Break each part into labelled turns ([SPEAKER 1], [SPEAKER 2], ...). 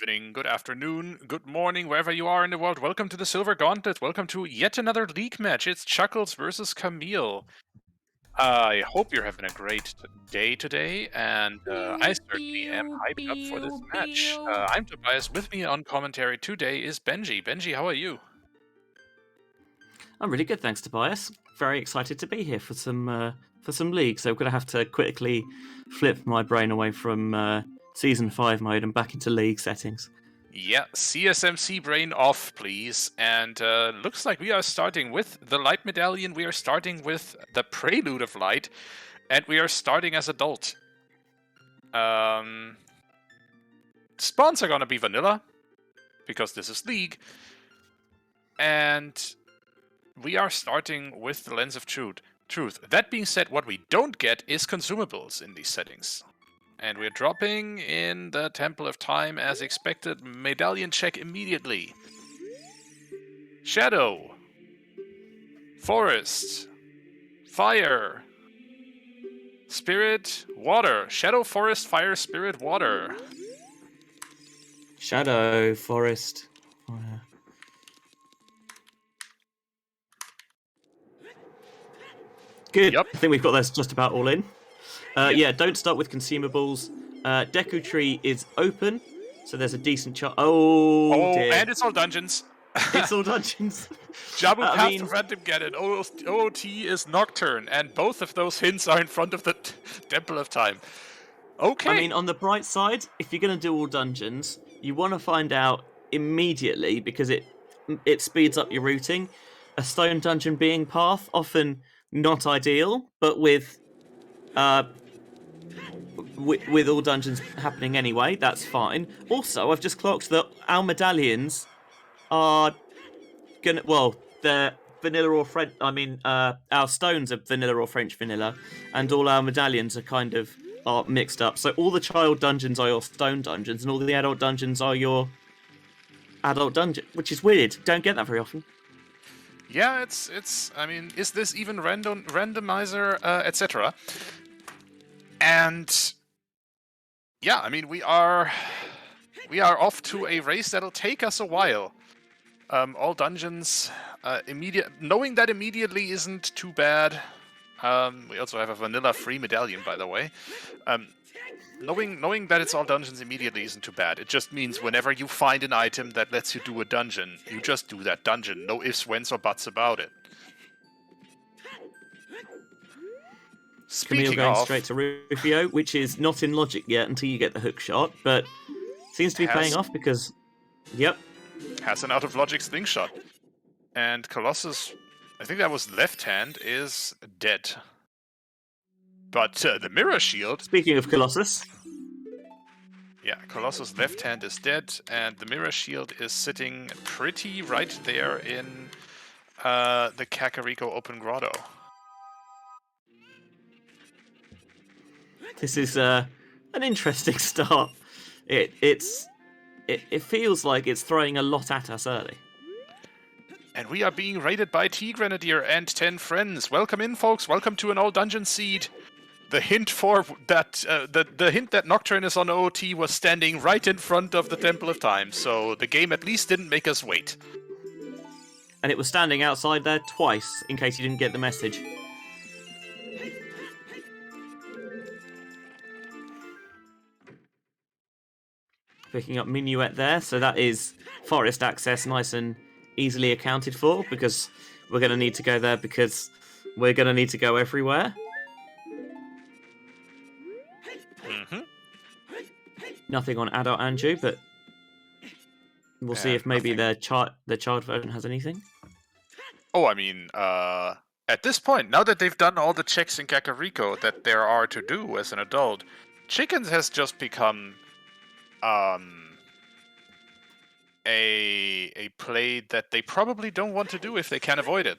[SPEAKER 1] evening, good afternoon, good morning, wherever you are in the world. Welcome to the Silver Gauntlet. Welcome to yet another league match. It's Chuckles versus Camille. I hope you're having a great day today, and I
[SPEAKER 2] Pew,
[SPEAKER 1] certainly am
[SPEAKER 2] pew,
[SPEAKER 1] hyped up for this
[SPEAKER 2] pew,
[SPEAKER 1] match.
[SPEAKER 2] pew.
[SPEAKER 1] I'm Tobias. With me on commentary today is Benji. Benji, how are you?
[SPEAKER 3] I'm really good, thanks, Tobias. Very excited to be here for some league. So I'm going to have to quickly flip my brain away from season 5 mode and back into league settings.
[SPEAKER 1] Yeah, CSMC brain off, please. And looks like we are starting with the Light Medallion. We are starting with the Prelude of Light, and we are starting as adult. Spawns are gonna be vanilla, because this is League. And we are starting with the Lens of Truth. That being said, what we don't get is consumables in these settings. And we're dropping in the Temple of Time as expected. Medallion check immediately. Shadow. Forest. Fire. Spirit. Water. Shadow, forest, fire, spirit, water.
[SPEAKER 3] Shadow, forest. Good.
[SPEAKER 1] Yep.
[SPEAKER 3] I think we've got this just about all in.
[SPEAKER 1] Yep.
[SPEAKER 3] Yeah, don't start with consumables. Deku Tree is open, so there's a decent chance. Oh, dear.
[SPEAKER 1] And it's all dungeons.
[SPEAKER 3] It's all dungeons.
[SPEAKER 1] Jabu
[SPEAKER 3] I
[SPEAKER 1] Path
[SPEAKER 3] mean-
[SPEAKER 1] of Random Ganon. OOT is Nocturne, and both of those hints are in front of the Temple of Time. Okay.
[SPEAKER 3] I mean, on the bright side, if you're going to do all dungeons, you want to find out immediately because it speeds up your routing. A stone dungeon being path, often not ideal, but with all dungeons happening anyway, that's fine. Also, I've just clocked that our medallions are gonna. Well, they're vanilla or French. I mean, our stones are vanilla or French vanilla, and all our medallions are mixed up. So all the child dungeons are your stone dungeons, and all the adult dungeons are your adult dungeon, which is weird. Don't get that very often.
[SPEAKER 1] Yeah, it's. I mean, is this even randomizer, etc. And yeah, I mean, we are off to a race that'll take us a while. All dungeons, knowing that immediately isn't too bad. We also have a vanilla free medallion, by the way. Knowing that it's all dungeons immediately isn't too bad. It just means whenever you find an item that lets you do a dungeon, you just do that dungeon. No ifs, whens, or buts about it.
[SPEAKER 3] Camille
[SPEAKER 1] Speaking
[SPEAKER 3] going
[SPEAKER 1] of,
[SPEAKER 3] straight to Rufio, which is not in logic yet until you get the hook shot, but seems to be paying off because, yep.
[SPEAKER 1] Has an out of logic slingshot. And Colossus, I think that was left hand, is dead. But the mirror shield...
[SPEAKER 3] Speaking of Colossus...
[SPEAKER 1] Yeah, Colossus' left hand is dead, and the mirror shield is sitting pretty right there in the Kakariko Open Grotto.
[SPEAKER 3] This is an interesting start. It feels like it's throwing a lot at us early.
[SPEAKER 1] And we are being raided by T-Grenadier and 10 friends. Welcome in, folks. Welcome to an all dungeon seed. The hint for that, the hint that Nocturne is on OOT was standing right in front of the Temple of Time, so the game at least didn't make us wait.
[SPEAKER 3] And it was standing outside there twice, in case you didn't get the message. Picking up Minuet there, so that is forest access, nice and easily accounted for, because we're going to need to go there because we're going to need to go everywhere.
[SPEAKER 1] Mm-hmm.
[SPEAKER 3] Nothing on adult Anju, but we'll see if maybe the child version has anything.
[SPEAKER 1] Oh, I mean, at this point, now that they've done all the checks in Kakariko that there are to do as an adult, Chickens has just become a play that they probably don't want to do if they can avoid it.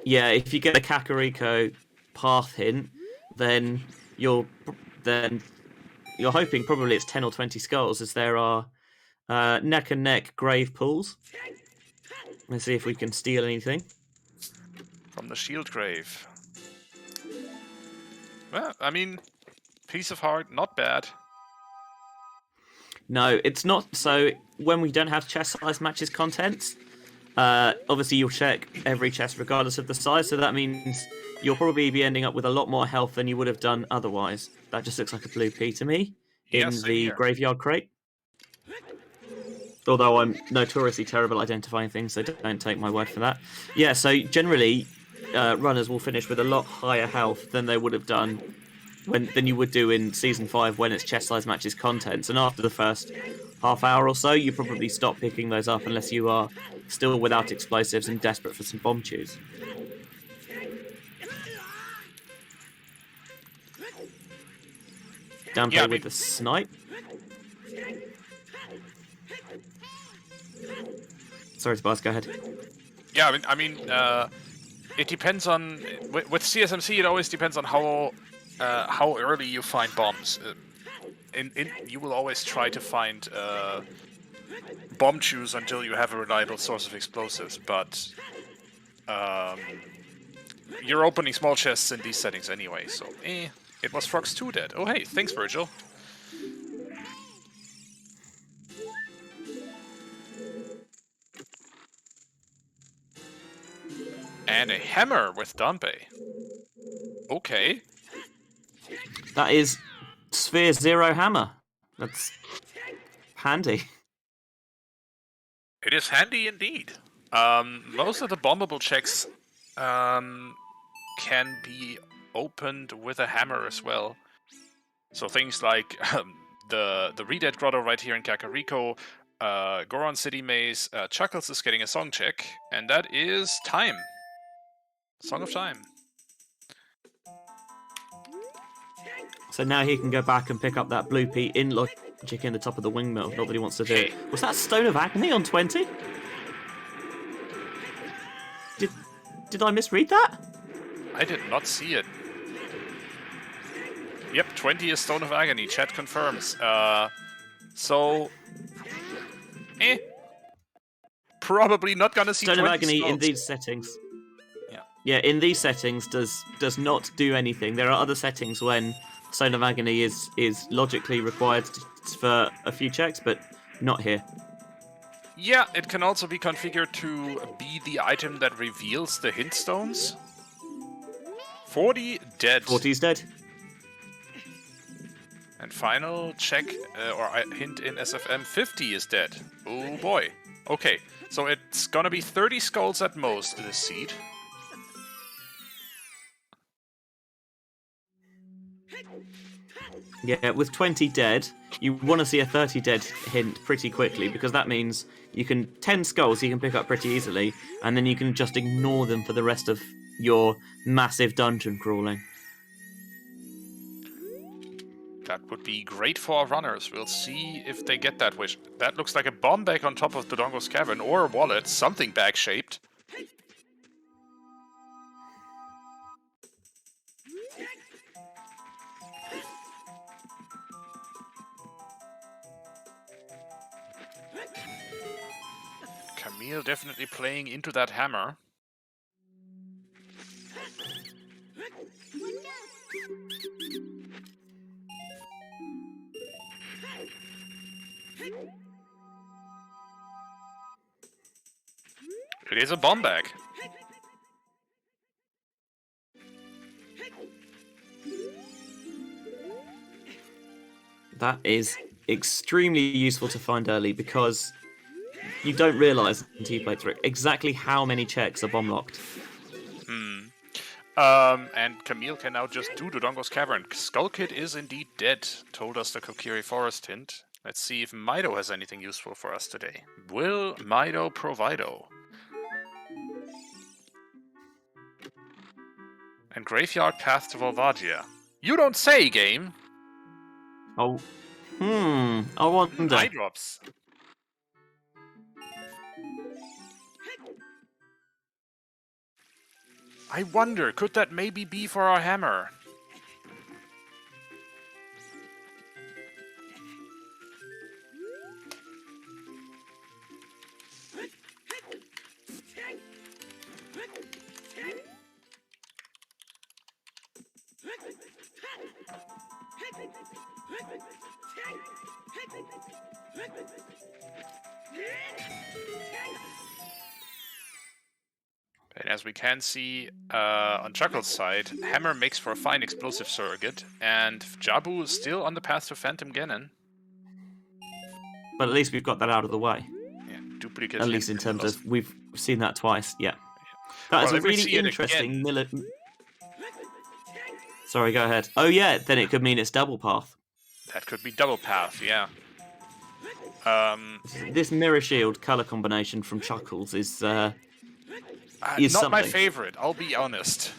[SPEAKER 3] Yeah, if you get the Kakariko path hint, then you're hoping probably it's 10 or 20 skulls, as there are neck and neck grave pools. Let's see if we can steal anything
[SPEAKER 1] from the shield grave. Well, I mean, piece of heart, not bad.
[SPEAKER 3] No, it's not. So when we don't have chest-sized matches contents, obviously you'll check every chest regardless of the size. So that means you'll probably be ending up with a lot more health than you would have done otherwise. That just looks like a blue P to me
[SPEAKER 1] Yeah,
[SPEAKER 3] in
[SPEAKER 1] same
[SPEAKER 3] the
[SPEAKER 1] here.
[SPEAKER 3] graveyard crate. Although I'm notoriously terrible at identifying things, so don't take my word for that. Yeah, so generally, runners will finish with a lot higher health than they would have done than you would do in season 5 when it's chest size matches contents. And after the first half hour or so, you probably stop picking those up unless you are still without explosives and desperate for some bomb chews. Downplay
[SPEAKER 1] Yeah, I
[SPEAKER 3] with
[SPEAKER 1] mean,
[SPEAKER 3] the snipe. Sorry, Tobias, go ahead.
[SPEAKER 1] yeah, it depends on with CSMC. It always depends on how early you find bombs. You will always try to find bomb chews until you have a reliable source of explosives, but you're opening small chests in these settings anyway, so It was Frogs 2 dead. Oh hey, thanks Virgil. And a hammer with Danbei. Okay.
[SPEAKER 3] That is Sphere Zero Hammer. That's handy.
[SPEAKER 1] It is handy indeed. Most of the bombable checks can be opened with a hammer as well. So things like the Redead Grotto right here in Kakariko, Goron City Maze, Chuckles is getting a song check, and that is Time. Song of Time.
[SPEAKER 3] So now he can go back and pick up that blue P in logic in the top of the windmill. Not that he wants to do it. Was that Stone of Agony on 20? Did I misread that?
[SPEAKER 1] I did not see it. Yep, 20 is Stone of Agony. Chat confirms. Probably not gonna see
[SPEAKER 3] Stone of
[SPEAKER 1] 20
[SPEAKER 3] Agony
[SPEAKER 1] skulls.
[SPEAKER 3] in these settings.
[SPEAKER 1] Yeah.
[SPEAKER 3] Yeah, in these settings does not do anything. There are other settings when Stone of Agony is logically required for a few checks, but not here.
[SPEAKER 1] Yeah, it can also be configured to be the item that reveals the hint stones. 40 dead.
[SPEAKER 3] 40's dead.
[SPEAKER 1] And final check or hint in SFM, 50 is dead. Oh boy. Okay, so it's gonna be 30 skulls at most this seed.
[SPEAKER 3] Yeah, with 20 dead, you want to see a 30 dead hint pretty quickly, because that means you can 10 skulls you can pick up pretty easily, and then you can just ignore them for the rest of your massive dungeon crawling.
[SPEAKER 1] That would be great for our runners. We'll see if they get that wish. That looks like a bomb bag on top of the Dodongo's Cavern, or a wallet, something bag-shaped. Camille definitely playing into that hammer. It is a bomb bag.
[SPEAKER 3] That is extremely useful to find early, because you don't realise until you play through it exactly how many checks are bomb locked.
[SPEAKER 1] And Camille can now just do Dodongo's Cavern. Skull Kid is indeed dead, told us the Kokiri Forest hint. Let's see if Mido has anything useful for us today. Will Mido provido? And Graveyard Path to Volvagia. You don't say, game!
[SPEAKER 3] Oh, I wonder.
[SPEAKER 1] Eye drops. I wonder, could that maybe be for our hammer? And as we can see on Chuckles' side, Hammer makes for a fine explosive surrogate, and Jabu is still on the path to Phantom Ganon.
[SPEAKER 3] But at least we've got that out of the way.
[SPEAKER 1] Yeah, duplicate.
[SPEAKER 3] At least in terms of we've seen that twice. Yeah, that
[SPEAKER 1] Well,
[SPEAKER 3] is a
[SPEAKER 1] if we
[SPEAKER 3] really
[SPEAKER 1] see it
[SPEAKER 3] interesting.
[SPEAKER 1] again-
[SPEAKER 3] Sorry, go ahead. Oh yeah, then it could mean it's double path.
[SPEAKER 1] That could be double path, yeah.
[SPEAKER 3] This mirror shield color combination from Chuckles is
[SPEAKER 1] not
[SPEAKER 3] something.
[SPEAKER 1] my favorite, I'll be honest.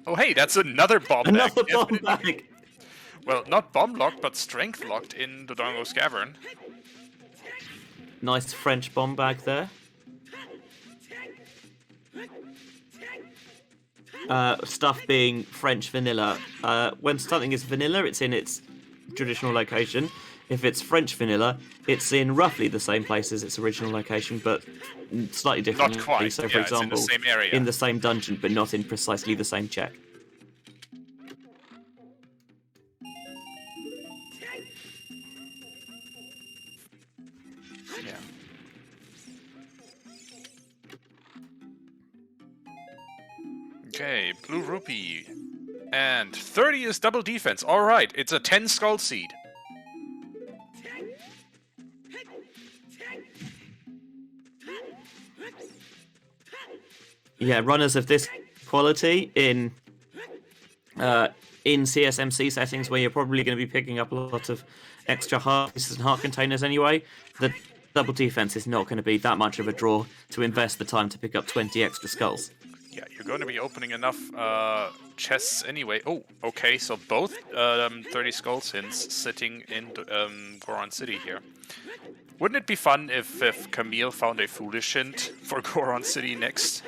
[SPEAKER 1] Oh hey, that's another bomb
[SPEAKER 3] Another
[SPEAKER 1] bag.
[SPEAKER 3] bomb bag.
[SPEAKER 1] Well, not bomb locked, but strength locked in Dodongo's cavern.
[SPEAKER 3] Nice French bomb bag there. Stuff being French vanilla. When something is vanilla, it's in its traditional location. If it's French vanilla, it's in roughly the same place as its original location, but slightly differently.
[SPEAKER 1] Not quite.
[SPEAKER 3] So,
[SPEAKER 1] Yeah,
[SPEAKER 3] for
[SPEAKER 1] it's in the
[SPEAKER 3] example,
[SPEAKER 1] same area.
[SPEAKER 3] in the same dungeon, but not in precisely the same check.
[SPEAKER 1] Yeah. Okay, blue rupee. And 30 is double defense. Alright, it's a 10 skull seed.
[SPEAKER 3] Yeah, runners of this quality in CSMC settings where you're probably going to be picking up a lot of extra heart pieces and heart containers anyway, the double defense is not going to be that much of a draw to invest the time to pick up 20 extra skulls.
[SPEAKER 1] Yeah, you're going to be opening enough chests anyway. Oh, okay, so both 30 skull sins sitting in Goron City here. Wouldn't it be fun if Camille found a foolish hint for Goron City next?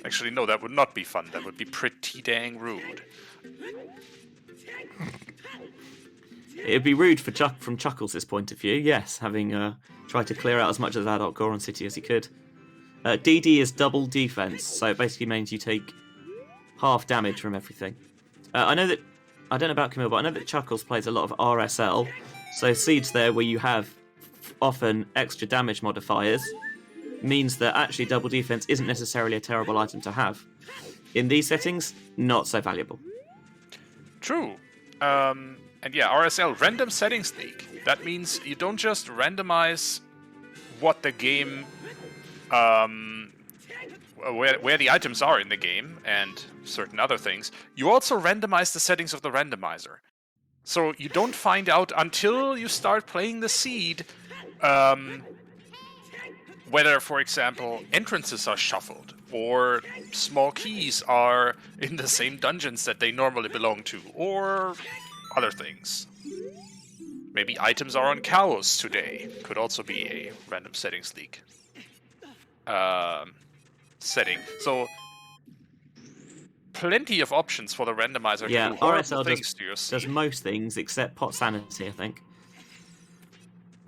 [SPEAKER 1] Actually, no, that would not be fun. That would be pretty dang rude.
[SPEAKER 3] It'd be rude from Chuckles' point of view, yes, having tried to clear out as much of that Goron City as he could. DD is double defense, so it basically means you take half damage from everything. I don't know about Camille, but I know that Chuckles plays a lot of RSL, so seeds there where you have often extra damage modifiers means that actually double defense isn't necessarily a terrible item to have. In these settings, not so valuable.
[SPEAKER 1] True. And yeah, RSL, Random Settings League. That means you don't just randomize what the game, where the items are in the game and certain other things. You also randomize the settings of the randomizer. So you don't find out until you start playing the seed whether, for example, entrances are shuffled or small keys are in the same dungeons that they normally belong to, or other things. Maybe items are on cows today. Could also be a random settings leak setting. So plenty of options for the randomizer to do horrible things to your seed.
[SPEAKER 3] Does most things except pot sanity, I think.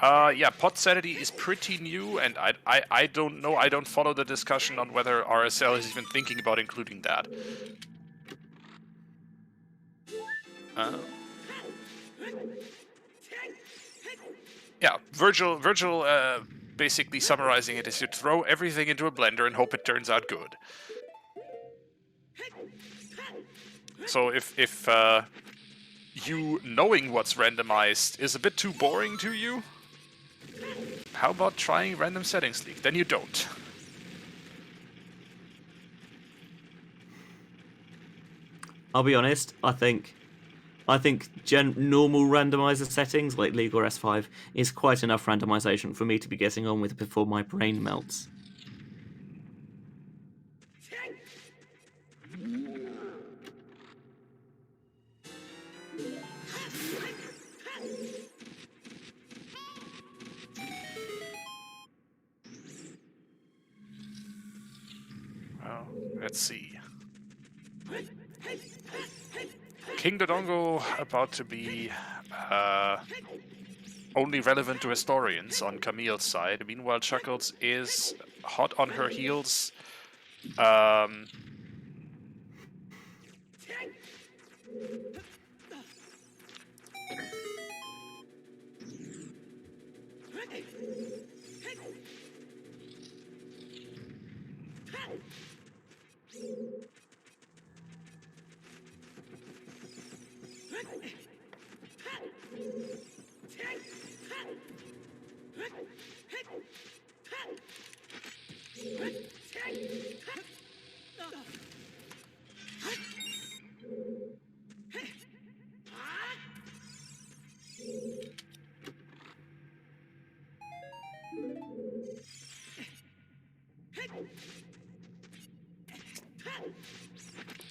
[SPEAKER 1] Yeah, pot sanity is pretty new, and I don't know. I don't follow the discussion on whether RSL is even thinking about including that. Yeah, Virgil basically summarizing it is you throw everything into a blender and hope it turns out good. So if you knowing what's randomized is a bit too boring to you, how about trying Random Settings League? Then you don't.
[SPEAKER 3] I'll be honest, I think normal randomizer settings like League or S5 is quite enough randomization for me to be getting on with before my brain melts.
[SPEAKER 1] Well, let's see. King Dodongo about to be only relevant to historians on Camille's side. Meanwhile, Chuckles is hot on her heels.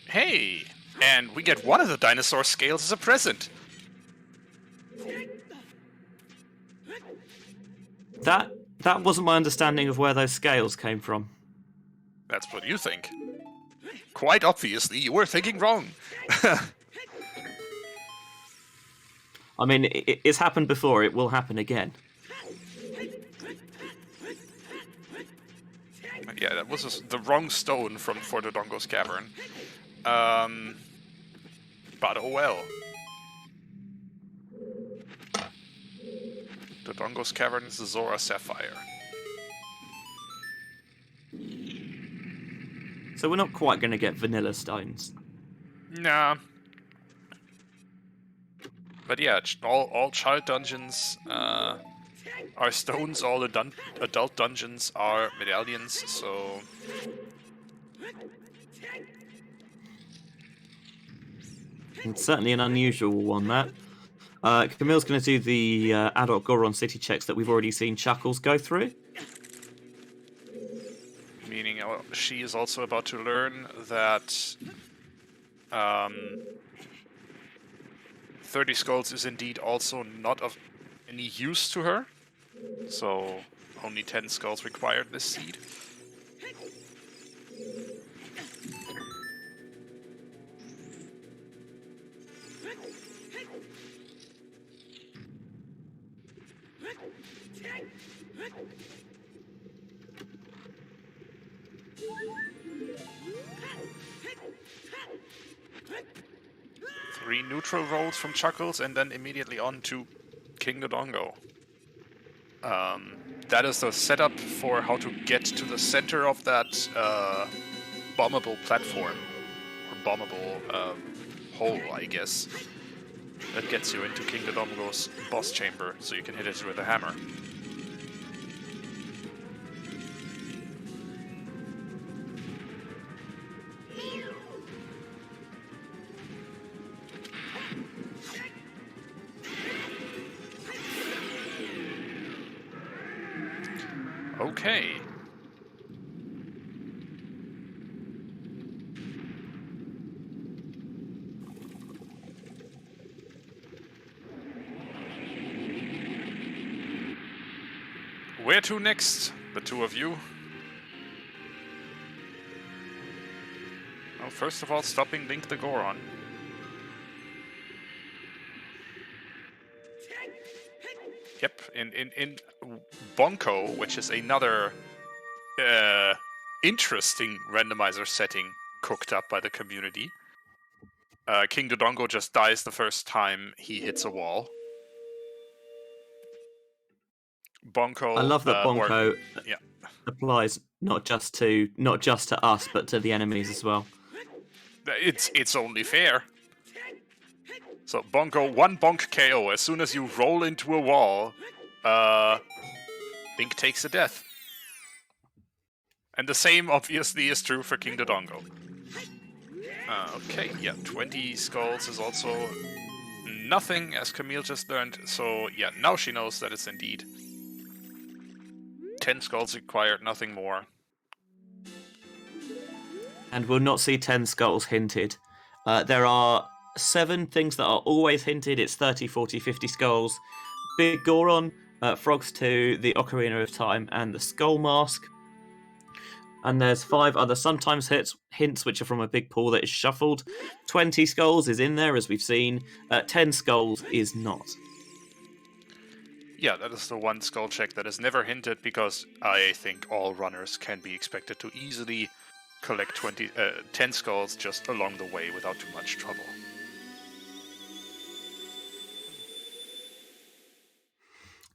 [SPEAKER 1] Hey! And we get one of the dinosaur scales as a present.
[SPEAKER 3] That wasn't my understanding of where those scales came from.
[SPEAKER 1] That's what you think. Quite obviously, you were thinking wrong.
[SPEAKER 3] I mean, it's happened before. It will happen again.
[SPEAKER 1] Yeah, that was just the wrong stone for the Dongo's Cavern. But oh well. The Dongo's Cavern is the Zora Sapphire.
[SPEAKER 3] So we're not quite going to get vanilla stones.
[SPEAKER 1] Nah. But yeah, all child dungeons are stones, all adult dungeons are medallions, so...
[SPEAKER 3] It's certainly an unusual one, that. Camille's going to do the adult Goron city checks that we've already seen Chuckles go through.
[SPEAKER 1] Meaning she is also about to learn that 30 skulls is indeed also not of any use to her. So only 10 skulls required this seed. Three neutral rolls from Chuckles, and then immediately on to King Dodongo. That is the setup for how to get to the center of that bombable platform, or bombable hole, I guess. That gets you into King Dodongo's boss chamber, so you can hit it with a hammer. Okay. Where to next, the two of you? Well, first of all, stopping Link the Goron. Yep, in Bonko, which is another interesting randomizer setting cooked up by the community, King Dodongo just dies the first time he hits a wall. Bonko,
[SPEAKER 3] I love that Bonko
[SPEAKER 1] yeah,
[SPEAKER 3] applies not just to us, but to the enemies as well.
[SPEAKER 1] it's only fair. So Bonko, one bonk KO. As soon as you roll into a wall, Link takes a death. And the same obviously is true for King Dodongo. Okay, yeah, 20 skulls is also nothing, as Camille just learned. So yeah, now she knows that it's indeed 10 skulls required, nothing more.
[SPEAKER 3] And we'll not see 10 skulls hinted. There are 7 things that are always hinted. It's 30, 40, 50 skulls. Big Goron, Frogs 2, the Ocarina of Time, and the Skull Mask. And there's 5 other sometimes hints, which are from a big pool that is shuffled. 20 skulls is in there, as we've seen. 10 skulls is not.
[SPEAKER 1] Yeah, that is the one skull check that is never hinted, because I think all runners can be expected to easily collect 10 skulls just along the way without too much trouble.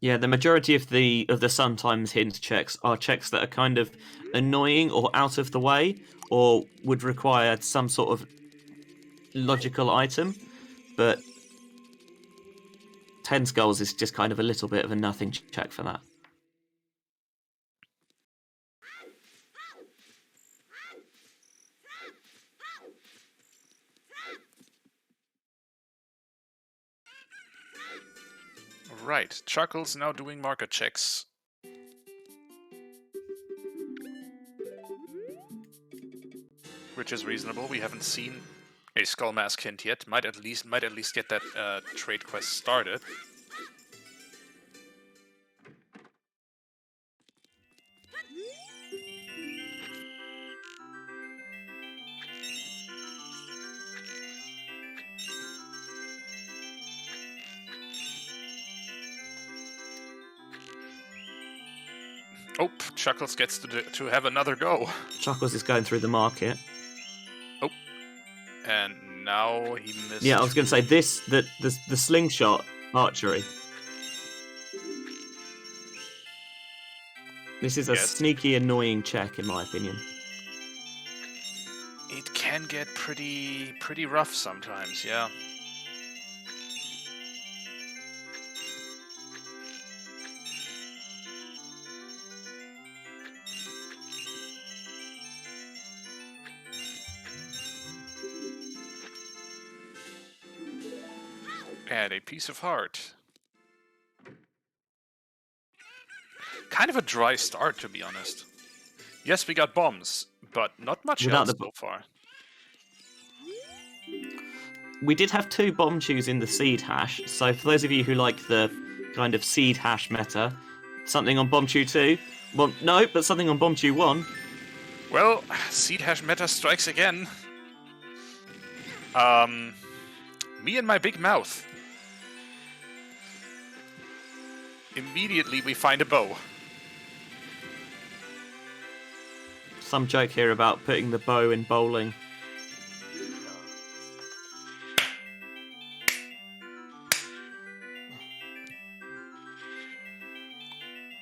[SPEAKER 3] Yeah, the majority of the sometimes hint checks are checks that are kind of annoying or out of the way, or would require some sort of logical item. But 10 skulls is just kind of a little bit of a nothing check for that.
[SPEAKER 1] Right, Chuckles now doing market checks. Which is reasonable. We haven't seen a Skull Mask hint yet. Might at least get that trade quest started. Oh, Chuckles gets to have another go.
[SPEAKER 3] Chuckles is going through the market.
[SPEAKER 1] Oh, and now he missed.
[SPEAKER 3] Yeah, I was going to say the slingshot archery. This is a sneaky, annoying check, in my opinion.
[SPEAKER 1] It can get pretty rough sometimes, yeah. And a piece of heart. Kind of a dry start, to be honest. Yes, we got bombs, but not much else so far.
[SPEAKER 3] We did have 2 bomb chews in the seed hash, so for those of you who like the kind of seed hash meta, something on bomb chew 2. Well, no, but something on bomb chew 1.
[SPEAKER 1] Well, seed hash meta strikes again. Me and my big mouth. Immediately we find a bow.
[SPEAKER 3] Some joke here about putting the bow in bowling.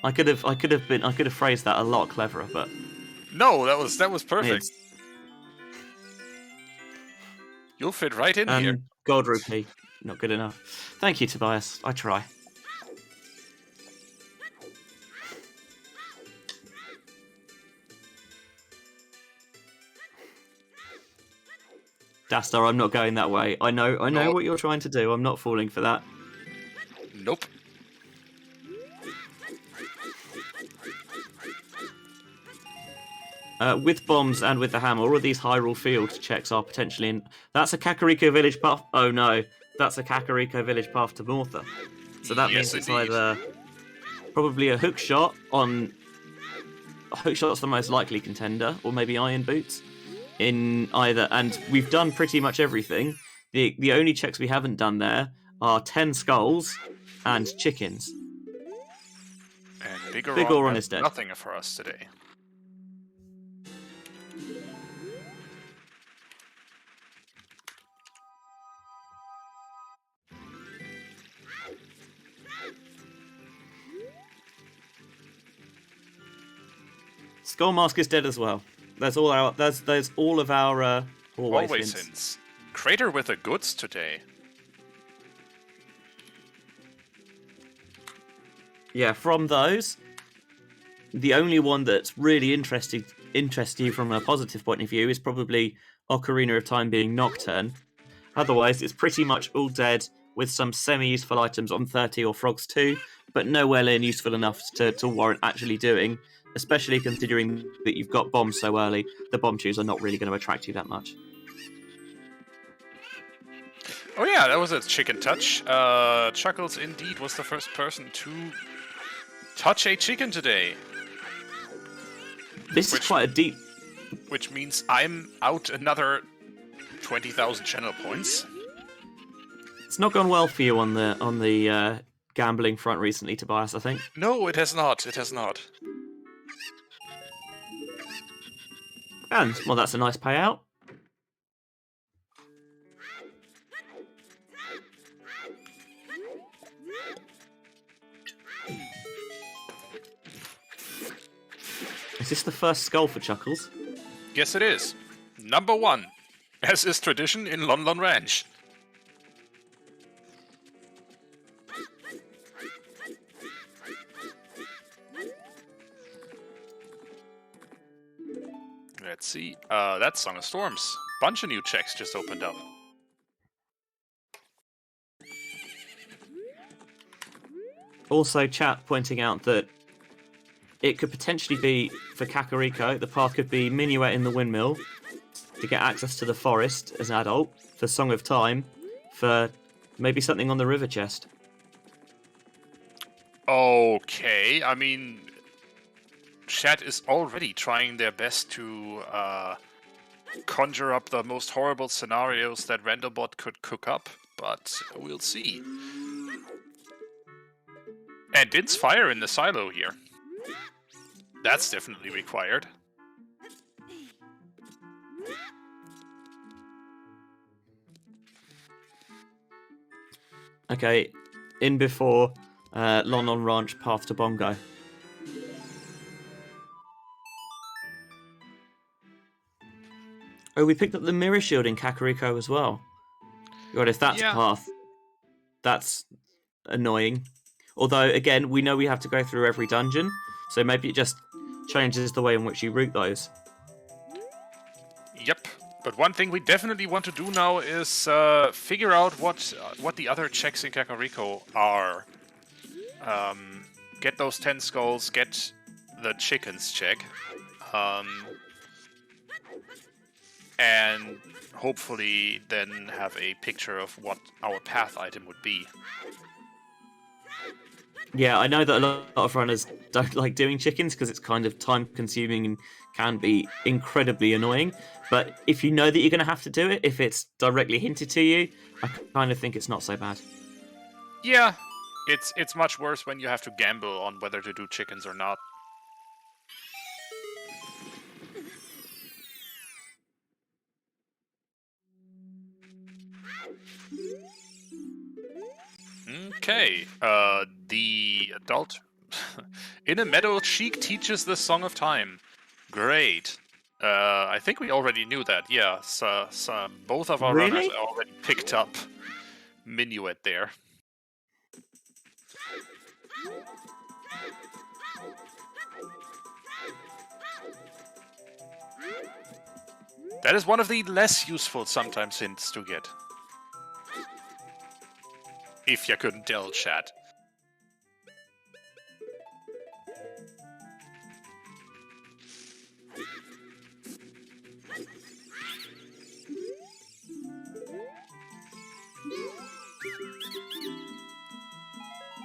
[SPEAKER 3] I could have phrased that a lot cleverer, but
[SPEAKER 1] no, that was perfect. You'll fit right in here.
[SPEAKER 3] Gold rupee, not good enough. Thank you, Tobias. I try. Dastar, I'm not going that way. I know what you're trying to do. I'm not falling for that.
[SPEAKER 1] Nope.
[SPEAKER 3] With bombs and with the hammer, all of these Hyrule Field checks are potentially in. That's a Kakariko Village path. Oh no, that's a Kakariko Village path to Mortha. So that means it's either probably a hook shot on. Hook shot's the most likely contender, or maybe Iron Boots. In either, and we've done pretty much everything. The only checks we haven't done there are 10 skulls and chickens.
[SPEAKER 1] And Big Oron is dead. Nothing for us today.
[SPEAKER 3] Skull Mask is dead as well. There's all of our always hints.
[SPEAKER 1] Crater with the goods today.
[SPEAKER 3] Yeah, from those, the only one that's really interests you from a positive point of view is probably Ocarina of Time being Nocturne. Otherwise, it's pretty much all dead with some semi-useful items on 30 or Frogs 2, but nowhere near useful enough to warrant actually doing. Especially considering that you've got bombs so early, the bomb chews are not really going to attract you that much.
[SPEAKER 1] Oh yeah, that was a chicken touch. Chuckles indeed was the first person to touch a chicken today.
[SPEAKER 3] This is quite a deep...
[SPEAKER 1] Which means I'm out another 20,000 channel points.
[SPEAKER 3] It's not gone well for you on the gambling front recently, Tobias, I think.
[SPEAKER 1] No, it has not. It has not.
[SPEAKER 3] And, well, that's a nice payout. Is this the first skull for Chuckles?
[SPEAKER 1] Yes, it is. Number 1, as is tradition in Lon Lon Ranch. Let's see. That's Song of Storms. Bunch of new checks just opened up.
[SPEAKER 3] Also, chat pointing out that it could potentially be, for Kakariko, the path could be Minuet in the Windmill to get access to the forest as an adult, for Song of Time, for maybe something on the river chest.
[SPEAKER 1] Okay, I mean, chat is already trying their best to conjure up the most horrible scenarios that Randombot could cook up, but we'll see. And Din's fire in the silo here. That's definitely required.
[SPEAKER 3] Okay, in before Lon Lon Ranch, path to Bongo. Oh, we picked up the mirror shield in Kakariko as well. God, if that's
[SPEAKER 1] Yeah.
[SPEAKER 3] path, that's annoying. Although, again, we know we have to go through every dungeon, so maybe it just changes the way in which you route those.
[SPEAKER 1] Yep. But one thing we definitely want to do now is figure out what the other checks in Kakariko are. Get those 10 skulls, get the chickens check. And hopefully then have a picture of what our path item would be.
[SPEAKER 3] Yeah, I know that a lot of runners don't like doing chickens because it's kind of time consuming and can be incredibly annoying. But if you know that you're going to have to do it, if it's directly hinted to you, I kind of think it's not so bad.
[SPEAKER 1] Yeah, it's much worse when you have to gamble on whether to do chickens or not. Okay, the adult in a meadow, Sheik teaches the Song of Time. Great. I think we already knew that. Yeah, so both of our runners
[SPEAKER 3] Really?
[SPEAKER 1] already picked up Minuet there. That is one of the less useful sometimes hints to get. If you couldn't tell, chat.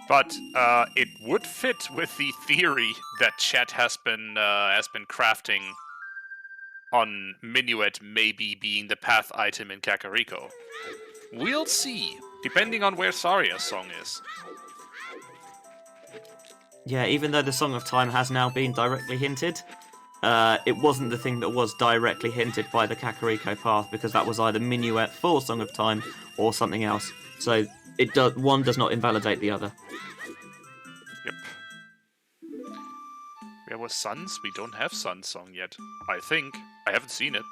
[SPEAKER 1] But it would fit with the theory that chat has been crafting on Minuet maybe being the path item in Kakariko. We'll see, depending on where Saria's song is.
[SPEAKER 3] Yeah, even though the Song of Time has now been directly hinted, it wasn't the thing that was directly hinted by the Kakariko path because that was either Minuet for Song of Time or something else. So one does not invalidate the other.
[SPEAKER 1] Yep. Where was Sun's? We don't have Sun's song yet. I think. I haven't seen it.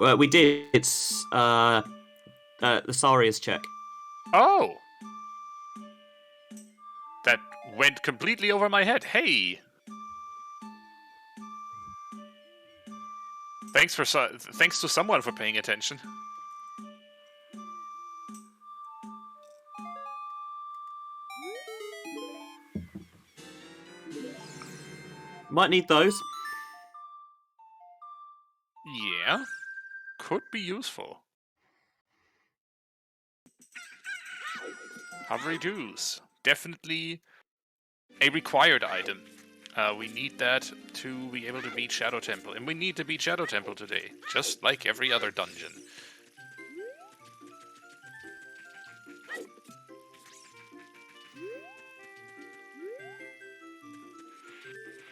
[SPEAKER 3] Well, we did. It's the Saria's check.
[SPEAKER 1] Oh! That went completely over my head. Hey! Thanks to someone for paying attention.
[SPEAKER 3] Might need those.
[SPEAKER 1] Yeah. Could be useful. Hovery Doos. Definitely a required item. We need that to be able to beat Shadow Temple. And we need to beat Shadow Temple today. Just like every other dungeon.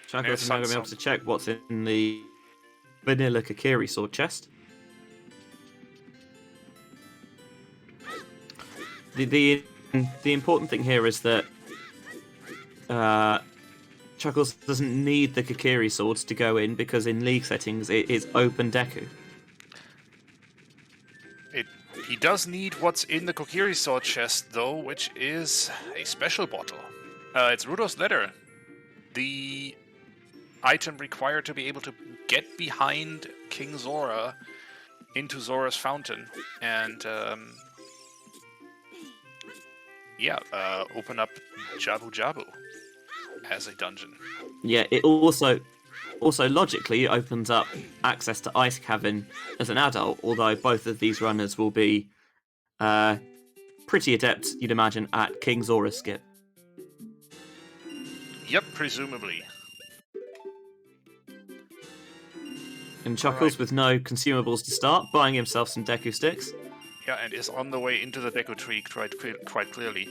[SPEAKER 3] Chuckles is now going to be able to check what's in the vanilla Kakiri sword chest. The important thing here is that Chuckles doesn't need the Kokiri swords to go in because in League settings it is open Deku.
[SPEAKER 1] He does need what's in the Kokiri sword chest, though, which is a special bottle. It's Rudo's letter. The item required to be able to get behind King Zora into Zora's fountain and open up Jabu Jabu as a dungeon.
[SPEAKER 3] Yeah, it also logically opens up access to Ice Cavern as an adult, although both of these runners will be pretty adept, you'd imagine, at King Zora's skip.
[SPEAKER 1] Yep, presumably.
[SPEAKER 3] And Chuckles, with no consumables to start, buying himself some Deku sticks.
[SPEAKER 1] Yeah, and is on the way into the Deku tree quite clearly.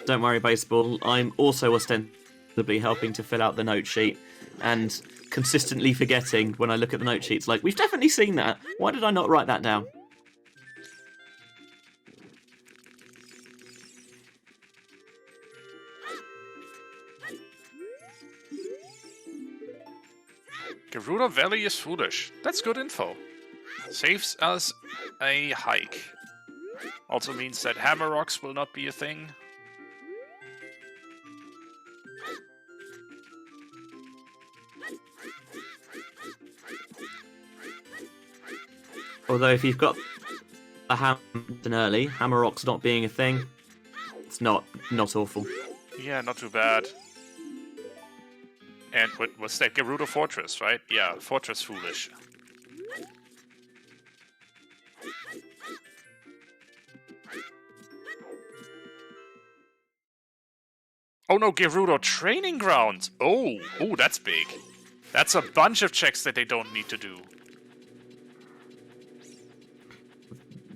[SPEAKER 3] Don't worry, Baseball. I'm also ostensibly helping to fill out the note sheet and consistently forgetting when I look at the note sheets, like, we've definitely seen that. Why did I not write that down?
[SPEAKER 1] Gerudo Valley is foolish. That's good info. Saves us a hike. Also means that hammer rocks will not be a thing.
[SPEAKER 3] Although if you've got a Hampton early, hammer rocks not being a thing, it's not awful.
[SPEAKER 1] Yeah, not too bad. And what's that? Gerudo Fortress, right? Yeah, Fortress foolish. Oh no, Gerudo Training Grounds! Oh, that's big. That's a bunch of checks that they don't need to do.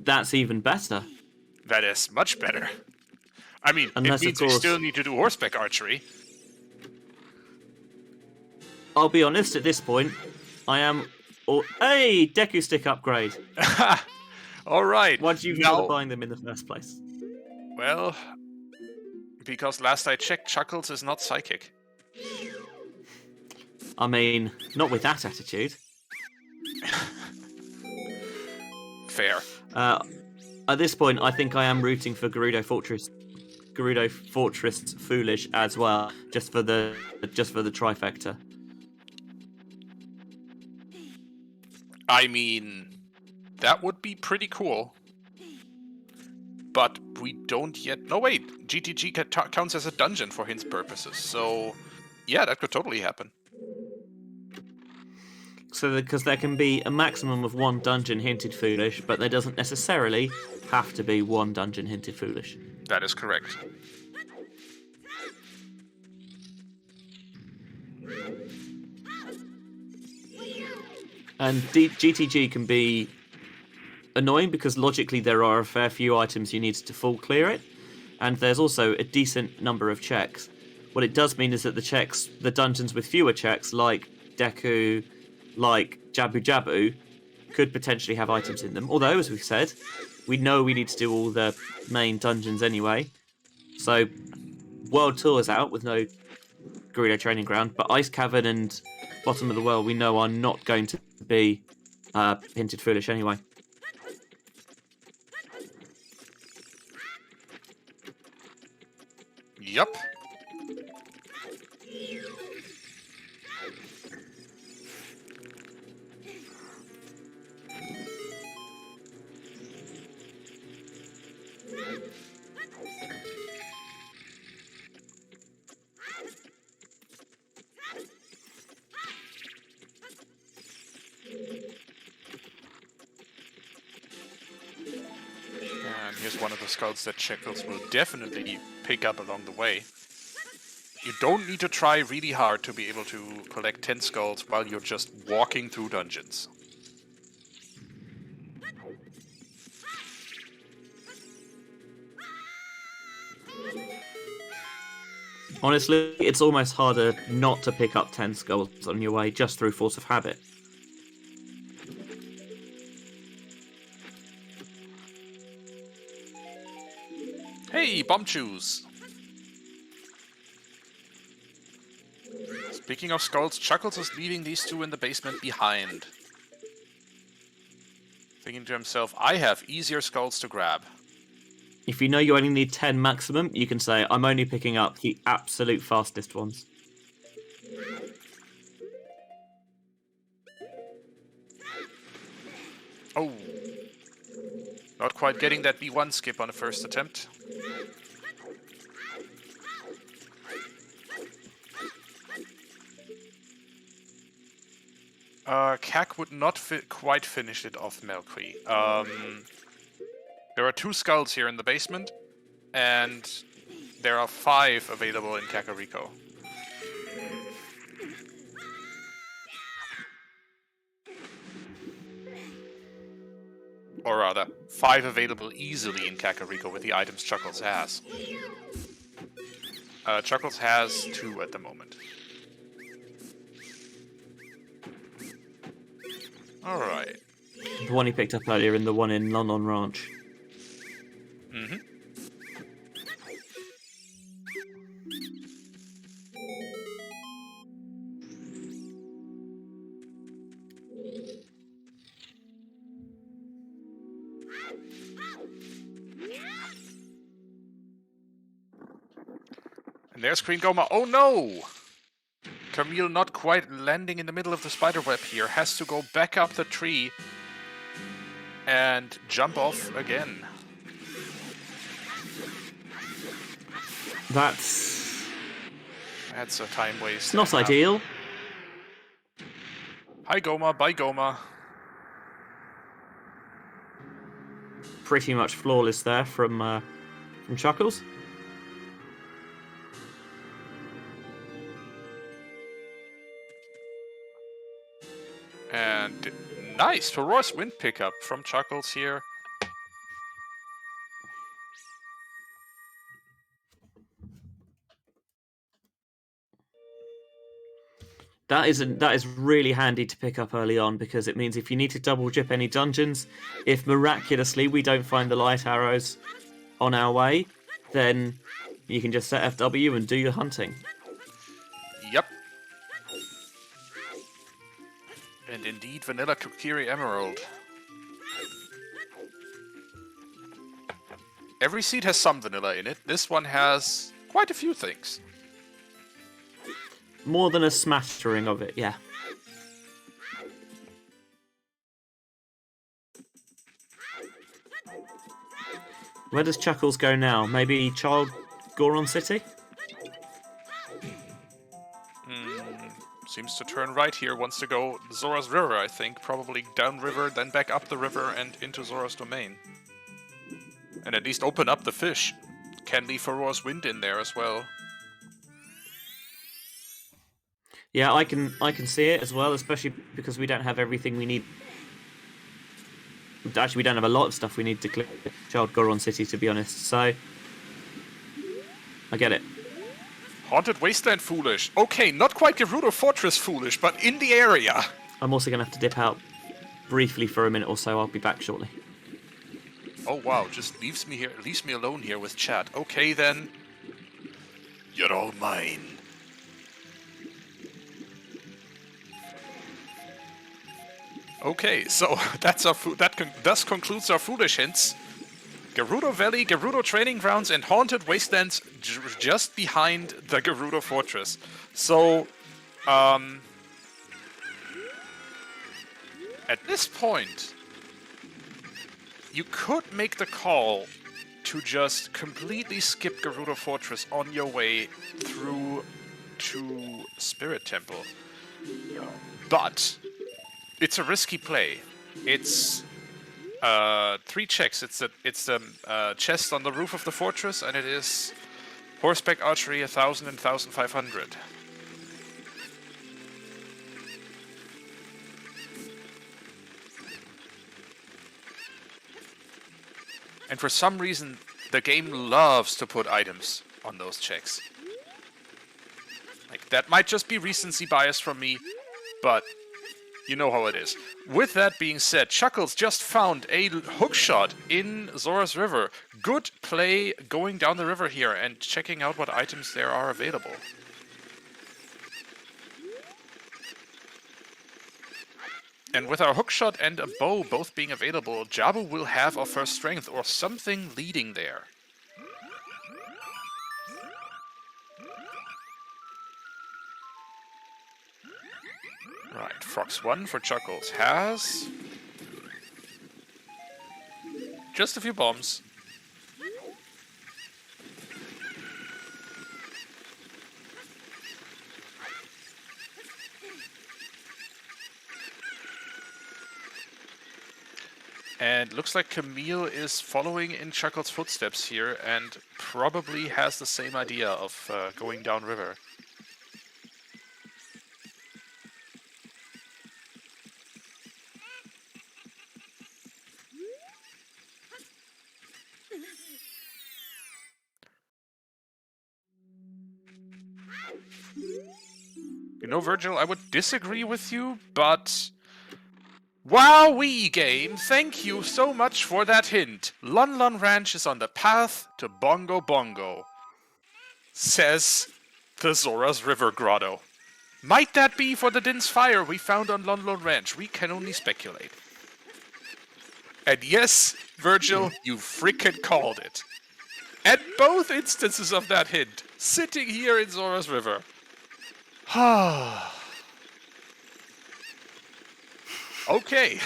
[SPEAKER 3] That's even better.
[SPEAKER 1] That is much better. I mean,
[SPEAKER 3] Unless,
[SPEAKER 1] it means
[SPEAKER 3] of course,
[SPEAKER 1] we still need to do horseback archery.
[SPEAKER 3] I'll be honest, at this point, I am... Hey! Deku stick upgrade!
[SPEAKER 1] Alright.
[SPEAKER 3] Why did you bother buying them in the first place?
[SPEAKER 1] Well, because last I checked, Chuckles is not psychic.
[SPEAKER 3] I mean, not with that attitude.
[SPEAKER 1] Fair.
[SPEAKER 3] At this point, I think I am rooting for Gerudo Fortress foolish as well, just for the trifecta.
[SPEAKER 1] I mean, that would be pretty cool. But we don't yet... No, wait. GTG counts as a dungeon for Hint's purposes. So, yeah, that could totally happen.
[SPEAKER 3] So, because there can be a maximum of one dungeon hinted foolish, but there doesn't necessarily have to be one dungeon hinted foolish.
[SPEAKER 1] That is correct.
[SPEAKER 3] And GTG can be annoying because logically there are a fair few items you need to full clear it, and there's also a decent number of checks. What it does mean is that the dungeons with fewer checks, like Deku, like Jabu Jabu, could potentially have items in them. Although, as we've said, we know we need to do all the main dungeons anyway. So, World Tour is out with no Gerudo Training Ground, but Ice Cavern and Bottom of the World we know are not going to be hinted foolish anyway.
[SPEAKER 1] Yup. And here's one of the skulls that Chuckles will definitely pick up along the way. You don't need to try really hard to be able to collect 10 skulls while you're just walking through dungeons.
[SPEAKER 3] Honestly, it's almost harder not to pick up 10 skulls on your way just through force of habit.
[SPEAKER 1] Hey, bomb chews! Speaking of skulls, Chuckles is leaving these two in the basement behind. Thinking to himself, I have easier skulls to grab.
[SPEAKER 3] If you know you only need 10 maximum, you can say, I'm only picking up the absolute fastest ones.
[SPEAKER 1] Oh. Not quite getting that B1 skip on the first attempt. Kak would not quite finish it off Melqui. There are 2 skulls here in the basement, and there are 5 available in Kakariko. Or rather, 5 available easily in Kakariko with the items Chuckles has. Chuckles has 2 at the moment. Alright.
[SPEAKER 3] The one he picked up earlier and the one in London Ranch.
[SPEAKER 1] Mm-hmm. And there's Green Goma. Oh no! Camille not quite landing in the middle of the spiderweb here. Has to go back up the tree and jump off again.
[SPEAKER 3] That's
[SPEAKER 1] a time waste.
[SPEAKER 3] not ideal.
[SPEAKER 1] Hi Goma, bye Goma.
[SPEAKER 3] Pretty much flawless there from Chuckles.
[SPEAKER 1] And nice, Ferocious Wind pickup from Chuckles here.
[SPEAKER 3] That is really handy to pick up early on, because it means if you need to double jip any dungeons, if miraculously we don't find the light arrows on our way, then you can just set FW and do your hunting.
[SPEAKER 1] Yep. And indeed, Vanilla Kokiri Emerald. Every seed has some vanilla in it. This one has quite a few things.
[SPEAKER 3] More than a smattering of it, yeah. Where does Chuckles go now? Maybe Child Goron City?
[SPEAKER 1] Seems to turn right here, wants to go Zora's River, I think. Probably downriver, then back up the river and into Zora's domain. And at least open up the fish. Can leave Ferocious Wind in there as well.
[SPEAKER 3] Yeah, I can see it as well, especially because we don't have everything we need. Actually, we don't have a lot of stuff we need to clear Child Goron City, to be honest, so I get it.
[SPEAKER 1] Haunted Wasteland foolish. Okay, not quite Gerudo Fortress foolish, but in the area.
[SPEAKER 3] I'm also going to have to dip out briefly for a minute or so. I'll be back shortly.
[SPEAKER 1] Oh wow, just leaves me alone here with chat. Okay then. You're all mine. Okay, so that's our thus concludes our foolish hints. Gerudo Valley, Gerudo Training Grounds, and Haunted Wastelands just behind the Gerudo Fortress. So, at this point, you could make the call to just completely skip Gerudo Fortress on your way through to Spirit Temple. But it's a risky play. It's 3 checks. It's the chest on the roof of the fortress, and it is horseback archery 1000 and 1500. And for some reason, the game loves to put items on those checks. Like, that might just be recency bias from me, but you know how it is. With that being said, Chuckles just found a hookshot in Zora's River. Good play going down the river here and checking out what items there are available. And with our hookshot and a bow both being available, Jabu will have our first strength or something leading there. Right, Fox 1 for Chuckles has just a few bombs. And looks like Camille is following in Chuckles' footsteps here and probably has the same idea of going downriver. You know, Virgil, I would disagree with you, but... Wowee game, thank you so much for that hint. Lon Lon Ranch is on the path to Bongo Bongo, says the Zora's River Grotto. Might that be for the Din's Fire we found on Lon Lon Ranch? We can only speculate. And yes, Virgil, you frickin' called it. At both instances of that hint, sitting here in Zora's River. Okay.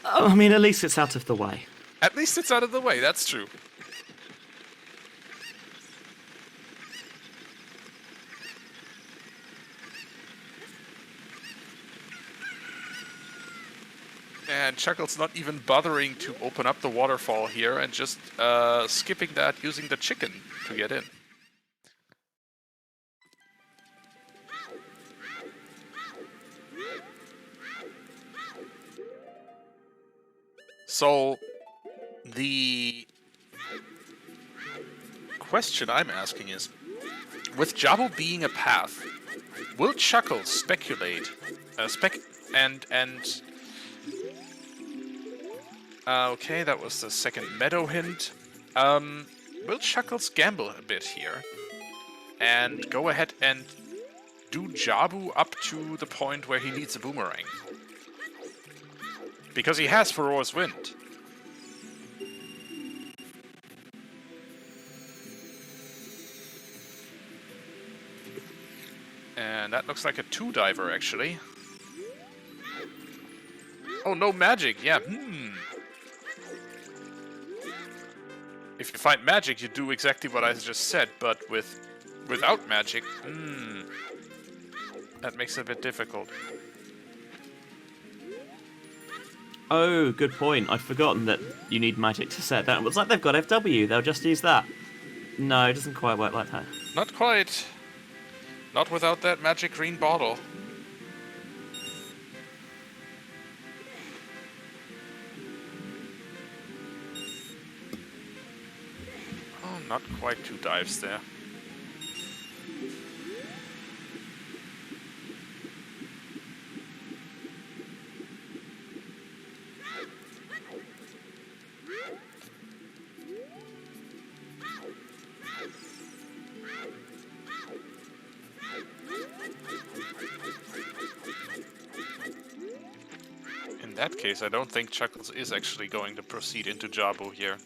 [SPEAKER 3] I mean, at least it's out of the way.
[SPEAKER 1] At least it's out of the way, that's true. And Chuckles not even bothering to open up the waterfall here and just skipping that using the chicken to get in. So, the question I'm asking is, with Jabu being a path, will Chuckles speculate, okay, that was the second meadow hint. Will Chuckles gamble a bit here and go ahead and do Jabu up to the point where he needs a boomerang? Because he has Ferora's Wind. And that looks like a 2-diver, actually. Oh, no magic, yeah, If you find magic, you do exactly what I just said, but without magic, that makes it a bit difficult.
[SPEAKER 3] Oh, good point. I'd forgotten that you need magic to set that. It's like they've got FW, they'll just use that. No, it doesn't quite work like that.
[SPEAKER 1] Not quite. Not without that magic green bottle. Oh, not quite 2 dives there. In that case, I don't think Chuckles is actually going to proceed into Jabu here.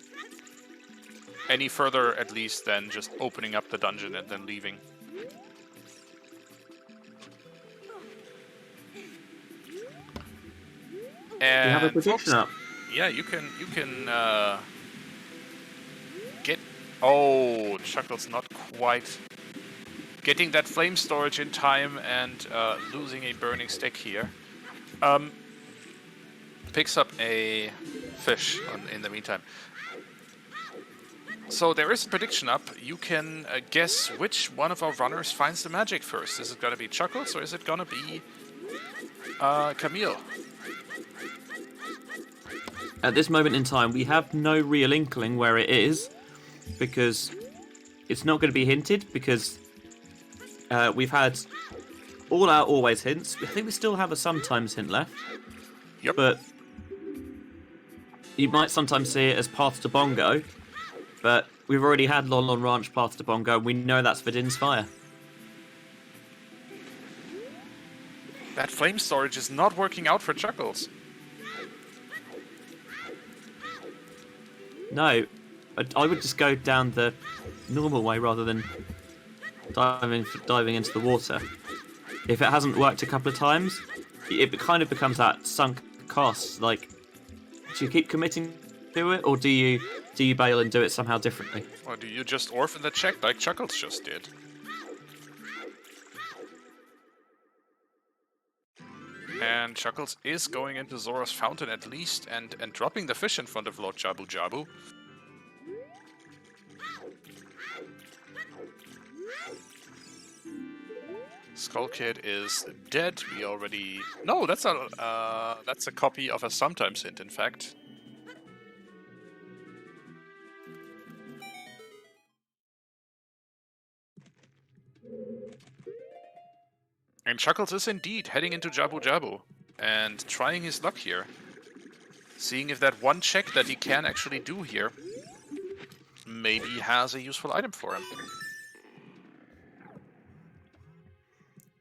[SPEAKER 1] Any further, at least, than just opening up the dungeon and then leaving. And
[SPEAKER 3] You have a prediction up.
[SPEAKER 1] Yeah, you can get... Oh, Chuckles not quite getting that flame storage in time and losing a burning stick here. Picks up a fish in the meantime. So there is a prediction up. You can guess which one of our runners finds the magic first. Is it gonna be Chuckles or is it gonna be Camille?
[SPEAKER 3] At this moment in time, we have no real inkling where it is, because it's not going to be hinted because we've had all our always hints. I think we still have a sometimes hint left.
[SPEAKER 1] Yep.
[SPEAKER 3] But you might sometimes see it as Path to Bongo, but we've already had Lon Lon Ranch Path to Bongo, and we know that's Vidin's Fire.
[SPEAKER 1] That flame storage is not working out for Chuckles.
[SPEAKER 3] No, I would just go down the normal way rather than diving into the water. If it hasn't worked a couple of times, it kind of becomes that sunk cost. Like, do you keep committing to it, or do you bail and do it somehow differently?
[SPEAKER 1] Or do you just orphan the check like Chuckles just did? And Chuckles is going into Zora's Fountain at least, and dropping the fish in front of Lord Jabu Jabu. Skull Kid is dead. We already... No, that's a copy of a sometimes hint, in fact. And Chuckles is indeed heading into Jabu Jabu and trying his luck here. Seeing if that one check that he can actually do here maybe has a useful item for him.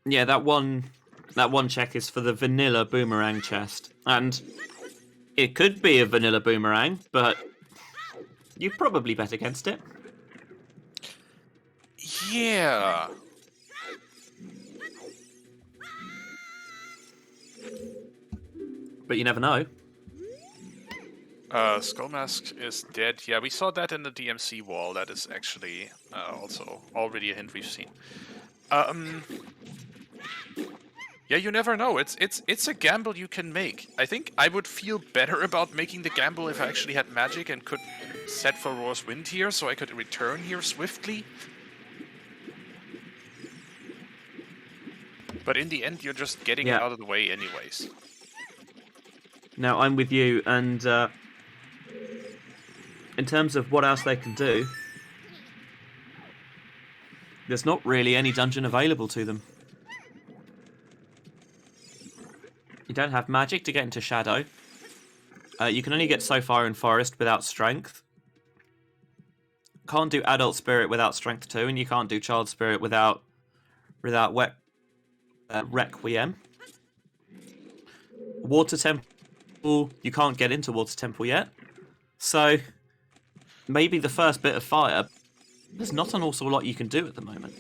[SPEAKER 3] Yeah, that one check is for the vanilla boomerang chest, and it could be a vanilla boomerang, but you probably bet against it.
[SPEAKER 1] Yeah.
[SPEAKER 3] But you never know.
[SPEAKER 1] Skullmask is dead. Yeah, we saw that in the DMC wall. That is actually also already a hint we've seen. Yeah, you never know. It's a gamble you can make. I think I would feel better about making the gamble if I actually had magic and could set for Roar's Wind here, so I could return here swiftly. But in the end, you're just getting it out of the way anyways.
[SPEAKER 3] Now, I'm with you, and in terms of what else they can do, there's not really any dungeon available to them. You don't have magic to get into Shadow. You can only get so far in Forest without Strength. Can't do Adult Spirit without Strength 2, and you can't do Child Spirit without Requiem. Water Temple, you can't get into Water Temple yet. So, maybe the first bit of Fire, there's not an awful lot you can do at the moment.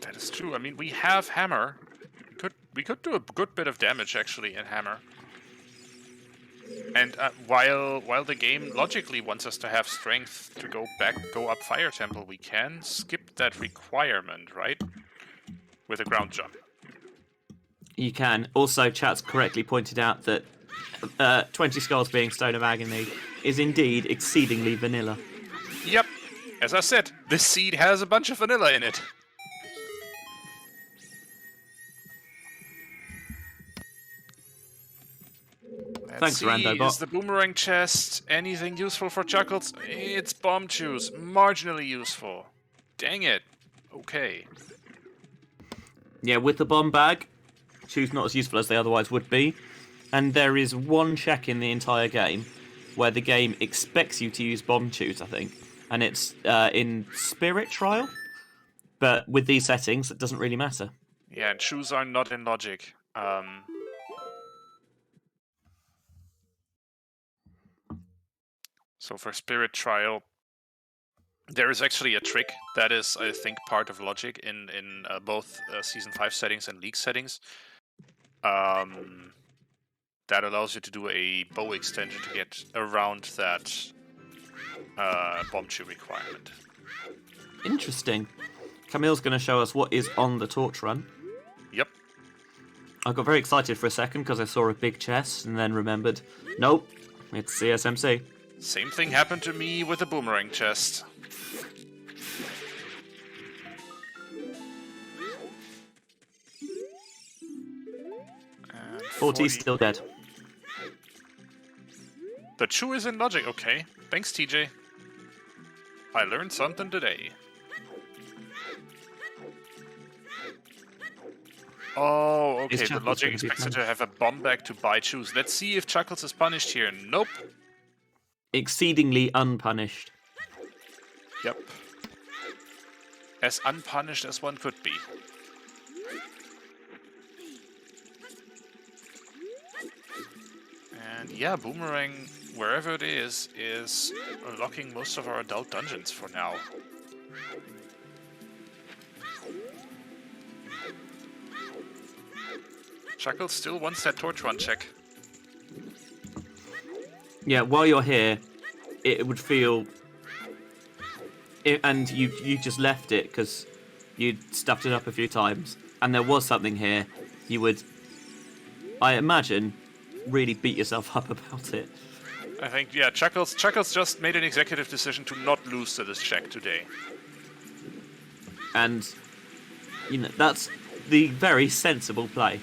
[SPEAKER 1] That is true. I mean, we have Hammer. We could do a good bit of damage, actually, in Hammer. And while the game logically wants us to have Strength to go up Fire Temple, we can skip that requirement, right? With a ground jump.
[SPEAKER 3] You can. Also, chat's correctly pointed out that 20 Skulls being Stone of Agony is indeed exceedingly vanilla.
[SPEAKER 1] Yep. As I said, this seed has a bunch of vanilla in it.
[SPEAKER 3] Thanks, Randobot.
[SPEAKER 1] Is the boomerang chest anything useful for Chuckles? It's bomb chews. Marginally useful. Dang it. Okay.
[SPEAKER 3] Yeah, with the bomb bag, chews not as useful as they otherwise would be. And there is one check in the entire game where the game expects you to use bomb chews, I think. And it's in Spirit Trial. But with these settings, it doesn't really matter.
[SPEAKER 1] Yeah, and chews are not in logic. So for Spirit Trial, there is actually a trick that is, I think, part of logic in both Season 5 settings and League settings. That allows you to do a bow extension to get around that bomb chew requirement.
[SPEAKER 3] Interesting. Camille's going to show us what is on the torch run.
[SPEAKER 1] Yep.
[SPEAKER 3] I got very excited for a second because I saw a big chest and then remembered, nope, it's CSMC.
[SPEAKER 1] Same thing happened to me with the boomerang chest. And
[SPEAKER 3] 40's still dead.
[SPEAKER 1] The chew is in logic, okay. Thanks, TJ. I learned something today. Oh, okay, the
[SPEAKER 3] Chuckles
[SPEAKER 1] logic
[SPEAKER 3] gonna be
[SPEAKER 1] expects her to
[SPEAKER 3] punished?
[SPEAKER 1] have a bomb bag to buy shoes. Let's see if Chuckles is punished here. Nope.
[SPEAKER 3] Exceedingly unpunished.
[SPEAKER 1] Yep. As unpunished as one could be. And yeah, Boomerang, wherever it is unlocking most of our adult dungeons for now. Chuckles still wants that torch run check.
[SPEAKER 3] Yeah, while you're here, it would feel... and you just left it because you'd stuffed it up a few times, and there was something here, you would, I imagine, really beat yourself up about it.
[SPEAKER 1] I think, yeah, Chuckles just made an executive decision to not lose to this check today.
[SPEAKER 3] And, you know, that's the very sensible play.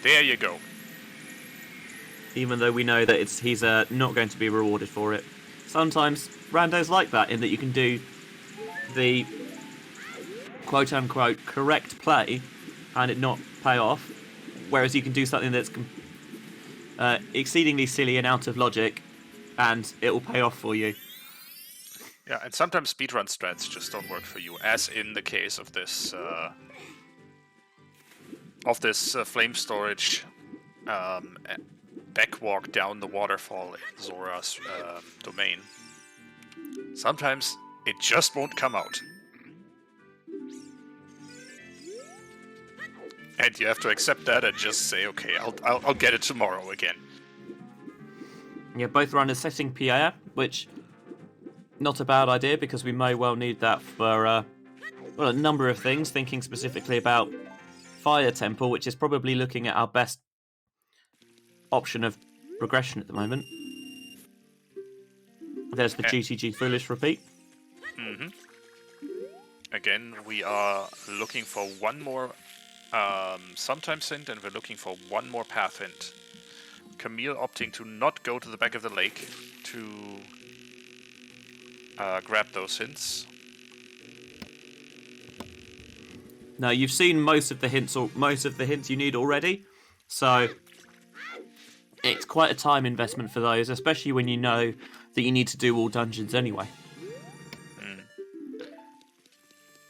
[SPEAKER 1] There you go.
[SPEAKER 3] Even though we know that he's not going to be rewarded for it. Sometimes randos like that, in that you can do the quote-unquote correct play and it not pay off, whereas you can do something that's exceedingly silly and out of logic, and it will pay off for you.
[SPEAKER 1] Yeah, and sometimes speedrun strats just don't work for you, as in the case of this flame storage backwalk down the waterfall in Zora's domain. Sometimes it just won't come out. And you have to accept that and just say, okay, I'll get it tomorrow again.
[SPEAKER 3] Yeah, both runners setting Pierre, which not a bad idea because we may well need that for well, a number of things. Thinking specifically about Fire Temple, which is probably looking at our best option of progression at the moment. There's the GTG Foolish repeat.
[SPEAKER 1] Mm-hmm. Again, we are looking for one more sometimes hint, and we're looking for one more path hint. Camille opting to not go to the back of the lake to grab those hints.
[SPEAKER 3] Now, you've seen most of the hints you need already, so it's quite a time investment for those, especially when you know that you need to do all dungeons anyway.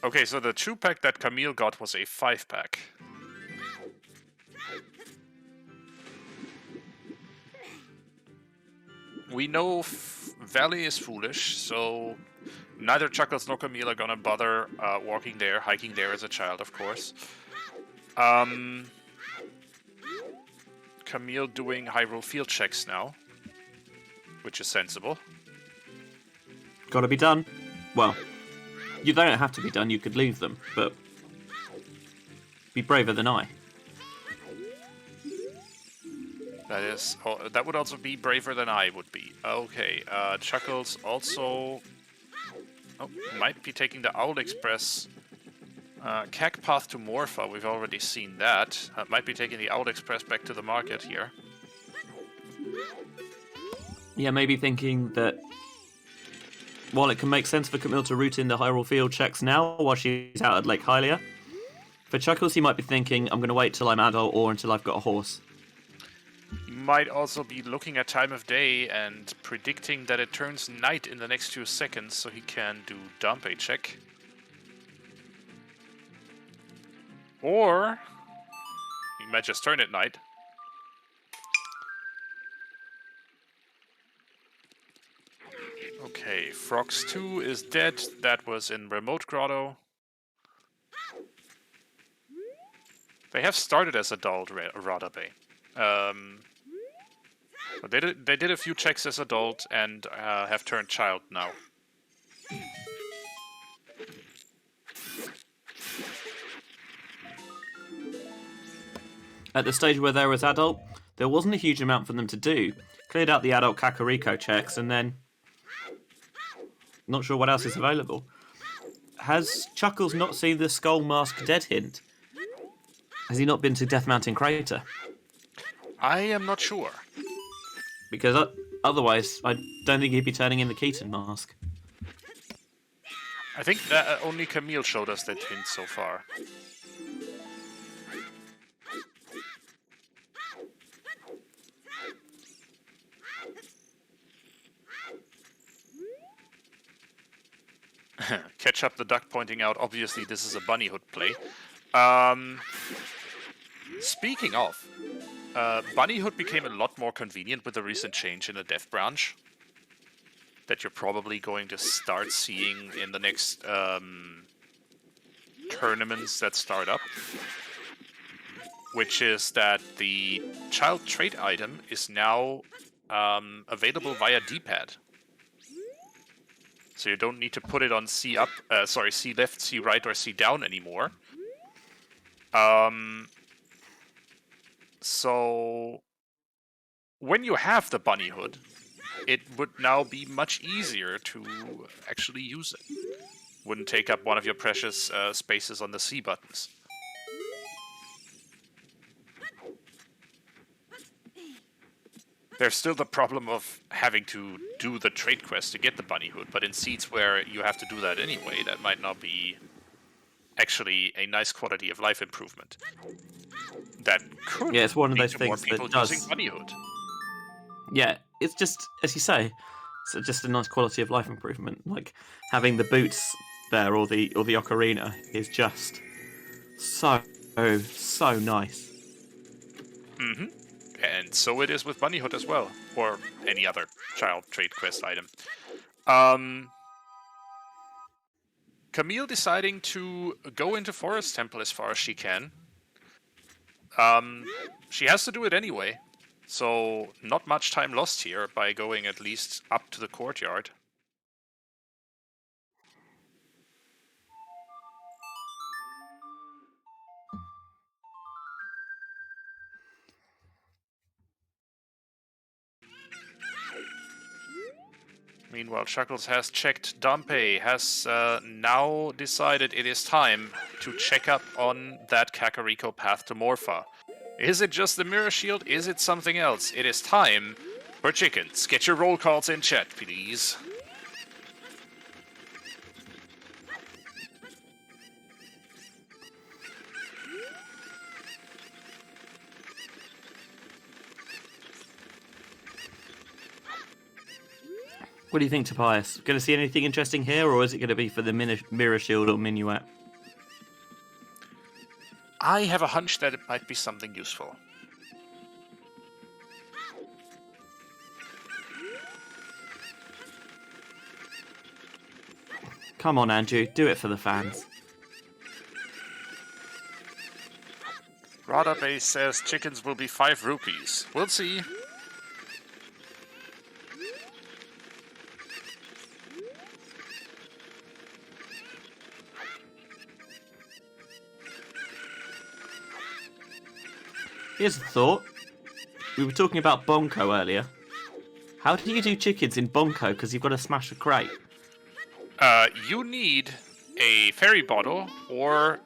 [SPEAKER 1] Okay, so the 2-pack that Camille got was a 5-pack. We know Valley is foolish, so neither Chuckles nor Camille are gonna bother walking there, hiking there as a child, of course. Camille doing Hyrule field checks now, which is sensible.
[SPEAKER 3] Gotta be done. Well, they don't have to be done, you could leave them, but be braver than I.
[SPEAKER 1] That would also be braver than I would be. Okay, Chuckles also might be taking the Owl Express CAC path to Morpha. We've already seen that. Might be taking the Owl Express back to the market here.
[SPEAKER 3] Yeah, maybe thinking that while it can make sense for Camille to route in the Hyrule field checks now while she's out at Lake Hylia, for Chuckles he might be thinking, I'm going to wait till I'm adult or until I've got a horse.
[SPEAKER 1] He might also be looking at time of day and predicting that it turns night in the next few seconds so he can do dump a check. Or he might just turn it night. Okay, Frogs 2 is dead. That was in Remote Grotto. They have started as adult Radabe. But they did a few checks as adult and have turned child now.
[SPEAKER 3] At the stage where there was adult, there wasn't a huge amount for them to do. Cleared out the adult Kakariko checks and then... not sure what else is available. Has Chuckles not seen the Skull Mask dead hint? Has he not been to Death Mountain Crater?
[SPEAKER 1] I am not sure.
[SPEAKER 3] Because Otherwise, I don't think he'd be turning in the Keaton mask.
[SPEAKER 1] I think that only Camille showed us that hint so far. Ketchup the Duck pointing out, obviously this is a bunny hood play. Speaking of, bunny hood became a lot more convenient with the recent change in the dev branch that you're probably going to start seeing in the next tournaments that start up. Which is that the child trait item is now available via D-pad. So you don't need to put it on C up, C left, C right, or C down anymore. So when you have the bunny hood, it would now be much easier to actually use it. Wouldn't take up one of your precious spaces on the C buttons. There's still the problem of having to do the trade quest to get the bunny hood, but in seats where you have to do that anyway, that might not be actually a nice quality of life improvement. That could
[SPEAKER 3] it's one of
[SPEAKER 1] lead
[SPEAKER 3] those
[SPEAKER 1] to more
[SPEAKER 3] things
[SPEAKER 1] people
[SPEAKER 3] that does.
[SPEAKER 1] using bunny hood.
[SPEAKER 3] Yeah, it's just, as you say, it's just a nice quality of life improvement. Like having the boots there or the ocarina is just so nice.
[SPEAKER 1] Mm-hmm. And so it is with bunny hood as well, or any other child trade quest item. Camille deciding to go into Forest Temple as far as she can. She has to do it anyway, so not much time lost here by going at least up to the courtyard. Meanwhile, Chuckles has checked Dampé, has now decided it is time to check up on that Kakariko path to Morpha. Is it just the Mirror Shield? Is it something else? It is time for chickens. Get your roll calls in chat, please.
[SPEAKER 3] What do you think, Tobias? Going to see anything interesting here, or is it going to be for the Mirror Shield or Minuet?
[SPEAKER 1] I have a hunch that it might be something useful.
[SPEAKER 3] Come on, Andrew, do it for the fans.
[SPEAKER 1] Radabase says chickens will be 5 rupees. We'll see.
[SPEAKER 3] Here's a thought. We were talking about Bonko earlier. How do you do chickens in Bonko? Because you've got to smash a crate.
[SPEAKER 1] You need a fairy bottle or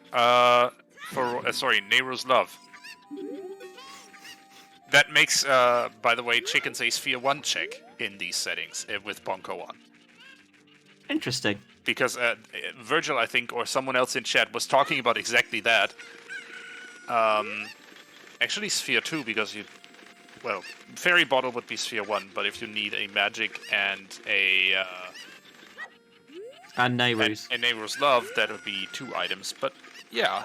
[SPEAKER 1] Nero's Love. That makes, by the way, chickens a Sphere 1 check in these settings with Bonko on.
[SPEAKER 3] Interesting.
[SPEAKER 1] Because Virgil, I think, or someone else in chat was talking about exactly that. Actually, Sphere 2, because fairy bottle would be Sphere 1, but if you need a magic and a...
[SPEAKER 3] and Nehru's.
[SPEAKER 1] And Nehru's Love, that would be 2 items, but yeah.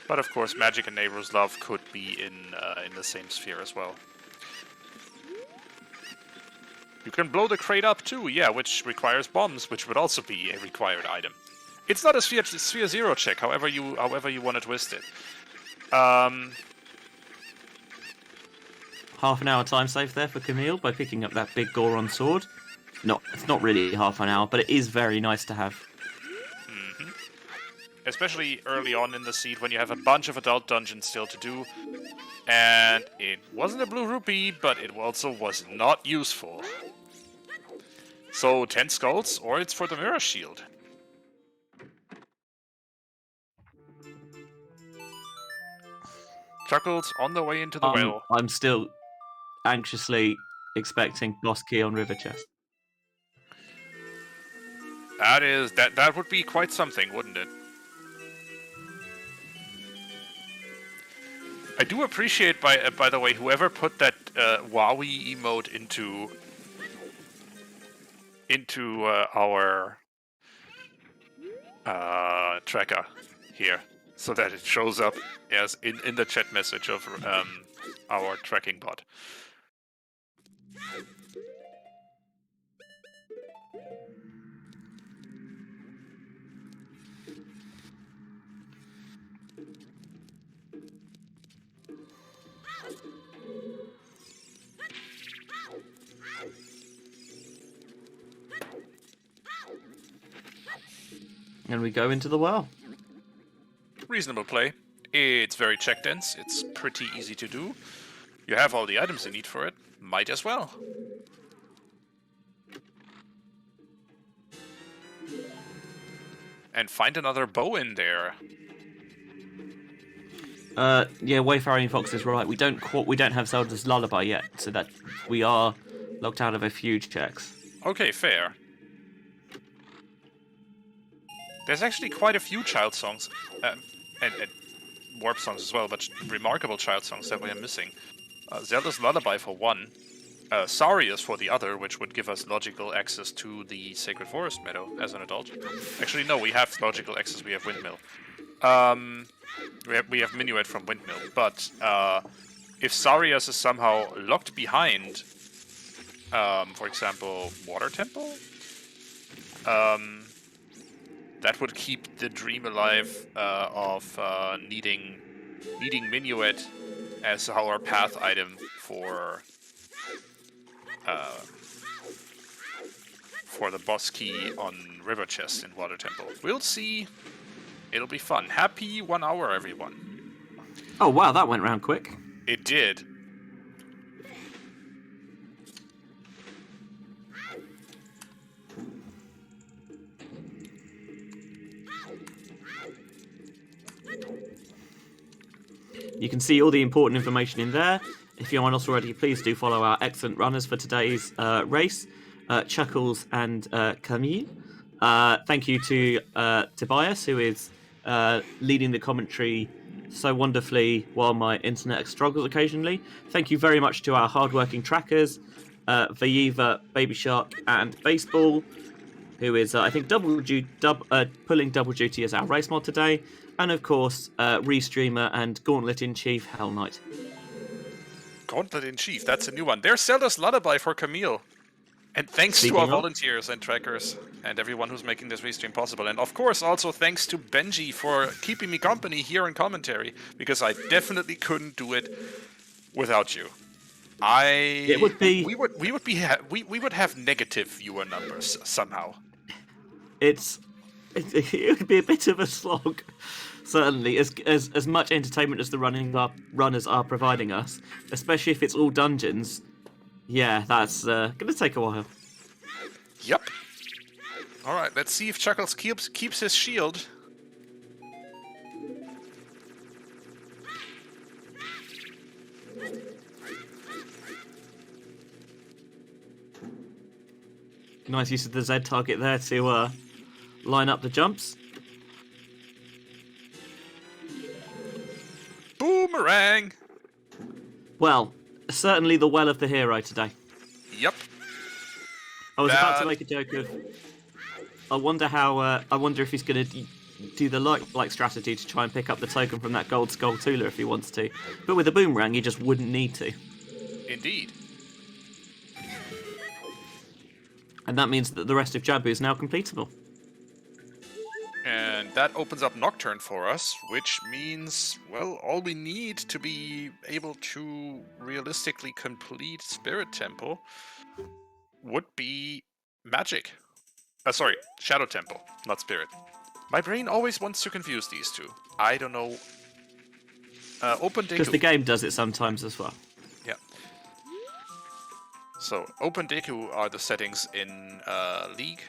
[SPEAKER 1] But of course, Magic and Nehru's Love could be in the same sphere as well. You can blow the crate up too, yeah, which requires bombs, which would also be a required item. It's not a Sphere 0 check, however you want to twist it.
[SPEAKER 3] Half an hour time save there for Camille by picking up that big Goron sword. It's not really half an hour, but it is very nice to have.
[SPEAKER 1] Mm-hmm. Especially early on in the seed when you have a bunch of adult dungeons still to do. And it wasn't a blue rupee, but it also was not useful. So 10 skulls, or it's for the mirror shield. Chuckles on the way into the well.
[SPEAKER 3] I'm still anxiously expecting boss key on river chest.
[SPEAKER 1] That would be quite something, wouldn't it? I do appreciate, by the way, whoever put that Wowie emote into our tracker here, so that it shows up as in the chat message of our tracking bot.
[SPEAKER 3] And we go into the well.
[SPEAKER 1] Reasonable play. It's very check dense. It's pretty easy to do. You have all the items you need for it. Might as well. And find another bow in there.
[SPEAKER 3] Yeah, Wayfaring Fox is right. We don't have Zelda's Lullaby yet, so that we are locked out of a few checks.
[SPEAKER 1] Okay, fair. There's actually quite a few child songs, and warp songs as well, but remarkable child songs that we are missing. Zelda's Lullaby for one, Sarius for the other, which would give us logical access to the Sacred Forest Meadow as an adult. Actually, no, we have logical access, we have Windmill. We have Minuet from Windmill, but if Sarius is somehow locked behind, for example, Water Temple, that would keep the dream alive of needing Minuet as our path item for the boss key on River Chest in Water Temple. We'll see. It'll be fun. Happy 1 hour, everyone.
[SPEAKER 3] Oh wow, that went round quick.
[SPEAKER 1] It did.
[SPEAKER 3] You can see all the important information in there. If you're not already, please do follow our excellent runners for today's race, Chuckles and Camille. Thank you to Tobias, who is leading the commentary so wonderfully while my internet struggles occasionally. Thank you very much to our hardworking trackers, Vayiva, Baby Shark, and Baseball, who is, I think, pulling double duty as our race mod today. And of course, Restreamer and Gauntlet in Chief, Hell Knight.
[SPEAKER 1] Gauntlet in Chief, that's a new one. There's Zelda's Lullaby for Camille. And thanks to our volunteers and trackers and everyone who's making this restream possible. And of course, also thanks to Benji for keeping me company here in commentary, because I definitely couldn't do it wid you. We would have negative viewer numbers somehow.
[SPEAKER 3] It would be a bit of a slog. Certainly, as much entertainment as the runners are providing us, especially if it's all dungeons. Yeah, that's going to take a while.
[SPEAKER 1] Yep. All right, let's see if Chuckles keeps his shield.
[SPEAKER 3] Nice use of the Z target there to line up the jumps.
[SPEAKER 1] Boomerang!
[SPEAKER 3] Well, certainly the well of the hero today.
[SPEAKER 1] Yep.
[SPEAKER 3] I was about to make a joke of, I wonder if he's going to do the like strategy to try and pick up the token from that gold skull Tula if he wants to. But with a boomerang, he just wouldn't need to.
[SPEAKER 1] Indeed.
[SPEAKER 3] And that means that the rest of Jabu is now completable.
[SPEAKER 1] And that opens up Nocturne for us, which means, well, all we need to be able to realistically complete Spirit Temple would be magic. Sorry, Shadow Temple, not Spirit. My brain always wants to confuse these two. I don't know. Open Deku.
[SPEAKER 3] Because the game does it sometimes as well.
[SPEAKER 1] Yeah. So, Open Deku are the settings in League.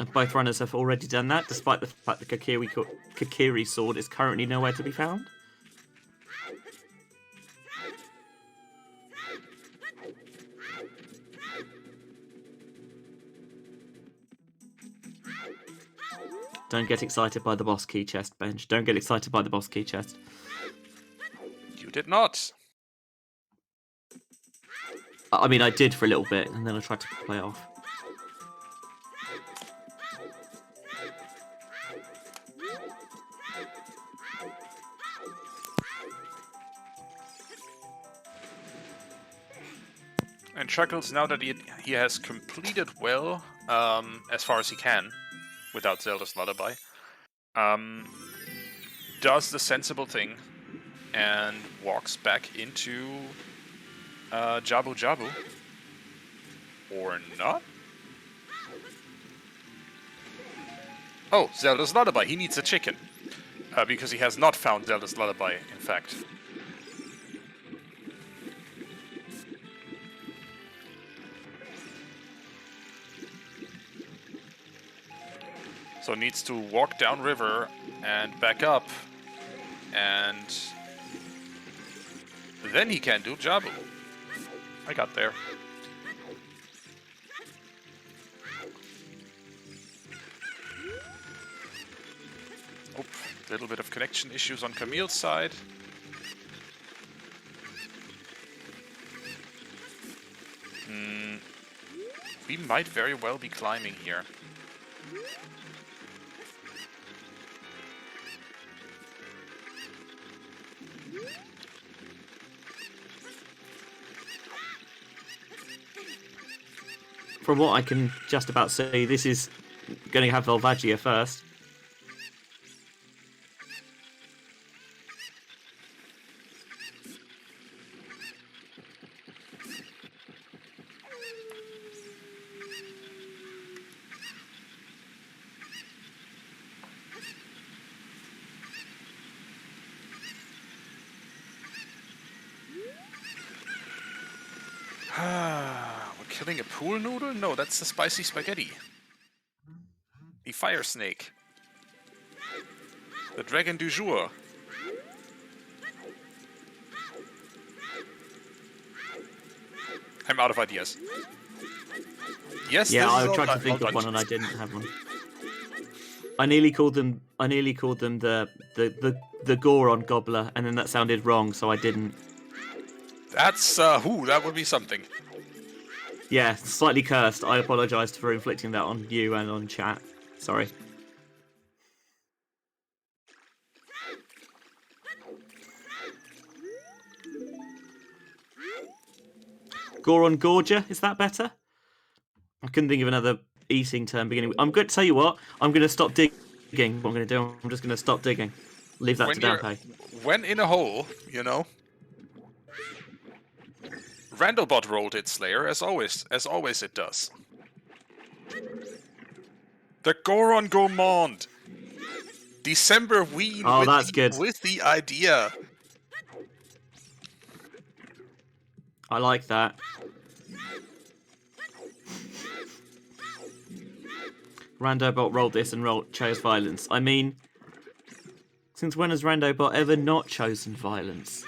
[SPEAKER 3] And both runners have already done that, despite the fact the Kakiri sword is currently nowhere to be found. Don't get excited by the boss key chest, Benj. Don't get excited by the boss key chest.
[SPEAKER 1] You did not.
[SPEAKER 3] I mean, I did for a little bit, and then I tried to play off.
[SPEAKER 1] And Chuckles, now that he has completed well, as far as he can, without Zelda's Lullaby, does the sensible thing and walks back into Jabu Jabu. Or not? Oh, Zelda's Lullaby. He needs a chicken. Because he has not found Zelda's Lullaby, in fact. So needs to walk down river and back up. And then he can do Jabu. I got there. Oh, a little bit of connection issues on Camille's side. We might very well be climbing here.
[SPEAKER 3] From what I can just about say, this is going to have Volvagia first.
[SPEAKER 1] We're killing a pool noodle? No, that's the spicy spaghetti. The fire snake. The dragon du jour. I'm out of ideas. Yes,
[SPEAKER 3] Yeah,
[SPEAKER 1] this
[SPEAKER 3] I
[SPEAKER 1] is all
[SPEAKER 3] tried to think
[SPEAKER 1] all
[SPEAKER 3] of one and I
[SPEAKER 1] dungeons.
[SPEAKER 3] didn't have one. I nearly called them the Goron Gobbler, and then that sounded wrong, so I didn't.
[SPEAKER 1] That's that would be something.
[SPEAKER 3] Yeah, slightly cursed. I apologised for inflicting that on you and on chat. Sorry. Goron Gorger, is that better? I couldn't think of another eating term beginning with. I'm going to tell you what, I'm going to stop digging. What I'm going to do, I'm just going to stop digging. Leave that to Danpei.
[SPEAKER 1] When in a hole, you know. Randobot rolled its Slayer, as always it does. The Goron Gourmand! December Ween
[SPEAKER 3] Oh, that's good.
[SPEAKER 1] with the idea.
[SPEAKER 3] I like that. Randobot rolled this and chose violence. I mean, since when has Randobot ever not chosen violence?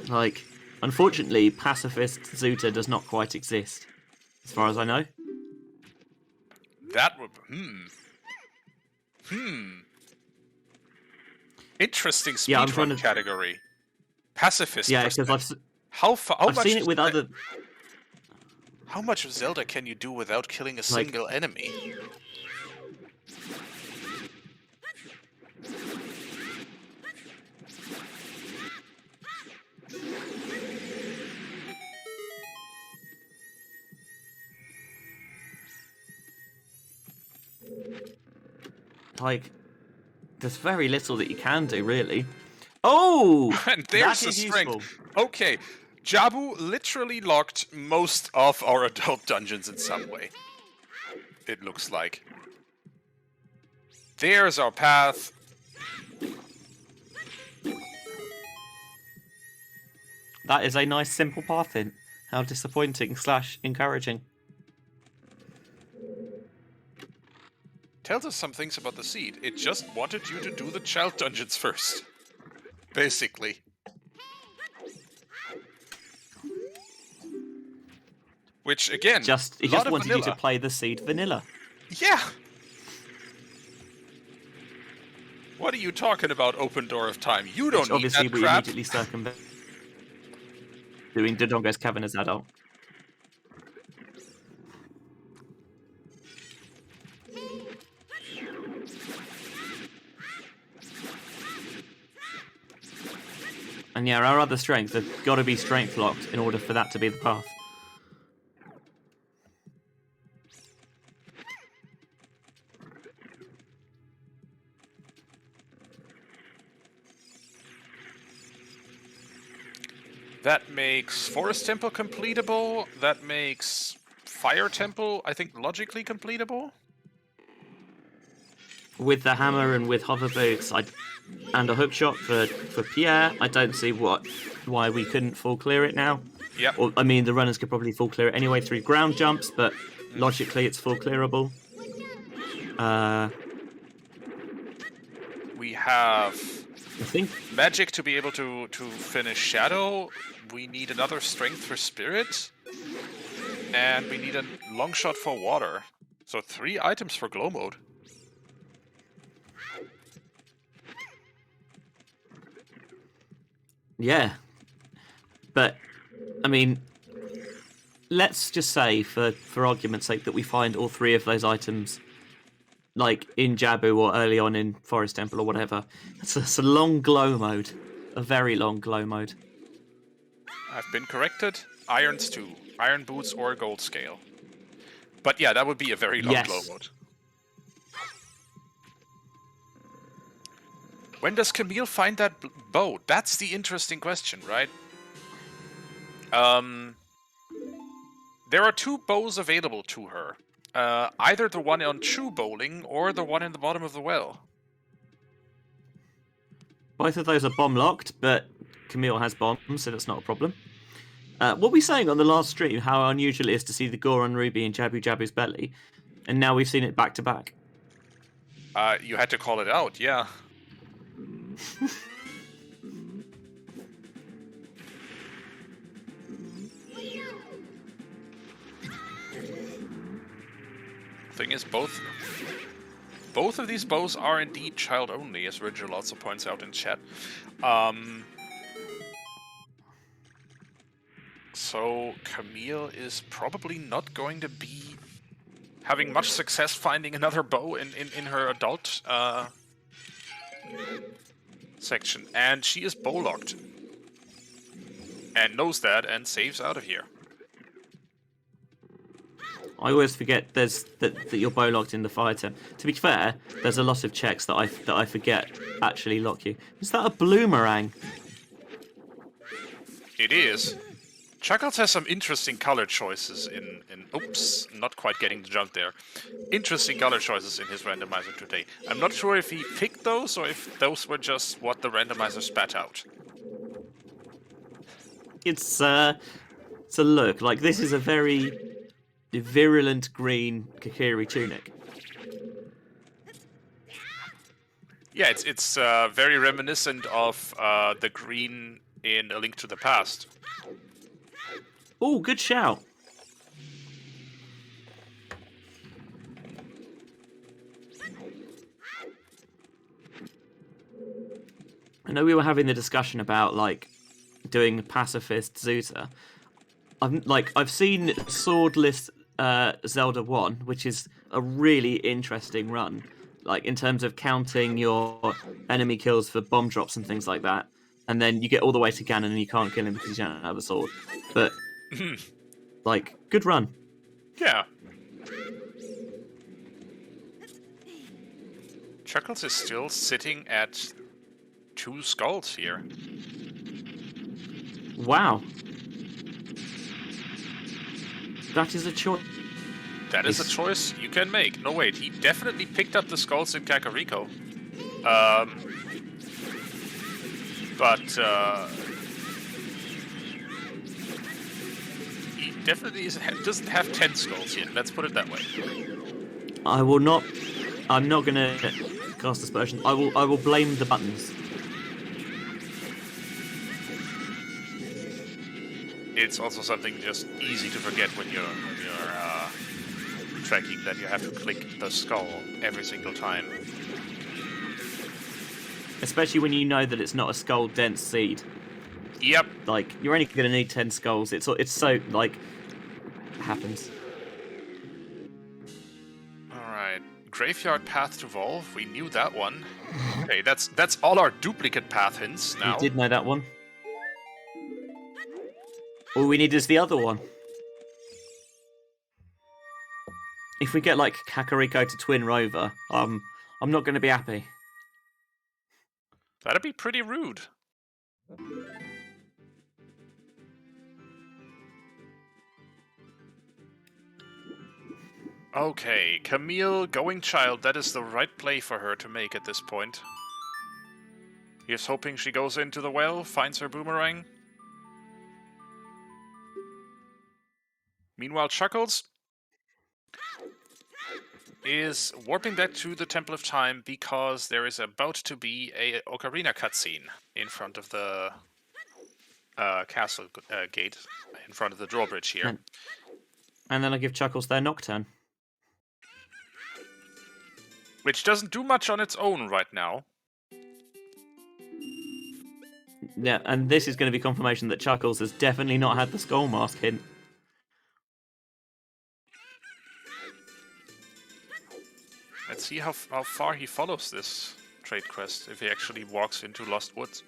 [SPEAKER 3] Like, unfortunately, pacifist Zuta does not quite exist, as far as I know.
[SPEAKER 1] That would... Interesting speedrun category. Pacifist.
[SPEAKER 3] Yeah, because I've
[SPEAKER 1] much
[SPEAKER 3] seen it with other...
[SPEAKER 1] How much of Zelda can you do without killing a single enemy?
[SPEAKER 3] Like, there's very little that you can do, really. Oh!
[SPEAKER 1] And there's the strength. Useful. Okay, Jabu literally locked most of our adult dungeons in some way. It looks like. There's our path.
[SPEAKER 3] That is a nice simple path in. How disappointing / encouraging.
[SPEAKER 1] Tells us some things about the seed. It just wanted you to do the child dungeons first. Basically. Which, again,
[SPEAKER 3] It just wanted you to play the seed vanilla.
[SPEAKER 1] Yeah! What are you talking about, Open Door of Time? You don't need
[SPEAKER 3] obviously
[SPEAKER 1] that
[SPEAKER 3] we
[SPEAKER 1] crap.
[SPEAKER 3] immediately circumvent doing Dodongo's Cavern as adult. And yeah, our other strengths have got to be strength locked in order for that to be the path.
[SPEAKER 1] That makes Forest Temple completable. That makes Fire Temple, I think, logically completable.
[SPEAKER 3] With the hammer and with hover boots, and a hook shot for Pierre, I don't see why we couldn't full clear it now.
[SPEAKER 1] Yeah.
[SPEAKER 3] Or, I mean, the runners could probably full clear it anyway through ground jumps, but logically it's full clearable.
[SPEAKER 1] We have
[SPEAKER 3] I think
[SPEAKER 1] magic to be able to finish Shadow. We need another strength for Spirit. And we need a long shot for Water. So 3 items for Glow Mode.
[SPEAKER 3] Yeah. But, I mean, let's just say, for argument's sake, that we find all 3 of those items, like, in Jabu or early on in Forest Temple or whatever. It's a long glow mode. A very long glow mode.
[SPEAKER 1] I've been corrected. Irons 2. Iron Boots or Gold Scale. But yeah, that would be a very long glow mode. When does Camille find that bow? That's the interesting question, right? There are 2 bows available to her. Either the one on True Bowling or the one in the bottom of the well.
[SPEAKER 3] Both of those are bomb locked, but Camille has bombs, so that's not a problem. What were we saying on the last stream? How unusual it is to see the Goron Ruby in Jabu Jabu's belly, and now we've seen it back to back.
[SPEAKER 1] You had to call it out, yeah. Thing is, both of these bows are indeed child only, as Rigel also points out in chat. So Camille is probably not going to be having much success finding another bow in her adult section. And she is bow locked. And knows that and saves out of here.
[SPEAKER 3] I always forget that you're bow locked in the fire temp. To be fair, there's a lot of checks that I forget actually lock you. Is that a bloomerang?
[SPEAKER 1] It is. Chuckles has some interesting color choices in oops, not quite getting the jump there. Interesting color choices in his randomizer today. I'm not sure if he picked those or if those were just what the randomizer spat out.
[SPEAKER 3] It's a look. Like, this is a very virulent green Kakiri tunic.
[SPEAKER 1] Yeah, it's very reminiscent of the green in A Link to the Past.
[SPEAKER 3] Oh, good shout. I know we were having the discussion about, like, doing pacifist Zuta. I've seen Swordless Zelda 1, which is a really interesting run. Like, in terms of counting your enemy kills for bomb drops and things like that. And then you get all the way to Ganon and you can't kill him because you don't have a sword. But, like, good run.
[SPEAKER 1] Yeah. Chuckles is still sitting at 2 skulls here.
[SPEAKER 3] Wow. That is a choice.
[SPEAKER 1] That is a choice you can make. No, wait, he definitely picked up the skulls in Kakariko. definitely doesn't have 10 skulls yet. Let's put it that way.
[SPEAKER 3] I will not. I'm not gonna cast aspersion. I will blame the buttons.
[SPEAKER 1] It's also something just easy to forget when you're tracking that you have to click the skull every single time.
[SPEAKER 3] Especially when you know that it's not a skull dense seed.
[SPEAKER 1] Yep.
[SPEAKER 3] Like, you're only going to need 10 skulls. It's so, like, happens.
[SPEAKER 1] Alright. Graveyard path to Volve. We knew that one. Okay, that's all our duplicate path hints now.
[SPEAKER 3] You did know that one. All we need is the other one. If we get, like, Kakariko to Twin Rover, I'm not going to be happy.
[SPEAKER 1] That'd be pretty rude. Okay, Camille going child, that is the right play for her to make at this point. Here's hoping she goes into the well, finds her boomerang. Meanwhile, Chuckles is warping back to the Temple of Time because there is about to be a Ocarina cutscene in front of the castle gate, in front of the drawbridge here.
[SPEAKER 3] And then I give Chuckles their Nocturne.
[SPEAKER 1] Which doesn't do much on its own right now.
[SPEAKER 3] Yeah, and this is going to be confirmation that Chuckles has definitely not had the Skull Mask hint.
[SPEAKER 1] Let's see how far he follows this trade quest, if he actually walks into Lost Woods.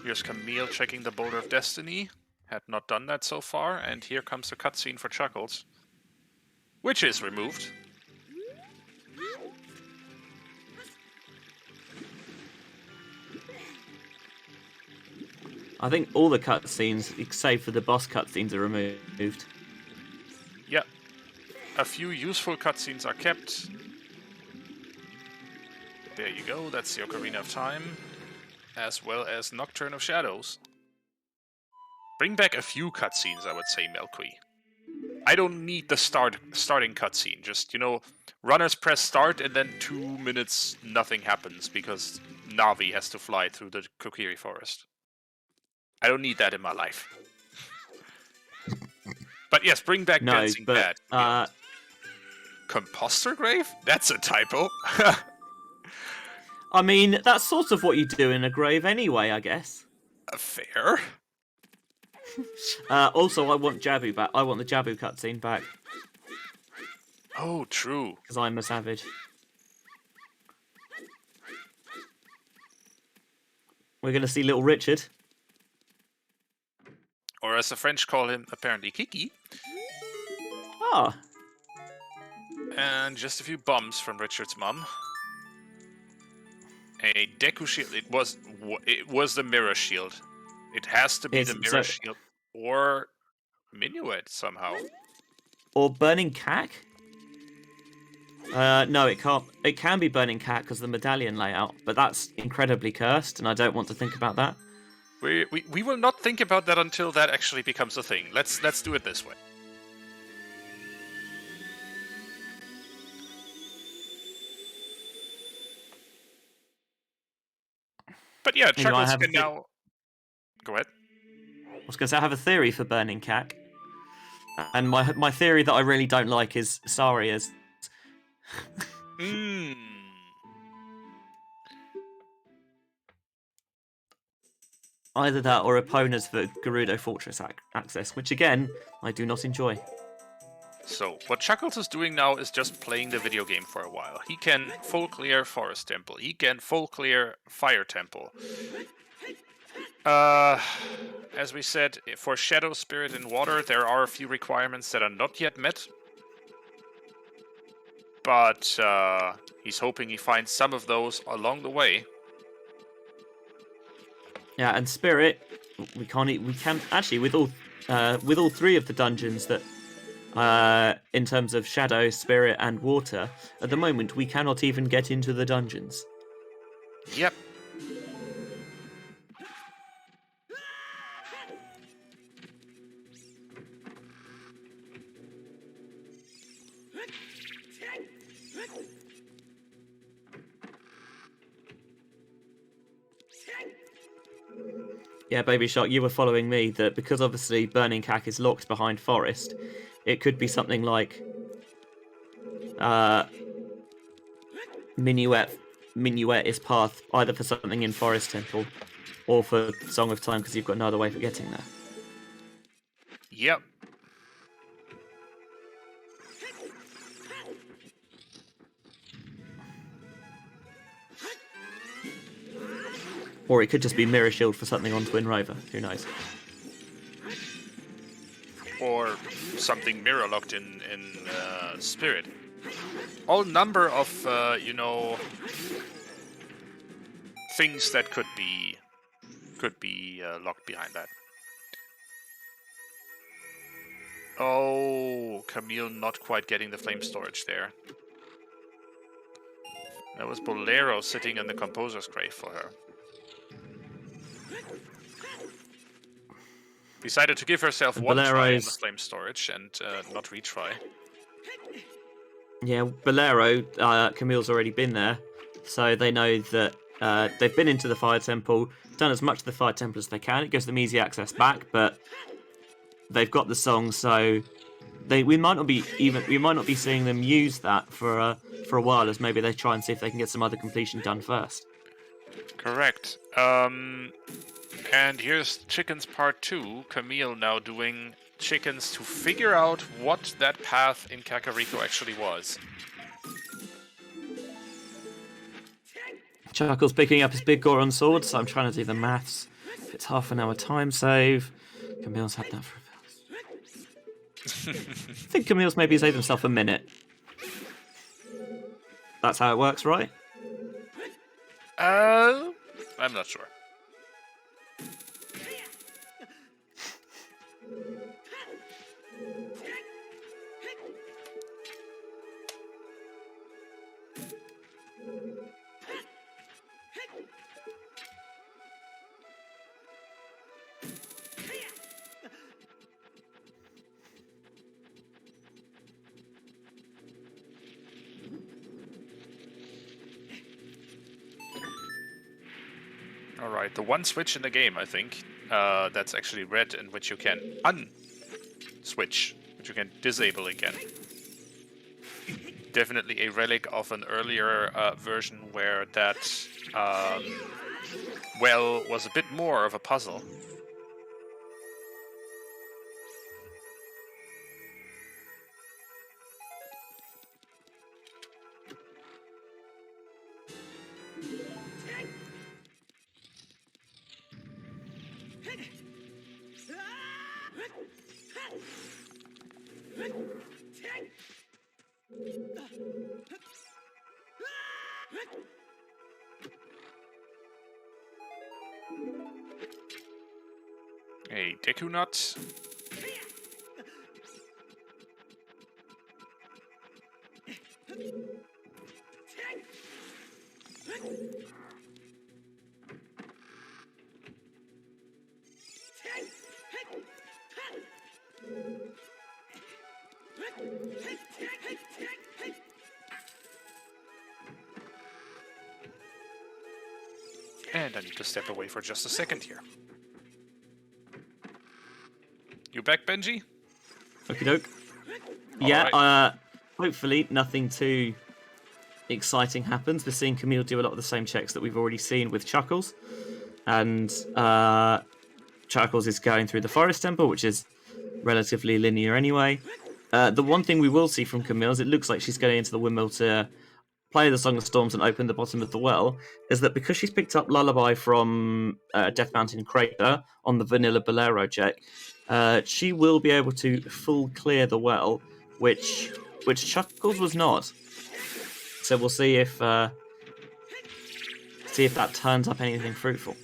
[SPEAKER 1] Here's Camille checking the Boulder of Destiny. Had not done that so far, and here comes the cutscene for Chuckles. Which is removed.
[SPEAKER 3] I think all the cutscenes, save for the boss cutscenes, are removed.
[SPEAKER 1] Yeah. A few useful cutscenes are kept. There you go, that's the Ocarina of Time. As well as Nocturne of Shadows. Bring back a few cutscenes, I would say, Melqui. I don't need the starting cutscene. Just, runners press start and then 2 minutes nothing happens because Navi has to fly through the Kokiri forest. I don't need that in my life. But yes, bring back Dancing Bad. Composter Grave? That's a typo.
[SPEAKER 3] I mean, that's sort of what you do in a grave anyway, I guess.
[SPEAKER 1] Fair.
[SPEAKER 3] Also, I want Jabu back. I want the Jabu cutscene back.
[SPEAKER 1] Oh, true.
[SPEAKER 3] Because I'm a savage. We're going to see Little Richard.
[SPEAKER 1] Or as the French call him, apparently Kiki.
[SPEAKER 3] Ah.
[SPEAKER 1] And just a few bombs from Richard's mum. A Deku shield. It was the mirror shield. It has to be the mirror shield or Minuet somehow.
[SPEAKER 3] Or Burning Cack? No, it can't. It can be Burning Cat because of the medallion layout, but that's incredibly cursed, and I don't want to think about that.
[SPEAKER 1] We will not think about that until that actually becomes a thing. Let's do it this way. But yeah, Chuckles can now... Go ahead.
[SPEAKER 3] I was going to say, I have a theory for Burning Cack. And my theory that I really don't like is Saria's. Either that or Epona's for Gerudo Fortress access, which again, I do not enjoy.
[SPEAKER 1] So, what Chuckles is doing now is just playing the video game for a while. He can full clear Forest Temple. He can full clear Fire Temple. As we said, for Shadow, Spirit, and Water, there are a few requirements that are not yet met. But he's hoping he finds some of those along the way.
[SPEAKER 3] Yeah, and Spirit, we can actually with all three of the dungeons that in terms of Shadow, Spirit, and Water, at the moment we cannot even get into the dungeons.
[SPEAKER 1] Yep.
[SPEAKER 3] Yeah, Baby Shark, you were following me that because obviously Burning Cack is locked behind Forest, it could be something like Minuet is path either for something in Forest Temple or for Song of Time because you've got no other way for getting there.
[SPEAKER 1] Yep.
[SPEAKER 3] Or it could just be Mirror Shield for something on Twin Rover. Who knows?
[SPEAKER 1] Or something mirror locked in Spirit. All number of things that could be locked behind that. Oh, Camille not quite getting the flame storage there. That was Bolero sitting in the composer's grave for her. Decided to give herself
[SPEAKER 3] And
[SPEAKER 1] one try in the
[SPEAKER 3] Bolero's...
[SPEAKER 1] flame storage and not retry.
[SPEAKER 3] Yeah, Bolero, Camille's already been there, so they know that they've been into the Fire Temple, done as much of the Fire Temple as they can. It gives them easy access back, but they've got the song, so we might not be seeing them use that for a while, as maybe they try and see if they can get some other completion done first.
[SPEAKER 1] Correct. And here's Chickens Part 2. Camille now doing chickens to figure out what that path in Kakariko actually was.
[SPEAKER 3] Chuckles picking up his big Goron sword, so I'm trying to do the maths. If it's half an hour time save, Camille's had that for a bit. I think Camille's maybe saved himself a minute. That's how it works, right?
[SPEAKER 1] I'm not sure. Alright, the one switch in the game, I think, that's actually red and which you can unswitch, which you can disable again. Definitely a relic of an earlier version where that well was a bit more of a puzzle. A Deku Nut. And I need to step away for just a second here. You back, Benji?
[SPEAKER 3] Okie doke. Yeah,
[SPEAKER 1] right.
[SPEAKER 3] hopefully nothing too exciting happens. We're seeing Camille do a lot of the same checks that we've already seen with Chuckles. And Chuckles is going through the Forest Temple, which is relatively linear anyway. The one thing we will see from Camille is it looks like she's going into the windmill to play the Song of Storms and open the bottom of the well, is that because she's picked up Lullaby from Death Mountain Crater on the Vanilla Bolero check, she will be able to full clear the well, which Chuckles was not. So we'll see if that turns up anything fruitful.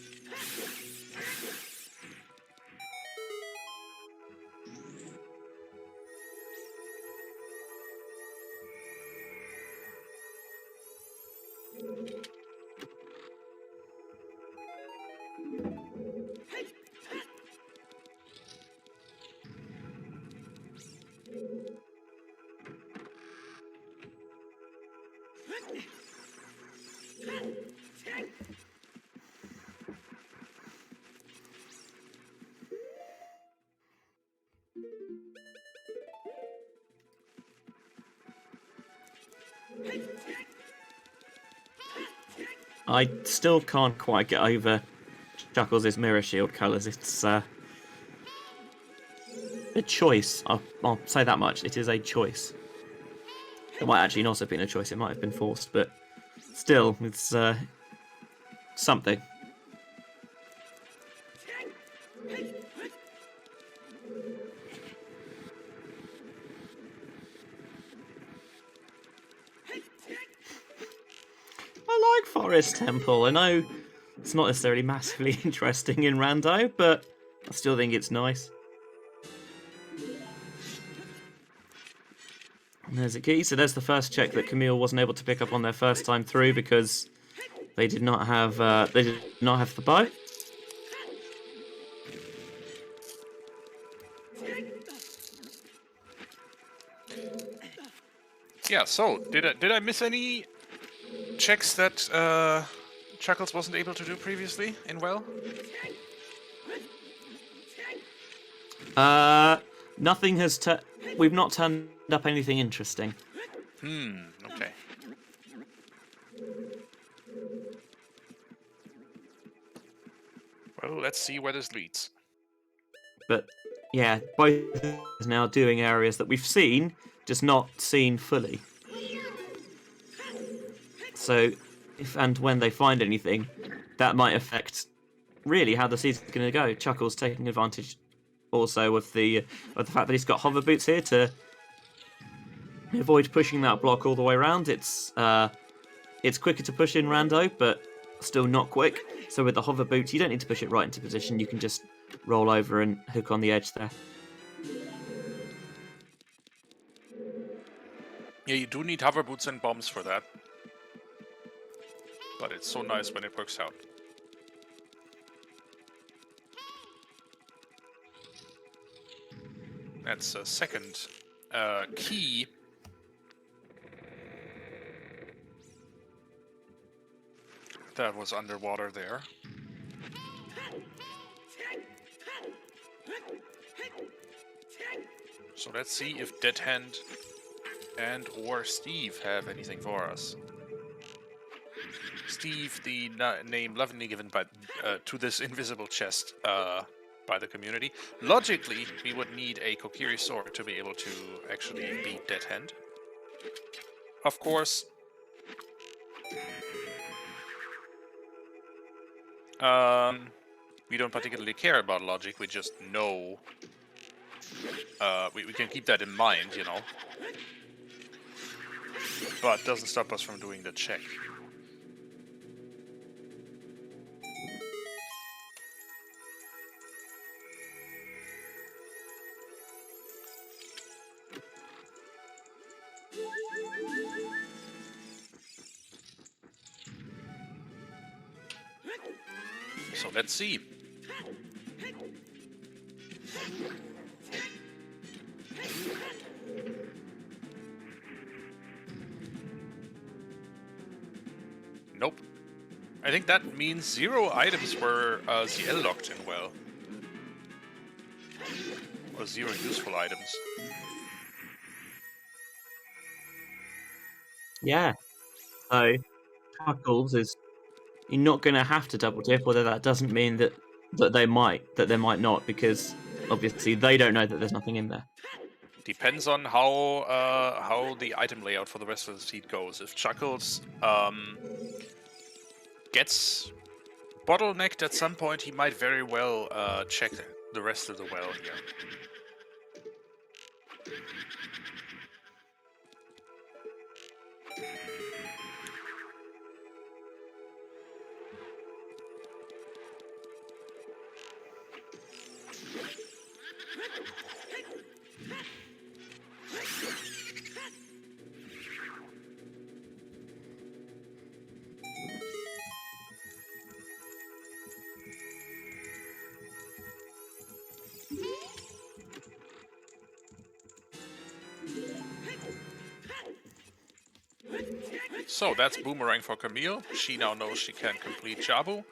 [SPEAKER 3] I still can't quite get over Chuckles' mirror shield colours. It's a choice. I'll say that much. It is a choice. It might actually not have been a choice. It might have been forced, but still, it's something. I like Forest Temple. I know it's not necessarily massively interesting in Rando, but I still think it's nice. And there's a key. So there's the first check that Camille wasn't able to pick up on their first time through because they did not have the bow.
[SPEAKER 1] Yeah. So did I miss any checks that Chuckles wasn't able to do previously in Well?
[SPEAKER 3] Nothing has we've not turned up anything interesting.
[SPEAKER 1] Okay. Well, let's see where this leads.
[SPEAKER 3] But yeah, both is now doing areas that we've seen, just not seen fully. So if and when they find anything, that might affect really how the season's going to go. Chuckles taking advantage also of the fact that he's got hover boots here to avoid pushing that block all the way around. It's quicker to push in Rando, but still not quick. So with the hover boots, you don't need to push it right into position. You can just roll over and hook on the edge there.
[SPEAKER 1] Yeah, you do need hover boots and bombs for that. But it's so nice when it works out. That's a second key. That was underwater there. So let's see if Dead Hand and or Steve have anything for us. Steve, the name lovingly given by to this invisible chest by the community. Logically, we would need a Kokiri sword to be able to actually beat Dead Hand. Of course. We don't particularly care about logic, we just know. We can keep that in mind, you know. But doesn't stop us from doing the check. So let's see. Nope. I think that means 0 items were ZL locked in well. Or 0 useful items.
[SPEAKER 3] Yeah. So Chuckles is you're not going to have to double dip, although that doesn't mean that they might not, because obviously they don't know that there's nothing in there.
[SPEAKER 1] Depends on how the item layout for the rest of the seed goes. If Chuckles gets bottlenecked at some point, he might very well check the rest of the well here. So that's Boomerang for Camille. She now knows she can complete Jabu.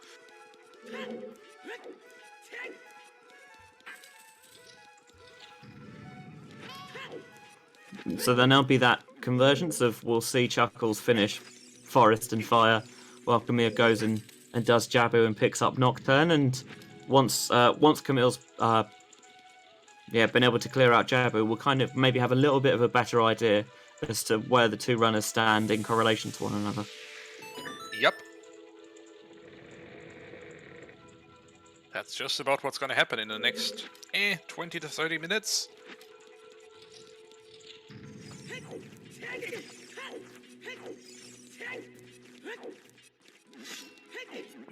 [SPEAKER 3] So there'll now be that convergence of we'll see Chuckles finish Forest and Fire while Camille goes and does Jabu and picks up Nocturne. And once Camille's been able to clear out Jabu, we'll kind of maybe have a little bit of a better idea as to where the two runners stand in correlation to one another.
[SPEAKER 1] Yep. That's just about what's going to happen in the next 20 to 30 minutes.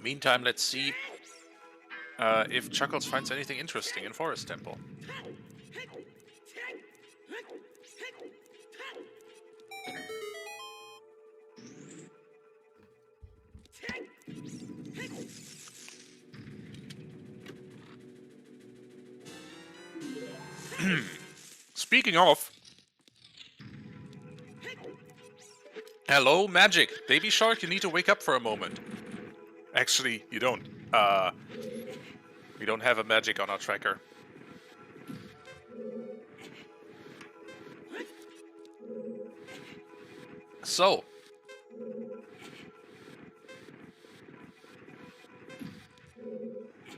[SPEAKER 1] Meantime, let's see if Chuckles finds anything interesting in Forest Temple. Speaking of... Hello, Magic! Baby Shark, you need to wake up for a moment. Actually, you don't. We don't have a Magic on our tracker. So...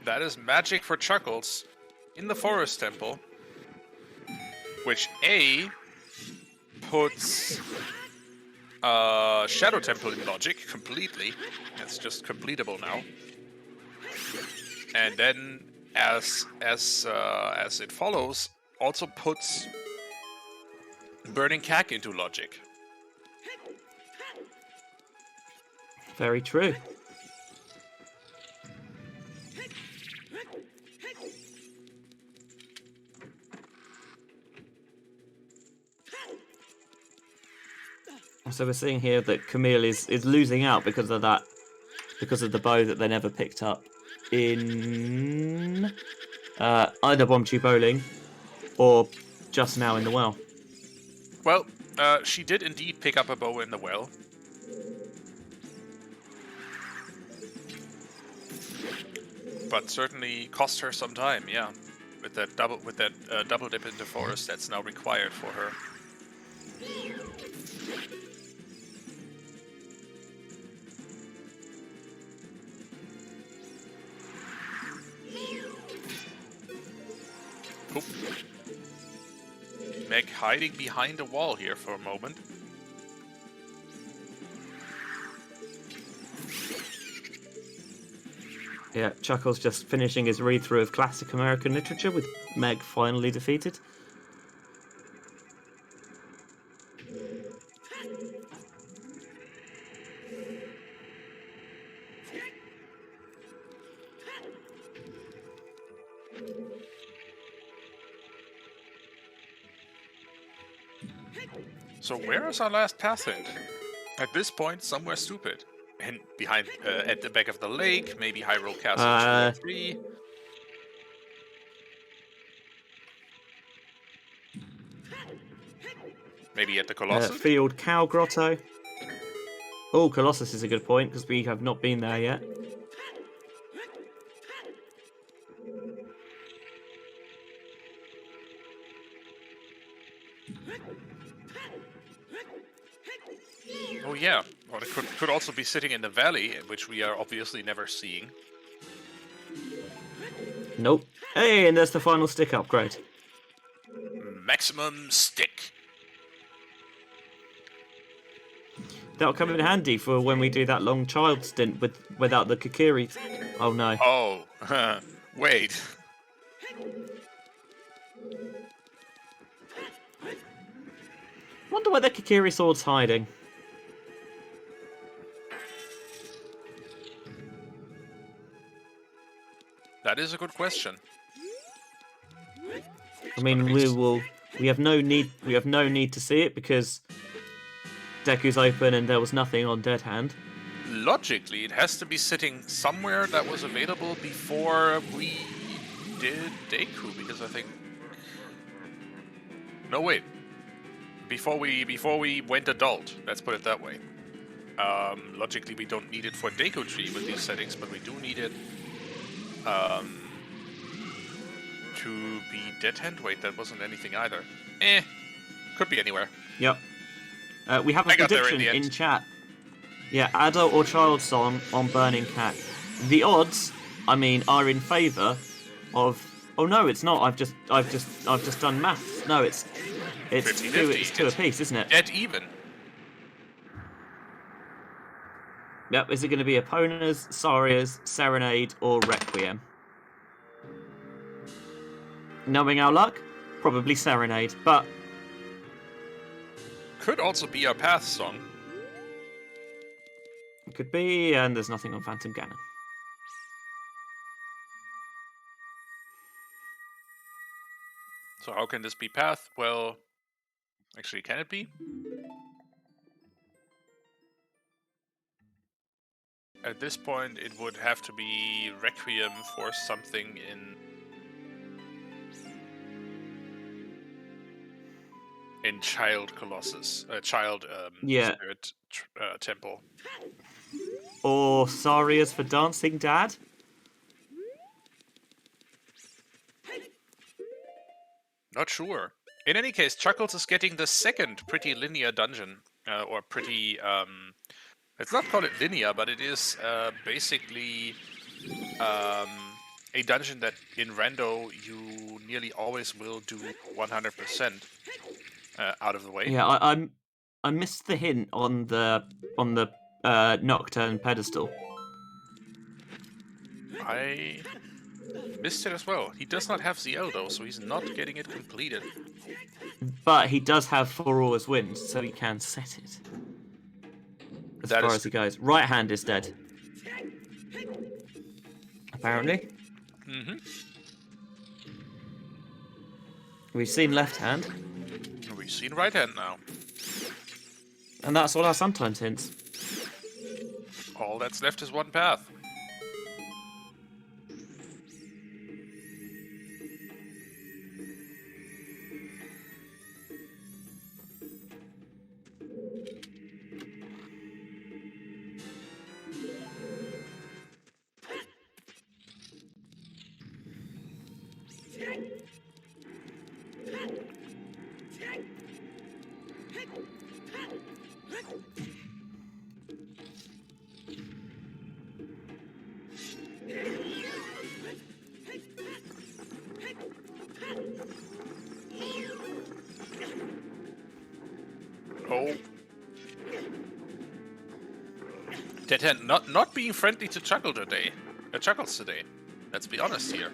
[SPEAKER 1] that is Magic for Chuckles in the Forest Temple. Which A puts Shadow Temple in logic completely. It's just completable now. And then, as it follows, also puts Burning Cack into logic.
[SPEAKER 3] Very true. So we're seeing here that Camille is losing out because of that, because of the bow that they never picked up in either Bomb Tube Bowling or just now in the well.
[SPEAKER 1] Well, she did indeed pick up a bow in the well. But certainly cost her some time, yeah. With that double dip into Forest that's now required for her. Oop. Meg hiding behind a wall here for a moment.
[SPEAKER 3] Yeah, Chuckles just finishing his read-through of classic American literature with Meg finally defeated.
[SPEAKER 1] So where is our last path end? At this point, somewhere stupid. And behind, at the back of the lake, maybe Hyrule Castle 2 or 3. Maybe at the Colossus?
[SPEAKER 3] Field Cow Grotto. Oh, Colossus is a good point, because we have not been there yet.
[SPEAKER 1] Oh yeah, or it could also be sitting in the valley, which we are obviously never seeing.
[SPEAKER 3] Nope. Hey, and there's the final stick upgrade.
[SPEAKER 1] Maximum stick.
[SPEAKER 3] That'll come in handy for when we do that long child stint without the Kikiri. Oh no.
[SPEAKER 1] Oh, wait.
[SPEAKER 3] Wonder where the Kikiri sword's hiding.
[SPEAKER 1] That is a good question.
[SPEAKER 3] I mean, we have no need to see it because Deku's open and there was nothing on Dead Hand.
[SPEAKER 1] Logically, it has to be sitting somewhere that was available before we did Deku, because I think... No, wait. Before we went adult, let's put it that way. Logically, we don't need it for Deku Tree with these settings, but we do need it to be Dead Hand. Wait, that wasn't anything either. Could be anywhere.
[SPEAKER 3] Yep. We have a
[SPEAKER 1] I got there in
[SPEAKER 3] prediction
[SPEAKER 1] the end.
[SPEAKER 3] in chat. Yeah, adult or child song on Burning Cat. The odds, I mean, are in favour of. Oh no, it's not. I've just done maths. No, it's
[SPEAKER 1] 50-50.
[SPEAKER 3] It's two apiece, isn't it?
[SPEAKER 1] Dead even.
[SPEAKER 3] Yep. Is it going to be Epona's, Saria's, Serenade, or Requiem? Knowing our luck, probably Serenade, but
[SPEAKER 1] Could also be a Path song.
[SPEAKER 3] it could be. And there's nothing on Phantom Ganon.
[SPEAKER 1] So how can this be Path? Well, actually, can it be? At this point, it would have to be Requiem for something in Child Colossus, Child
[SPEAKER 3] Yeah.
[SPEAKER 1] Spirit Temple.
[SPEAKER 3] Or Saria's for Dancing Dad.
[SPEAKER 1] Not sure. In any case, Chuckles is getting the second pretty linear dungeon, or pretty. Let's not call it linear, but it is basically a dungeon that in Rando you nearly always will do 100% out of the way.
[SPEAKER 3] Yeah, I missed the hint on the Nocturne pedestal.
[SPEAKER 1] I missed it as well. He does not have ZL though, so he's not getting it completed.
[SPEAKER 3] But he does have For All Is Wind, so he can set it. As
[SPEAKER 1] That
[SPEAKER 3] far
[SPEAKER 1] is
[SPEAKER 3] as he goes. Right hand is dead. Apparently.
[SPEAKER 1] Mm-hmm.
[SPEAKER 3] We've seen left hand.
[SPEAKER 1] We've seen right hand now.
[SPEAKER 3] And that's all our sometimes hints.
[SPEAKER 1] All that's left is one path. Oh. Dead Hand not being friendly to Chuckles today. Let's be honest here.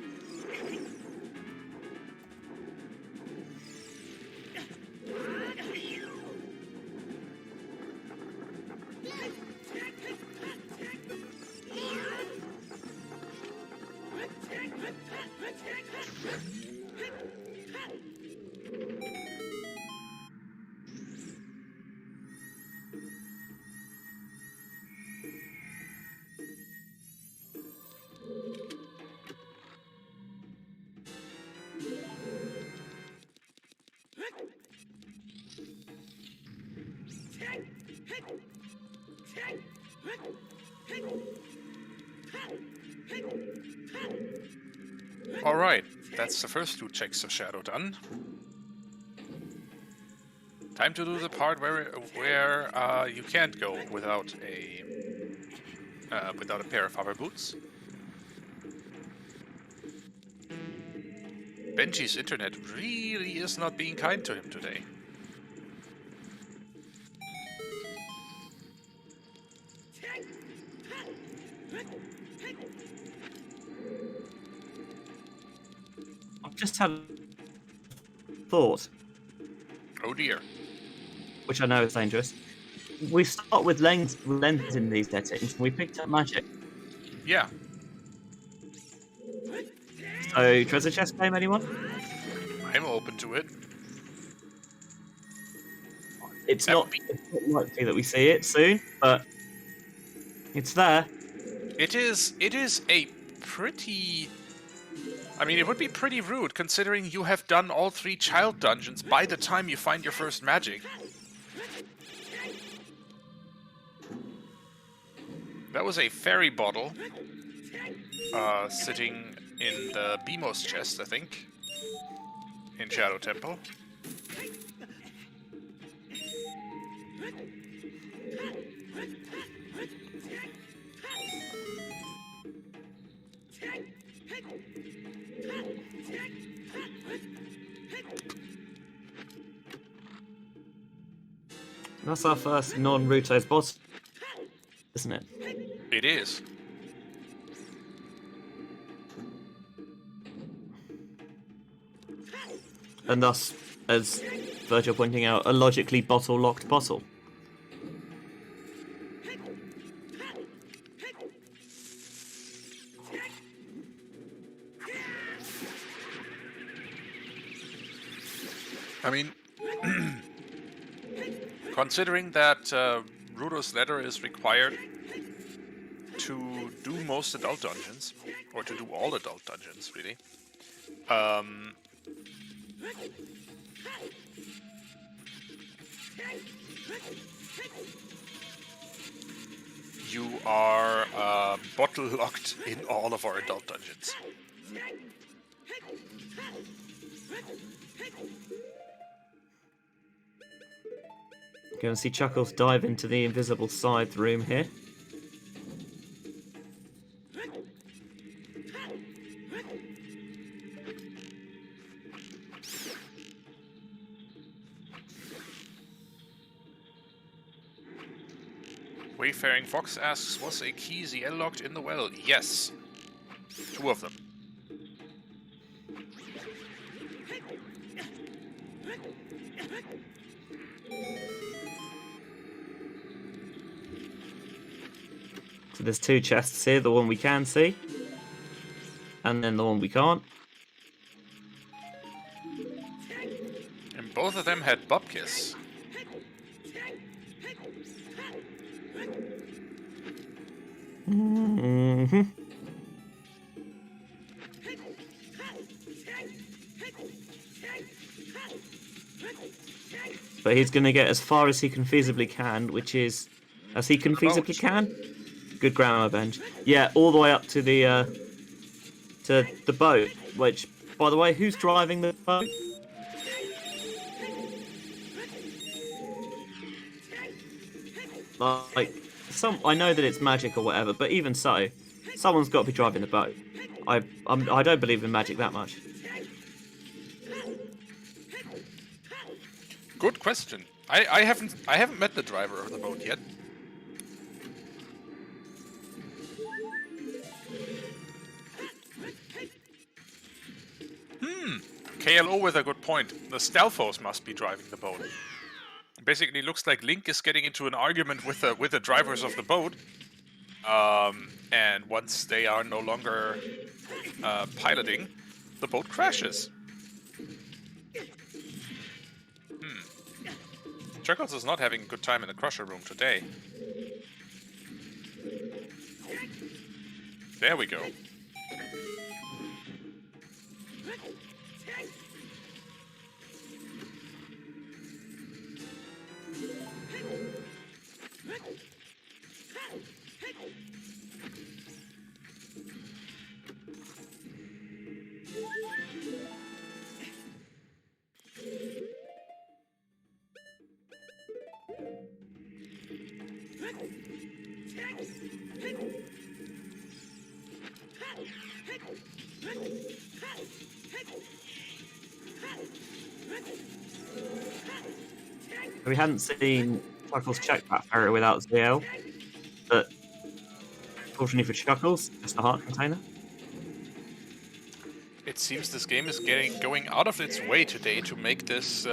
[SPEAKER 1] Alright, that's the first two checks of Shadow done. Time to do the part where you can't go without a pair of hover boots. Benji's internet really is not being kind to him today.
[SPEAKER 3] I've just had a thought,
[SPEAKER 1] Oh dear.
[SPEAKER 3] which I know is dangerous. We start with lens in these settings, and we picked up magic.
[SPEAKER 1] Yeah.
[SPEAKER 3] So, treasure chest game, anyone?
[SPEAKER 1] I'm open to it.
[SPEAKER 3] It's
[SPEAKER 1] That
[SPEAKER 3] not
[SPEAKER 1] would be-
[SPEAKER 3] likely that we see it soon, but it's there.
[SPEAKER 1] It is a pretty... I mean, it would be pretty rude considering you have done all 3 child dungeons by the time you find your first magic. that was a fairy bottle sitting in the Beamos chest, I think, in Shadow Temple.
[SPEAKER 3] That's our first non-Ruto's boss, isn't it?
[SPEAKER 1] It is.
[SPEAKER 3] And thus, as Virgil pointing out, a logically bottle-locked bottle.
[SPEAKER 1] I mean, considering that Ruto's letter is required to do most adult dungeons, or to do all adult dungeons, really, you are bottle locked in all of our adult dungeons.
[SPEAKER 3] Going to see Chuckles dive into the invisible side room here.
[SPEAKER 1] Wayfaring Fox asks, was a key ZL locked in the well? Yes. 2 of them.
[SPEAKER 3] So there's 2 chests here, the one we can see, and then the one we can't.
[SPEAKER 1] And both of them had Bupkis.
[SPEAKER 3] Mm-hmm. But he's going to get as far as he can feasibly can, which is as he can feasibly can. Good grammar, Benj. Yeah, all the way up to the boat. Which, by the way, who's driving the boat? Like, I know that it's magic or whatever, but even so, someone's got to be driving the boat. I don't believe in magic that much.
[SPEAKER 1] Good question. I haven't met the driver of the boat yet. KLO with a good point. The Stelphos must be driving the boat. Basically, looks like Link is getting into an argument with the drivers of the boat. And once they are no longer piloting, the boat crashes. Chuckles is not having a good time in the crusher room today. There we go.
[SPEAKER 3] We hadn't seen Chuckles check that ferret without ZL, but fortunately for Chuckles, it's the heart container.
[SPEAKER 1] It seems this game is going out of its way today to make this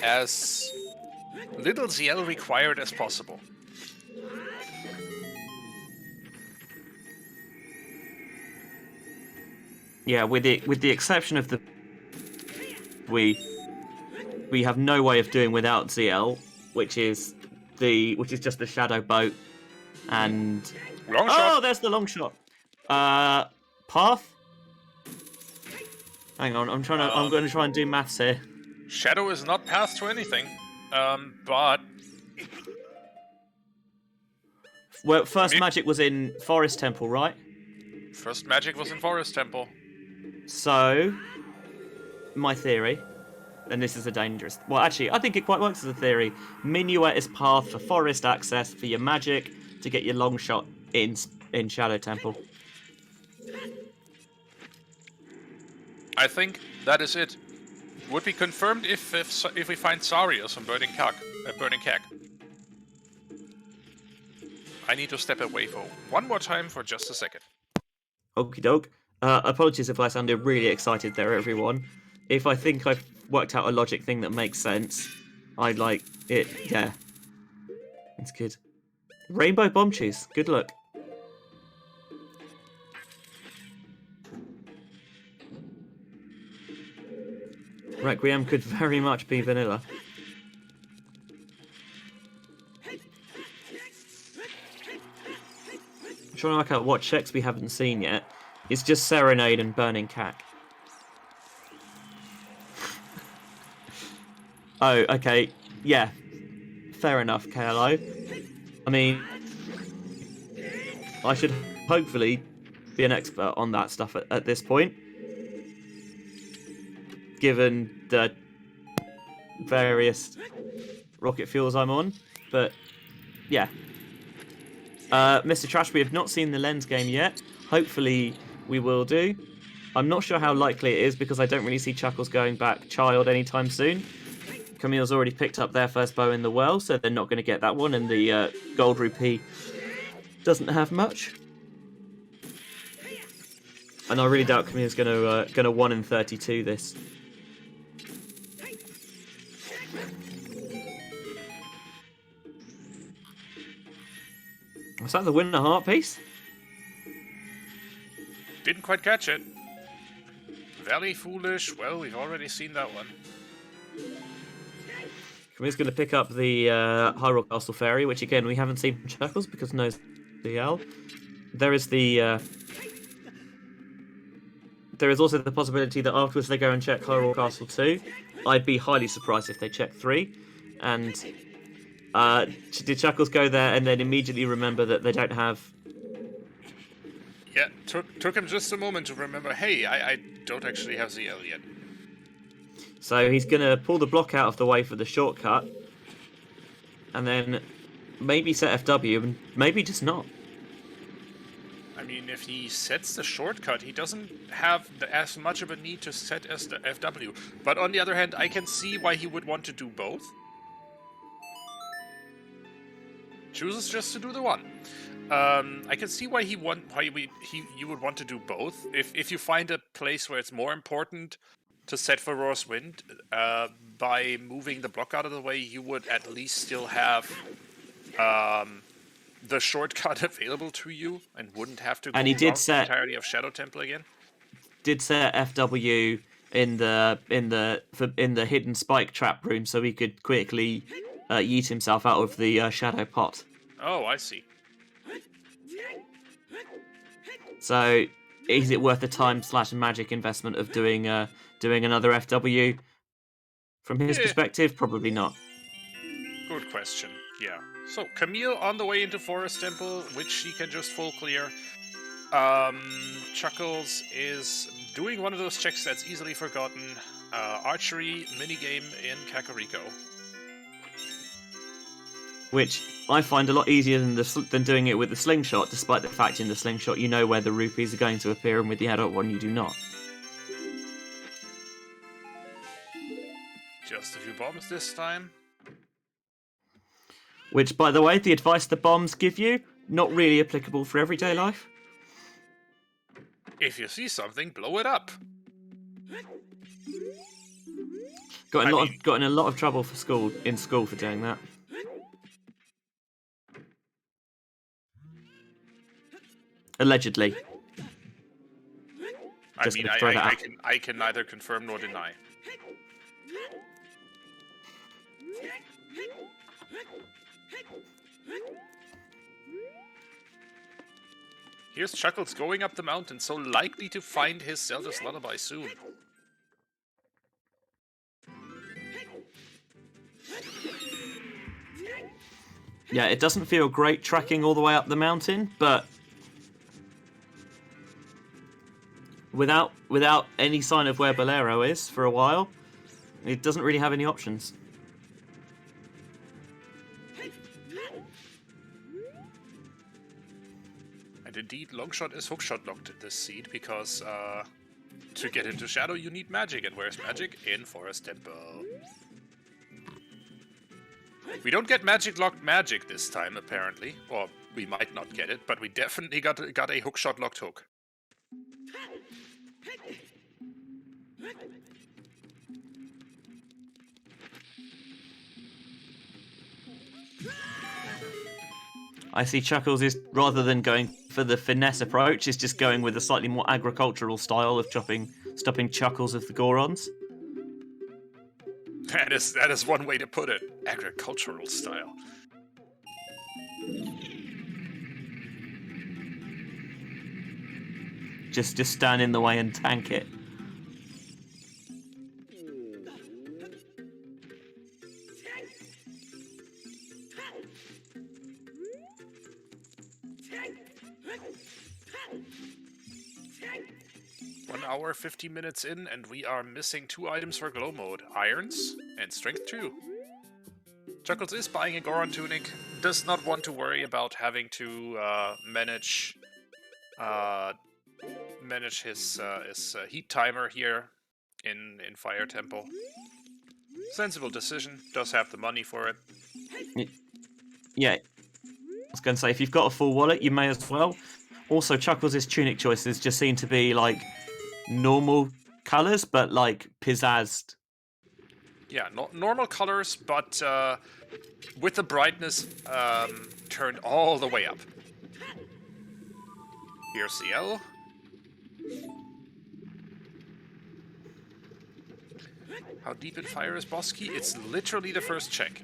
[SPEAKER 1] as little ZL required as possible.
[SPEAKER 3] Yeah, with the exception of the we have no way of doing without ZL, which is just the shadow boat and
[SPEAKER 1] Long shot.
[SPEAKER 3] Oh, there's the long shot. Path. Hang on, I'm going to try and do maths here.
[SPEAKER 1] Shadow is not path to anything, but
[SPEAKER 3] Well, first
[SPEAKER 1] Camille?
[SPEAKER 3] magic was in Forest Temple, right?
[SPEAKER 1] First magic was in Forest Temple.
[SPEAKER 3] So, my theory, and this is a dangerous... Well, actually, I think it quite works as a theory. Minuet is path for forest access for your magic to get your long shot in Shadow Temple.
[SPEAKER 1] I think that is it. Would be confirmed if we find Sarius on Burning Keg. I need to step away for one more time for just a second.
[SPEAKER 3] Okie doke. Apologies if I sounded really excited there, everyone. If I think I've worked out a logic thing that makes sense, I'd like it. Yeah. It's good. Rainbow bomb cheese. Good luck. Requiem could very much be vanilla. I'm trying to work out what checks we haven't seen yet. It's just Serenade and Burning Cack. Oh, okay. Yeah. Fair enough, KLO. I mean, I should hopefully be an expert on that stuff at this point. Given the various rocket fuels I'm on. But, yeah. Mr. Trash, we have not seen the Lens game yet. Hopefully we will do. I'm not sure how likely it is because I don't really see Chuckles going back Child anytime soon. Camille's already picked up their first bow in the well, so they're not going to get that one, and the Gold Rupee doesn't have much. And I really doubt Camille's going to 1 in 32 this. Was that the winner heart piece?
[SPEAKER 1] Didn't quite catch it. Very foolish. Well, we've already seen that one.
[SPEAKER 3] Camille's going to pick up the Hyrule Castle Fairy, which again we haven't seen from Chuckles because knows the L. There is the. There is also the possibility that afterwards they go and check Hyrule Castle 2. I'd be highly surprised if they check 3. And did Chuckles go there and then immediately remember that they don't have...
[SPEAKER 1] Yeah, took him just a moment to remember, hey, I don't actually have ZL yet.
[SPEAKER 3] So he's going to pull the block out of the way for the shortcut. And then maybe set FW, and maybe just not.
[SPEAKER 1] I mean, if he sets the shortcut, he doesn't have as much of a need to set as the FW. But on the other hand, I can see why he would want to do both. Chooses just to do the one. I can see why you would want to do both. If you find a place where it's more important to set for Roar's Wind, by moving the block out of the way, you would at least still have the shortcut available to you and wouldn't have to go
[SPEAKER 3] and he did
[SPEAKER 1] the entirety of Shadow Temple again.
[SPEAKER 3] Did set FW in the hidden spike trap room so he could quickly yeet himself out of the shadow pot.
[SPEAKER 1] Oh, I see.
[SPEAKER 3] So, is it worth the time/magic investment of doing another FW? From his perspective, probably not.
[SPEAKER 1] Good question. Yeah. So Camille on the way into Forest Temple, which she can just full clear. Chuckles is doing one of those checks that's easily forgotten. Archery minigame in Kakariko.
[SPEAKER 3] Which I find a lot easier than doing it with the slingshot, despite the fact in the slingshot you know where the rupees are going to appear, and with the adult one you do not.
[SPEAKER 1] Just a few bombs this time.
[SPEAKER 3] Which, by the way, the advice the bombs give you, not really applicable for everyday life.
[SPEAKER 1] If you see something, blow it up.
[SPEAKER 3] Got in a lot of trouble for school for doing that. Allegedly.
[SPEAKER 1] I mean, I can neither confirm nor deny. Here's Chuckles going up the mountain, so likely to find his Zelda's Lullaby soon.
[SPEAKER 3] Yeah, it doesn't feel great tracking all the way up the mountain, but without any sign of where Bolero is for a while, it doesn't really have any options.
[SPEAKER 1] And indeed, Longshot is hookshot locked in this seed because to get into Shadow you need magic, and where's magic? In Forest Temple. We don't get magic locked magic this time, apparently. Or we might not get it, but we definitely got a hookshot locked hook.
[SPEAKER 3] I see Chuckles is, rather than going for the finesse approach, is just going with a slightly more agricultural style of stopping Chuckles of the Gorons.
[SPEAKER 1] That is one way to put it. Agricultural style.
[SPEAKER 3] Just stand in the way and tank it.
[SPEAKER 1] Hour 50 minutes in, and we are missing 2 items for glow mode: irons and strength 2. Chuckles is buying a Goron tunic, does not want to worry about having to manage his heat timer here in Fire Temple. Sensible decision, does have the money for it.
[SPEAKER 3] Yeah, I was going to say, if you've got a full wallet, you may as well. Also, Chuckles' tunic choices just seem to be like normal colors, but like pizzazzed.
[SPEAKER 1] Yeah, normal colors, but with the brightness turned all the way up. Here's CL. How deep in fire is boss key? It's literally the first check.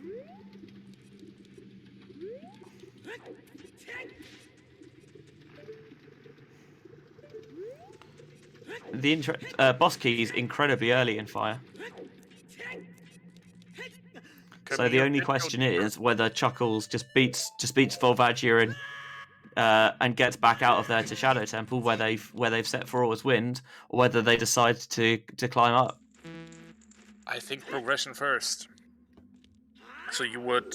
[SPEAKER 3] The boss key is incredibly early in fire. So the only question is whether Chuckles just beats Volvagia and gets back out of there to Shadow Temple where they've set for as wind, or whether they decide to climb up.
[SPEAKER 1] I think progression first. So you would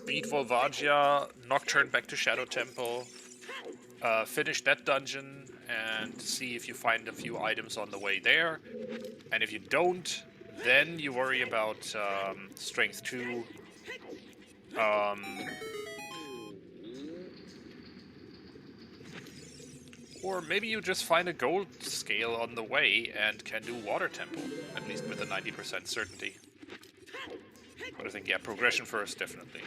[SPEAKER 1] beat Volvagia, Nocturne back to Shadow Temple, finish that dungeon, and see if you find a few items on the way there. And if you don't, then you worry about Strength 2. Or maybe you just find a gold scale on the way and can do Water Temple, at least with a 90% certainty. But I think, yeah, progression first, definitely.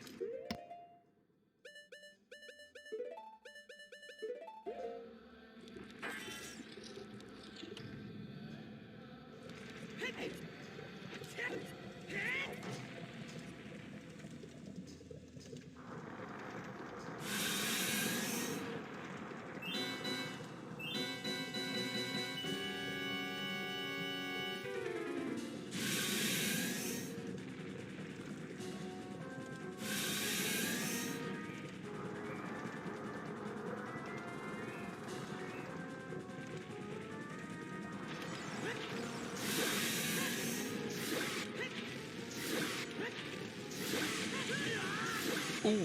[SPEAKER 1] Ooh.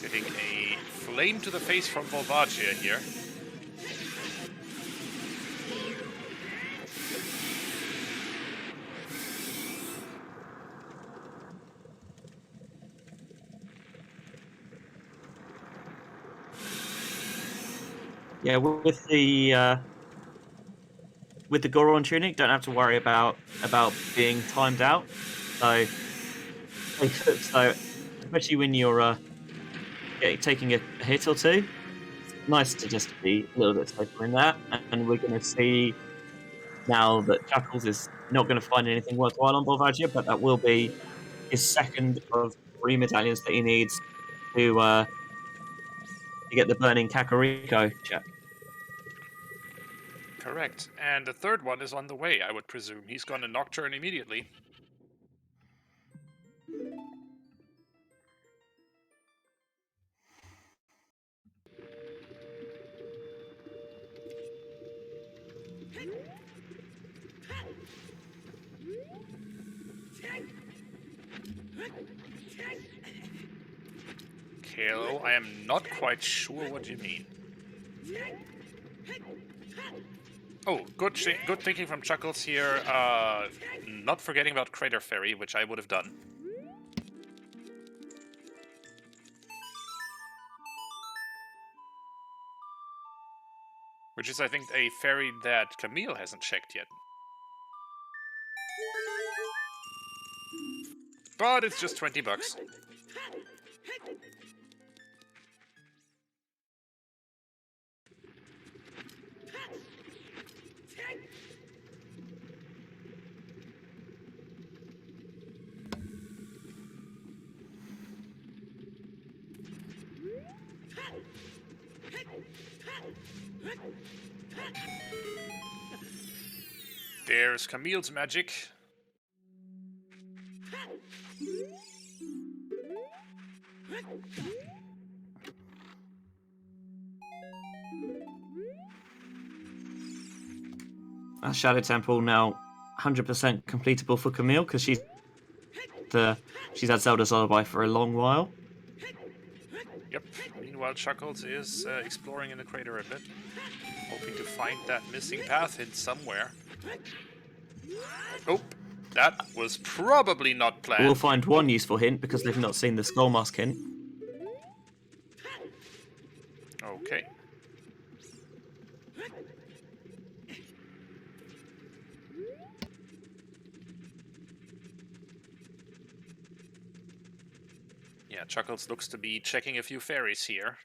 [SPEAKER 1] Getting a flame to the face from Volvagia here.
[SPEAKER 3] Yeah, with the Goron tunic, don't have to worry about being timed out. So especially when you're taking a hit or two, it's nice to just be a little bit safer in that. And we're going to see now that Chuckles is not going to find anything worthwhile on Volvagia, but that will be his second of 3 medallions that he needs to get the burning Kakariko check.
[SPEAKER 1] Correct. And the third one is on the way, I would presume. He's going to Nocturne immediately. Kale, I am not quite sure what you mean. Oh, good thinking from Chuckles here. Not forgetting about Crater Fairy, which I would have done. Which is, I think, a fairy that Camille hasn't checked yet. But it's just 20 bucks. There's Camille's magic.
[SPEAKER 3] Shadow Temple now 100% completable for Camille because she's had Zelda's Lullaby for a long while.
[SPEAKER 1] Yep. Meanwhile, Chuckles is exploring in the crater a bit, hoping to find that missing path hint somewhere. Oh, that was probably not planned.
[SPEAKER 3] We'll find one useful hint because they've not seen the Skull Mask hint.
[SPEAKER 1] Okay. Yeah, Chuckles looks to be checking a few fairies here.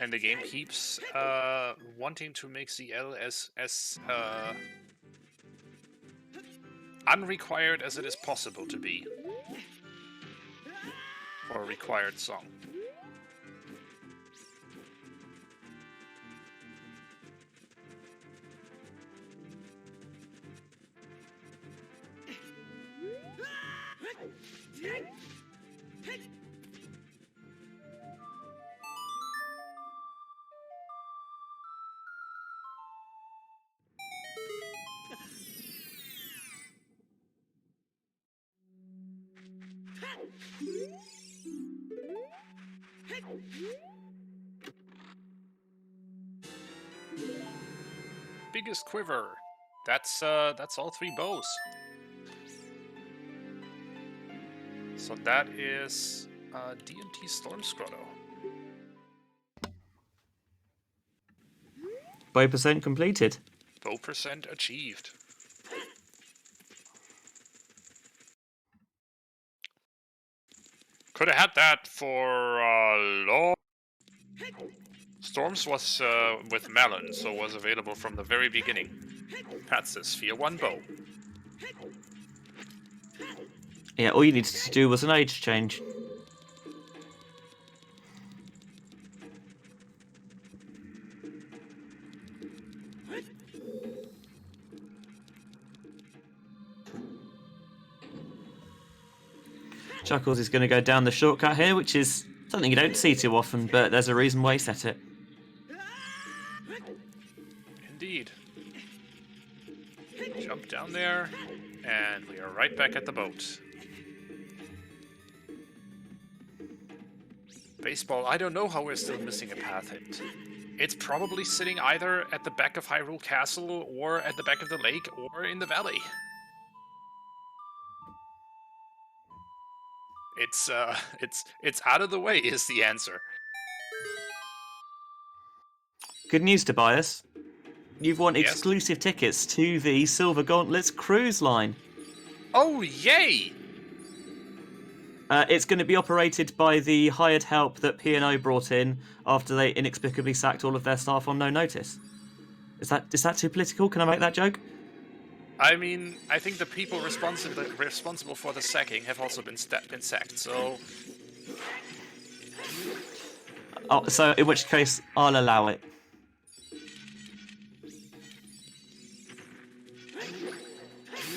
[SPEAKER 1] And the game keeps wanting to make ZL as unrequired as it is possible to be for a required song. Biggest quiver. That's all three bows. So that is D&T Storm Scrotto.
[SPEAKER 3] Bow percent completed.
[SPEAKER 1] Bow percent achieved. Could have had that for long. Storms was with Melon, so was available from the very beginning. That's the Sphere 1 bow.
[SPEAKER 3] Yeah, all you needed to do was an age change. Chuckles is going to go down the shortcut here, which is something you don't see too often, but there's a reason why he set it.
[SPEAKER 1] Indeed. Jump down there, and we are right back at the boat. Baseball, I don't know how we're still missing a path hint. It's probably sitting either at the back of Hyrule Castle, or at the back of the lake, or in the valley. It's out of the way is the answer.
[SPEAKER 3] Good news, Tobias. You've won exclusive tickets to the Silver Gauntlets cruise line.
[SPEAKER 1] Oh, yay!
[SPEAKER 3] It's going to be operated by the hired help that P&O brought in after they inexplicably sacked all of their staff on no notice. Is that too political? Can I make that joke?
[SPEAKER 1] I mean, I think the people responsible for the sacking have also been sacked, so...
[SPEAKER 3] Oh, so in which case, I'll allow it.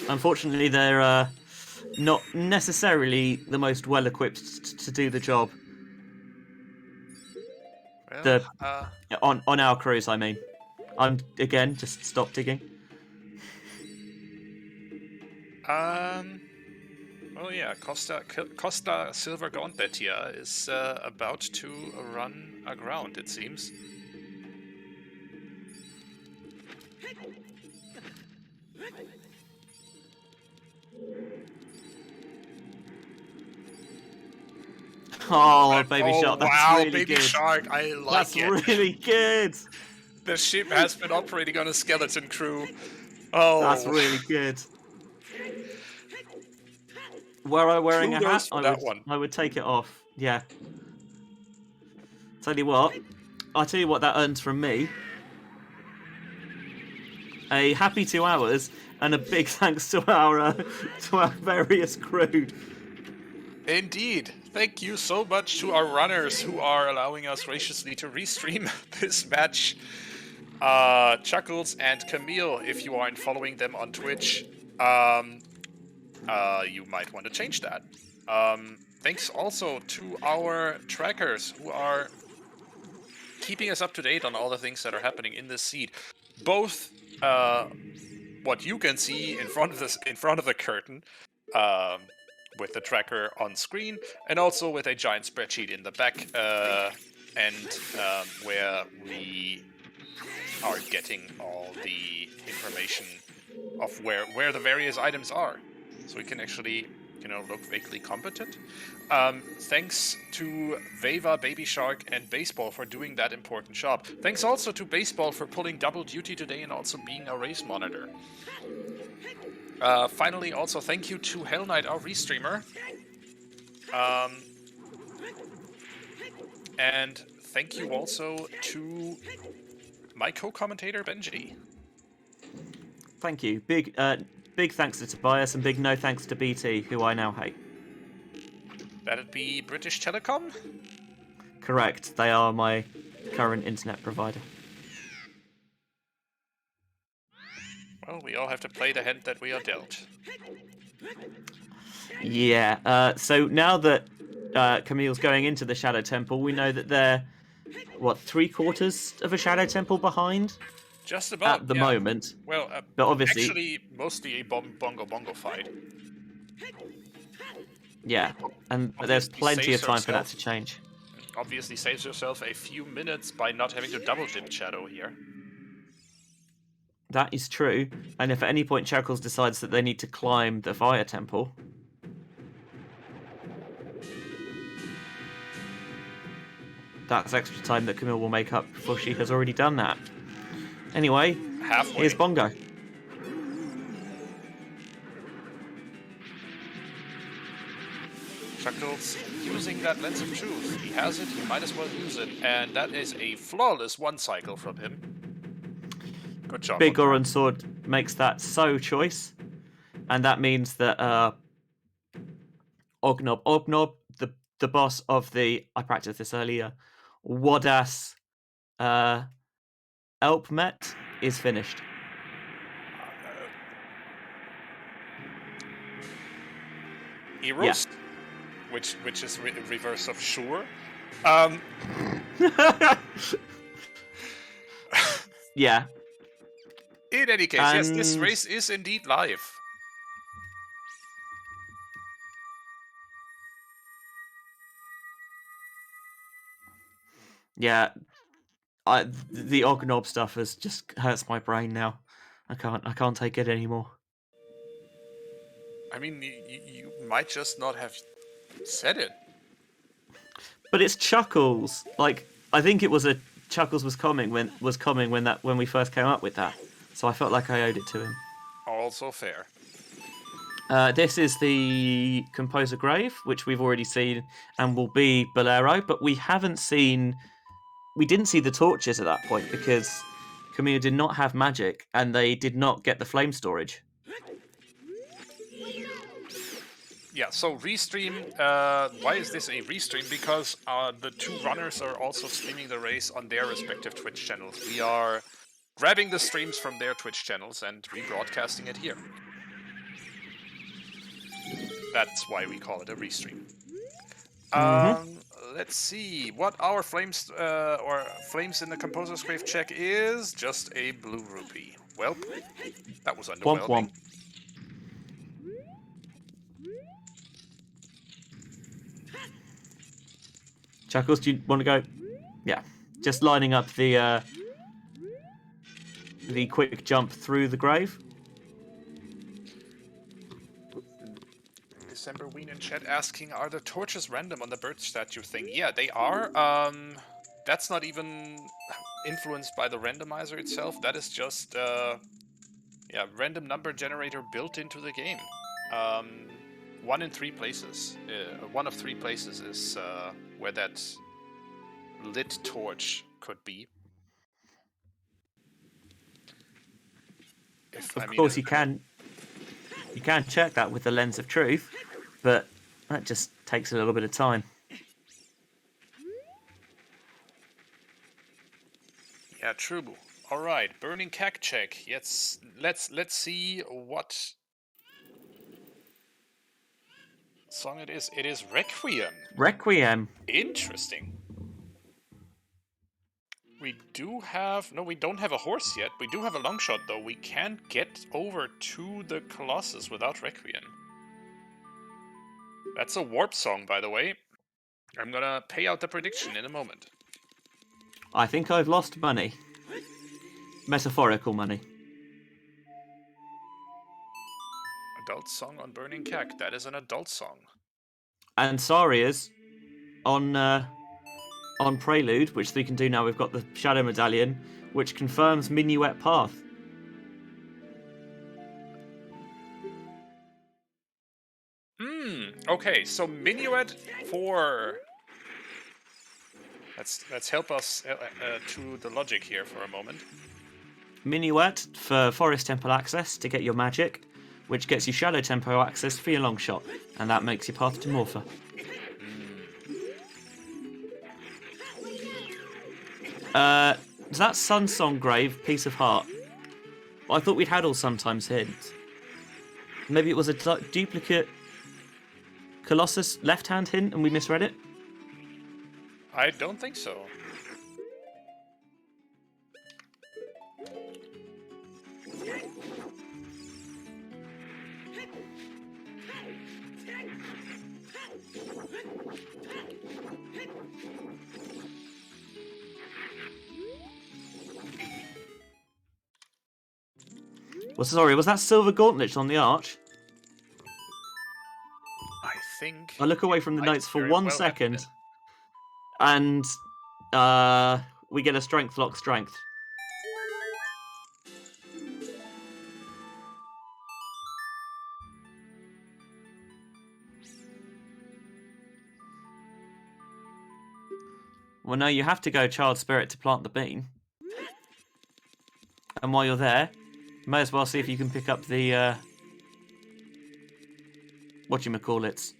[SPEAKER 3] Unfortunately, they're not necessarily the most well-equipped to do the job.
[SPEAKER 1] Well,
[SPEAKER 3] On our cruise, I mean. I'm, again, just stop digging.
[SPEAKER 1] Well, yeah, Costa Silver Gauntlet here is about to run aground, it seems.
[SPEAKER 3] Oh, baby shark, that's
[SPEAKER 1] wow,
[SPEAKER 3] really
[SPEAKER 1] baby
[SPEAKER 3] good.
[SPEAKER 1] shark, I like
[SPEAKER 3] That's
[SPEAKER 1] it.
[SPEAKER 3] really good.
[SPEAKER 1] The ship has been operating on a skeleton crew. Oh,
[SPEAKER 3] that's really good. Were I wearing a hat, I would take it off. Yeah. I'll tell you what that earns from me. A happy 2 hours and a big thanks to our various crew.
[SPEAKER 1] Indeed. Thank you so much to our runners who are allowing us graciously to restream this match. Chuckles and Camille, if you aren't following them on Twitch, you might want to change that. Thanks also to our trackers who are keeping us up to date on all the things that are happening in this seed. Both what you can see in front of the curtain, with the tracker on screen, and also with a giant spreadsheet in the back, where we are getting all the information of where the various items are, so we can actually, look vaguely competent. Thanks to Veva, Baby Shark, and Baseball for doing that important job. Thanks also to Baseball for pulling double duty today and also being a race monitor. Finally, also thank you to Hell Knight, our restreamer. And thank you also to my co-commentator, Benji.
[SPEAKER 3] Thank you. Big thanks to Tobias, and big no thanks to BT, who I now hate.
[SPEAKER 1] That'd be British Telecom?
[SPEAKER 3] Correct. They are my current internet provider.
[SPEAKER 1] Well, we all have to play the hand that we are dealt.
[SPEAKER 3] Yeah. So now that Camille's going into the Shadow Temple, we know that they're, 3/4 of a Shadow Temple behind?
[SPEAKER 1] Just about,
[SPEAKER 3] at the moment.
[SPEAKER 1] Well,
[SPEAKER 3] but obviously,
[SPEAKER 1] actually, mostly a bongo fight.
[SPEAKER 3] Yeah, and there's plenty of time for that to change.
[SPEAKER 1] Obviously saves yourself a few minutes by not having to double dip Shadow here.
[SPEAKER 3] That is true, and if at any point Chuckles decides that they need to climb the Fire Temple, that's extra time that Camille will make up before she has already done that. Anyway, here's Bongo.
[SPEAKER 1] Chuckles using that Lens of Truth. He has it, he might as well use it, and that is a flawless one cycle from him. Good job.
[SPEAKER 3] Big Oran Sword makes that so choice, and that means that Ognob, the boss of the, I practiced this earlier, Wadass Elpmet is finished.
[SPEAKER 1] Eros, which is reverse of Sure.
[SPEAKER 3] Yeah.
[SPEAKER 1] In any case, yes, this race is indeed live.
[SPEAKER 3] Yeah, the Ognob stuff has just hurts my brain now. I can't take it anymore.
[SPEAKER 1] I mean, you might just not have said it.
[SPEAKER 3] But it's Chuckles. Like, I think it was Chuckles was coming when we first came up with that. So I felt like I owed it to him.
[SPEAKER 1] Also fair.
[SPEAKER 3] This is the Composer Grave, which we've already seen, and will be Bolero, but we haven't seen... We didn't see the torches at that point, because Camille did not have magic, and they did not get the flame storage.
[SPEAKER 1] Yeah, so restream, why is this a restream? Because the two runners are also streaming the race on their respective Twitch channels. We are grabbing the streams from their Twitch channels and rebroadcasting it here. That's why we call it a restream. Let's see what our flames or flames in the Composer's Grave check is. Just a blue rupee. Well, that was
[SPEAKER 3] Womp
[SPEAKER 1] underwhelming.
[SPEAKER 3] womp. Chuckles, do you want to go? Yeah. Just lining up the quick jump through the grave.
[SPEAKER 1] December Ween in chat asking, are the torches random on the bird statue thing? Yeah, they are. That's not even influenced by the randomizer itself. That is just random number generator built into the game. One in three places. One of three places is where that lit torch could be.
[SPEAKER 3] Of course, you can check that with the lens of truth, but that just takes a little bit of time.
[SPEAKER 1] Yeah, true. All right, burning cack check. Yes, let's see what song it is. It is Requiem.
[SPEAKER 3] Requiem.
[SPEAKER 1] Interesting. We do have... No, we don't have a horse yet. We do have a long shot, though. We can't get over to the Colossus without Requiem. That's a warp song, by the way. I'm gonna pay out the prediction in a moment.
[SPEAKER 3] I think I've lost money. Metaphorical money.
[SPEAKER 1] Adult song on Burning Cack. That is an adult song.
[SPEAKER 3] And Saria's on Prelude, which we can do now. We've got the Shadow Medallion, which confirms Minuet Path.
[SPEAKER 1] Okay, so Minuet 4. Let's help us to the logic here for a moment.
[SPEAKER 3] Minuet for Forest Temple access to get your magic, which gets you Shadow Tempo access for your long shot, and that makes your path to Morpher. Is that Sunsong Grave, Piece of Heart? I thought we'd had all sometimes hints. Maybe it was a duplicate Colossus left-hand hint and we misread it?
[SPEAKER 1] I don't think so.
[SPEAKER 3] Well, sorry, was that Silver Gauntlet on the arch?
[SPEAKER 1] I think...
[SPEAKER 3] I look away from the notes for 1 second, and we get a Strength Lock Strength. Well, no, you have to go Child Spirit to plant the bean. And while you're there, you may as well see if you can pick up the... whatchamacallits.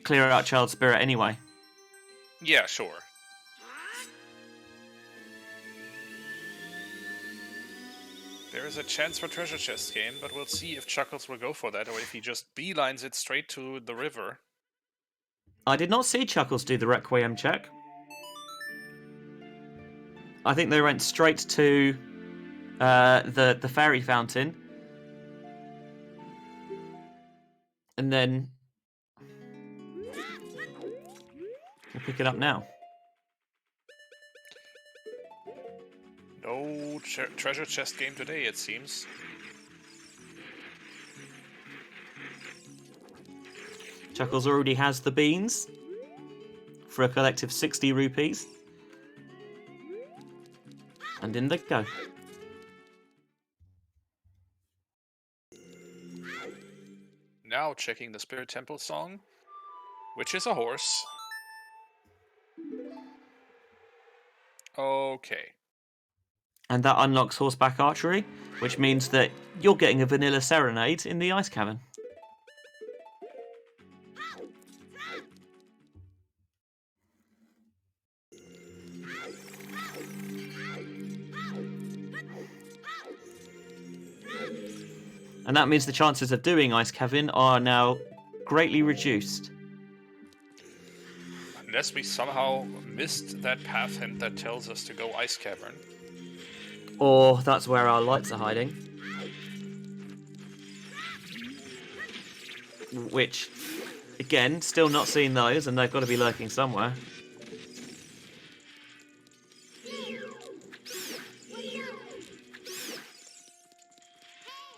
[SPEAKER 3] Clear out Child Spirit anyway.
[SPEAKER 1] Yeah, sure. There is a chance for treasure chest game, but we'll see if Chuckles will go for that, or if he just beelines it straight to the river.
[SPEAKER 3] I did not see Chuckles do the Requiem check. I think they went straight to the fairy fountain, and then we'll pick it up now.
[SPEAKER 1] No treasure chest game today, it seems.
[SPEAKER 3] Chuckles already has the beans for a collective 60 rupees. And in they go.
[SPEAKER 1] Now checking the Spirit Temple song, which is a horse. Okay.
[SPEAKER 3] And that unlocks horseback archery, which means that you're getting a vanilla serenade in the ice cavern. And that means the chances of doing ice cavern are now greatly reduced.
[SPEAKER 1] Unless we somehow missed that path hint that tells us to go ice cavern.
[SPEAKER 3] Or that's where our lights are hiding. Which, again, still not seeing those, and they've got to be lurking somewhere.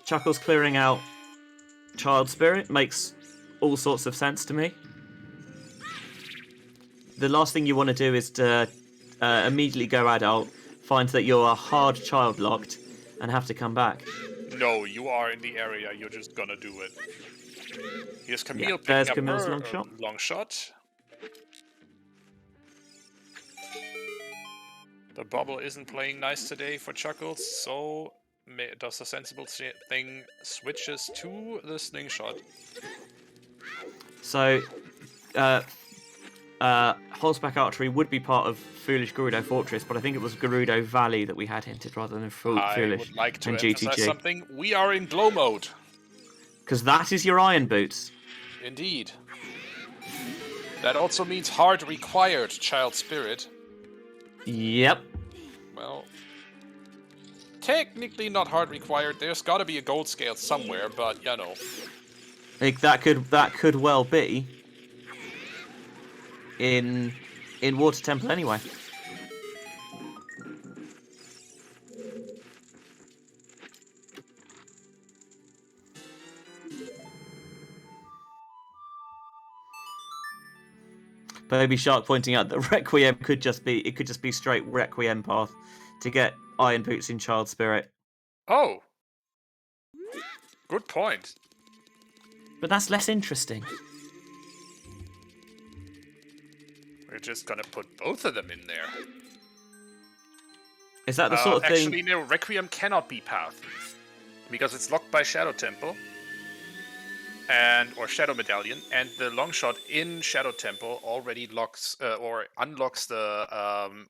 [SPEAKER 3] Chuckles clearing out Child Spirit makes all sorts of sense to me. The last thing you want to do is to immediately go adult, find that you're hard child locked, and have to come back.
[SPEAKER 1] No, you are in the area. You're just gonna do it. Here's Camille picking
[SPEAKER 3] there's
[SPEAKER 1] up
[SPEAKER 3] Camille's
[SPEAKER 1] her
[SPEAKER 3] long shot.
[SPEAKER 1] long shot. The bubble isn't playing nice today for Chuckles, so does the sensible thing switches to the slingshot.
[SPEAKER 3] So, horseback archery would be part of Foolish Gerudo Fortress, but I think it was Gerudo Valley that we had hinted rather than Foolish
[SPEAKER 1] I would like to
[SPEAKER 3] and
[SPEAKER 1] emphasize
[SPEAKER 3] GTG.
[SPEAKER 1] something. We are in glow mode.
[SPEAKER 3] Because that is your iron boots.
[SPEAKER 1] Indeed. That also means hard required Child Spirit.
[SPEAKER 3] Yep.
[SPEAKER 1] Well, technically not hard required. There's got to be a gold scale somewhere, but you know.
[SPEAKER 3] Like that could well be in Water Temple anyway. Baby Shark pointing out that Requiem could just be straight Requiem path to get iron boots in Child Spirit.
[SPEAKER 1] Oh. Good point.
[SPEAKER 3] But that's less interesting.
[SPEAKER 1] We're just gonna put both of them in there.
[SPEAKER 3] Is that the sort of thing?
[SPEAKER 1] Actually, no, Requiem cannot be path. Because it's locked by Shadow Temple. Or Shadow Medallion, and the long shot in Shadow Temple already locks or unlocks the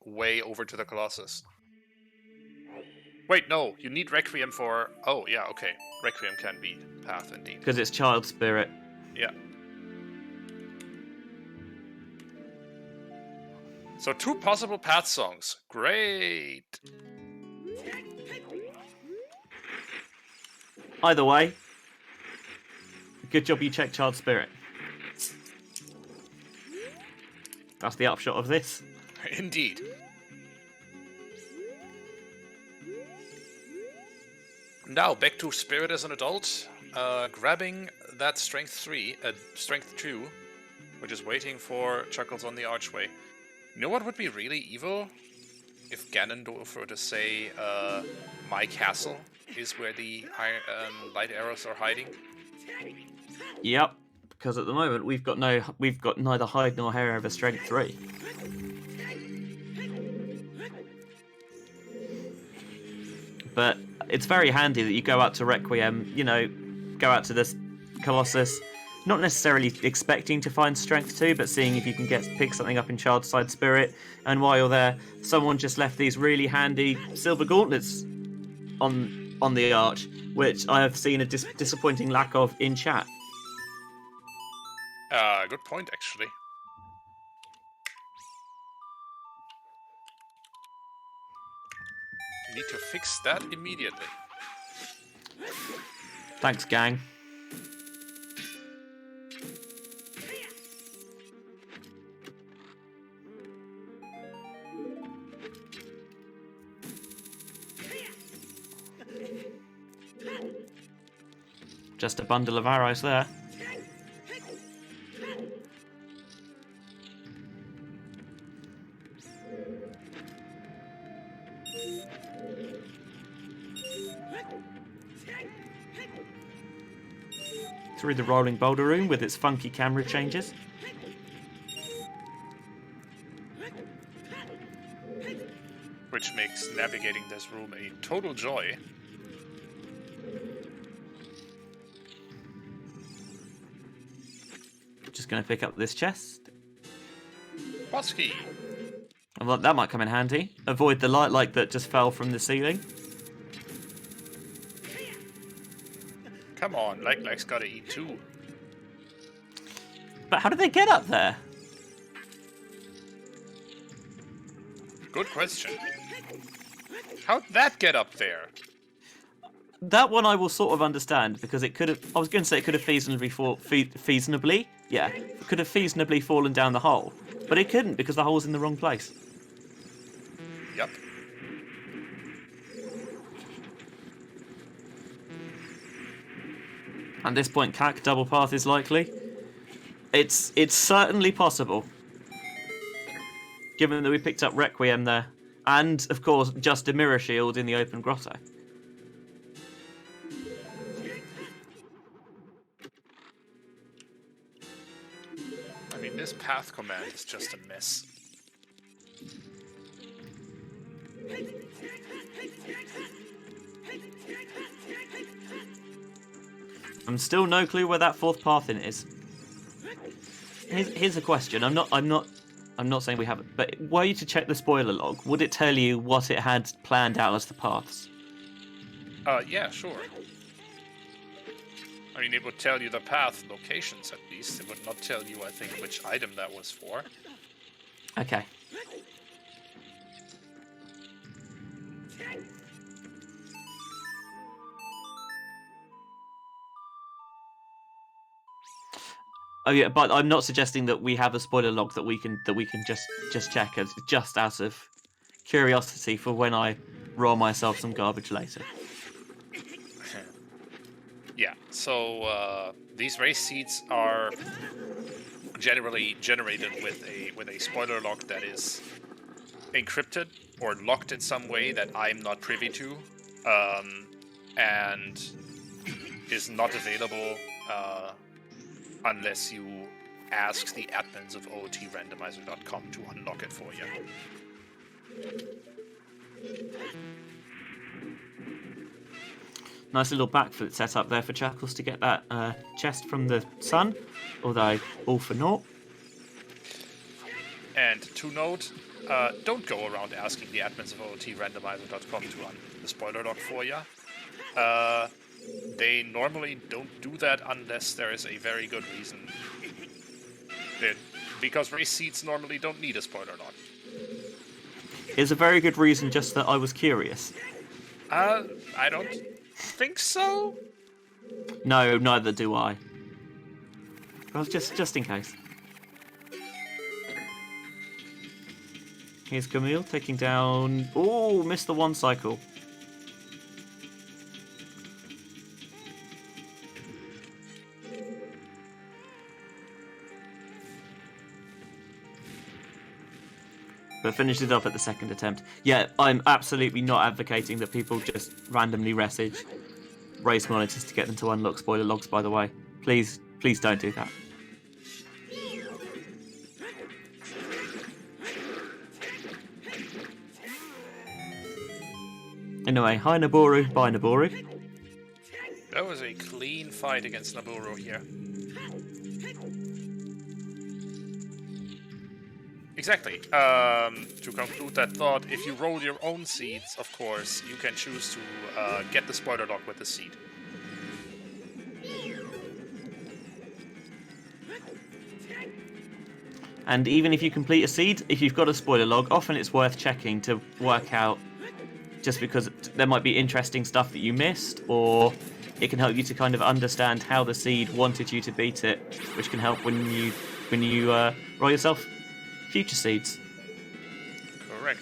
[SPEAKER 1] way over to the Colossus. Wait, no, you need Requiem for... Oh, yeah, okay. Requiem can be path, indeed.
[SPEAKER 3] Because it's Child Spirit.
[SPEAKER 1] Yeah. So 2 possible path songs. Great!
[SPEAKER 3] Either way, good job you checked Child Spirit. That's the upshot of this.
[SPEAKER 1] Indeed. Now, back to Spirit as an adult. Grabbing that Strength 2, which is waiting for Chuckles on the archway. You know what would be really evil? If Ganondorf were to say, my castle is where the light arrows are hiding.
[SPEAKER 3] Yep, because at the moment we've got neither hide nor hair over Strength 3. But it's very handy that you go out to Requiem, go out to this Colossus, not necessarily expecting to find Strength 2, but seeing if you can pick something up in Child Side Spirit, and while you're there, someone just left these really handy silver gauntlets on the arch, which I have seen a disappointing lack of in chat.
[SPEAKER 1] Good point, actually. Need to fix that immediately.
[SPEAKER 3] Thanks, gang. Just a bundle of arrows there. through the rolling boulder room with its funky camera changes.
[SPEAKER 1] Which makes navigating this room a total joy.
[SPEAKER 3] Just going to pick up this chest.
[SPEAKER 1] Boss key.
[SPEAKER 3] Well, that might come in handy. Avoid the light that just fell from the ceiling.
[SPEAKER 1] Come on, Like's gotta eat too.
[SPEAKER 3] But how did they get up there?
[SPEAKER 1] Good question. How'd that get up there?
[SPEAKER 3] That one I will sort of understand, because it could have... I was going to say it could have feasibly fallen down the hole. But it couldn't, because the hole's in the wrong place.
[SPEAKER 1] Yep.
[SPEAKER 3] At this point, CAC double path is likely. It's certainly possible. Given that we picked up Requiem there. And, of course, just a mirror shield in the open grotto.
[SPEAKER 1] I mean, this path command is just a mess.
[SPEAKER 3] I'm still no clue where that fourth path in is. Here's a question. I'm not saying we haven't, but were you to check the spoiler log, would it tell you what it had planned out as the paths?
[SPEAKER 1] Yeah, sure. I mean, it would tell you the path locations at least. It would not tell you, I think, which item that was for.
[SPEAKER 3] Okay. Oh yeah, but I'm not suggesting that we have a spoiler log that we can just check as just out of curiosity for when I roll myself some garbage later.
[SPEAKER 1] Yeah, so these race seeds are generally generated with a spoiler log that is encrypted or locked in some way that I'm not privy to, and is not available unless you ask the admins of OOTrandomizer.com to unlock it for you.
[SPEAKER 3] Nice little backfoot set up there for Chuckles to get that chest from the sun, although all for naught.
[SPEAKER 1] And to note, don't go around asking the admins of OOTrandomizer.com to run the spoiler log for you. They normally don't do that unless there is a very good reason. Because race seeds normally don't need a spoiler log.
[SPEAKER 3] It's a very good reason, just that I was curious.
[SPEAKER 1] I don't think so.
[SPEAKER 3] No, neither do I. Well, just in case. Here's Camille taking down... Oh, missed the one cycle. But finished it up at the second attempt. Yeah, I'm absolutely not advocating that people just randomly message race monitors to get them to unlock spoiler logs, by the way. Please don't do that. Anyway, hi Naboru, bye Naboru.
[SPEAKER 1] That was a clean fight against Naboru here. Exactly. To conclude that thought, if you roll your own seeds, of course, you can choose to get the spoiler log with the seed.
[SPEAKER 3] And even if you complete a seed, if you've got a spoiler log, often it's worth checking to work out, just because there might be interesting stuff that you missed, or it can help you to kind of understand how the seed wanted you to beat it, which can help when you roll yourself future seeds.
[SPEAKER 1] Correct.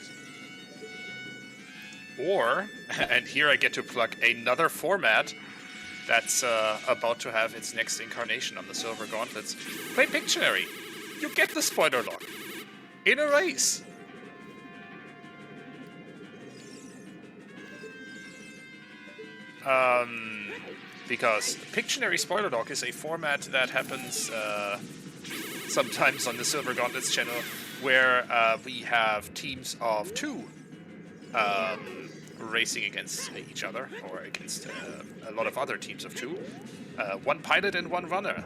[SPEAKER 1] Or, and here I get to plug another format that's about to have its next incarnation on the Silver Gauntlets. Play Pictionary. You get the spoiler log in a race. Because Pictionary Spoiler Dog is a format that happens sometimes on the Silver Gauntlets channel, where we have teams of 2 racing against each other, or against a lot of other teams of 2. 1 pilot and 1 runner.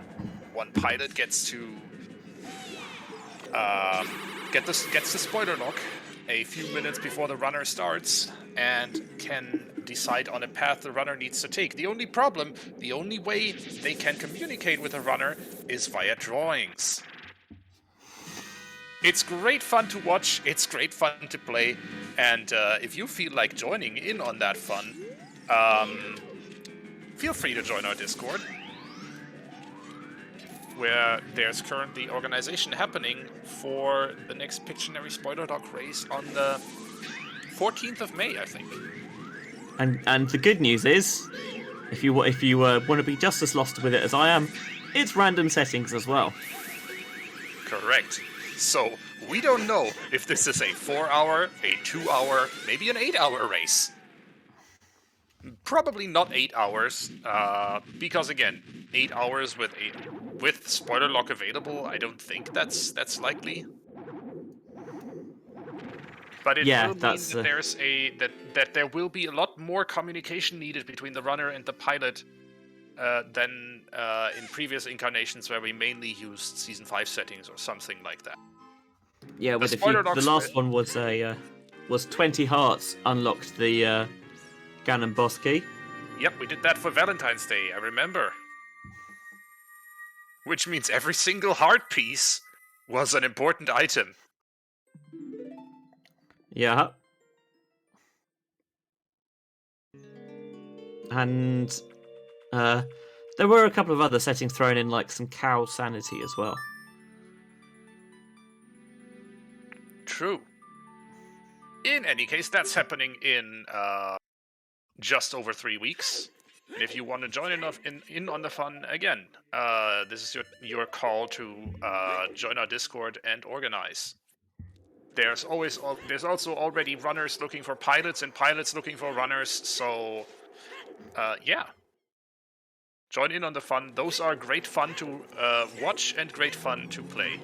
[SPEAKER 1] 1 pilot gets to gets the spoiler lock a few minutes before the runner starts, and can decide on a path the runner needs to take. The only way they can communicate with the runner is via drawings. It's great fun to watch, it's great fun to play, and if you feel like joining in on that fun, feel free to join our Discord, where there's currently organization happening for the next Pictionary Spoiler Dog race on the 14th of May, I think.
[SPEAKER 3] And the good news is, if you want to be just as lost with it as I am, it's random settings as well.
[SPEAKER 1] Correct. So, we don't know if this is a 4-hour, a 2-hour, maybe an 8-hour race. Probably not 8 hours, because again, 8 hours with spoiler lock available, I don't think that's likely. But it will mean that there's that there will be a lot more communication needed between the runner and the pilot than in previous incarnations, where we mainly used Season 5 settings or something like that.
[SPEAKER 3] Yeah, with the last one was 20 hearts unlocked the Ganon boss key.
[SPEAKER 1] Yep, we did that for Valentine's Day, I remember. Which means every single heart piece was an important item.
[SPEAKER 3] Yeah. And there were a couple of other settings thrown in, like some cow sanity as well.
[SPEAKER 1] True. In any case, that's happening in just over 3 weeks. And if you want to join in on the fun, again, this is your call to join our Discord and organize. There's also already runners looking for pilots and pilots looking for runners, so yeah. Join in on the fun. Those are great fun to watch and great fun to play.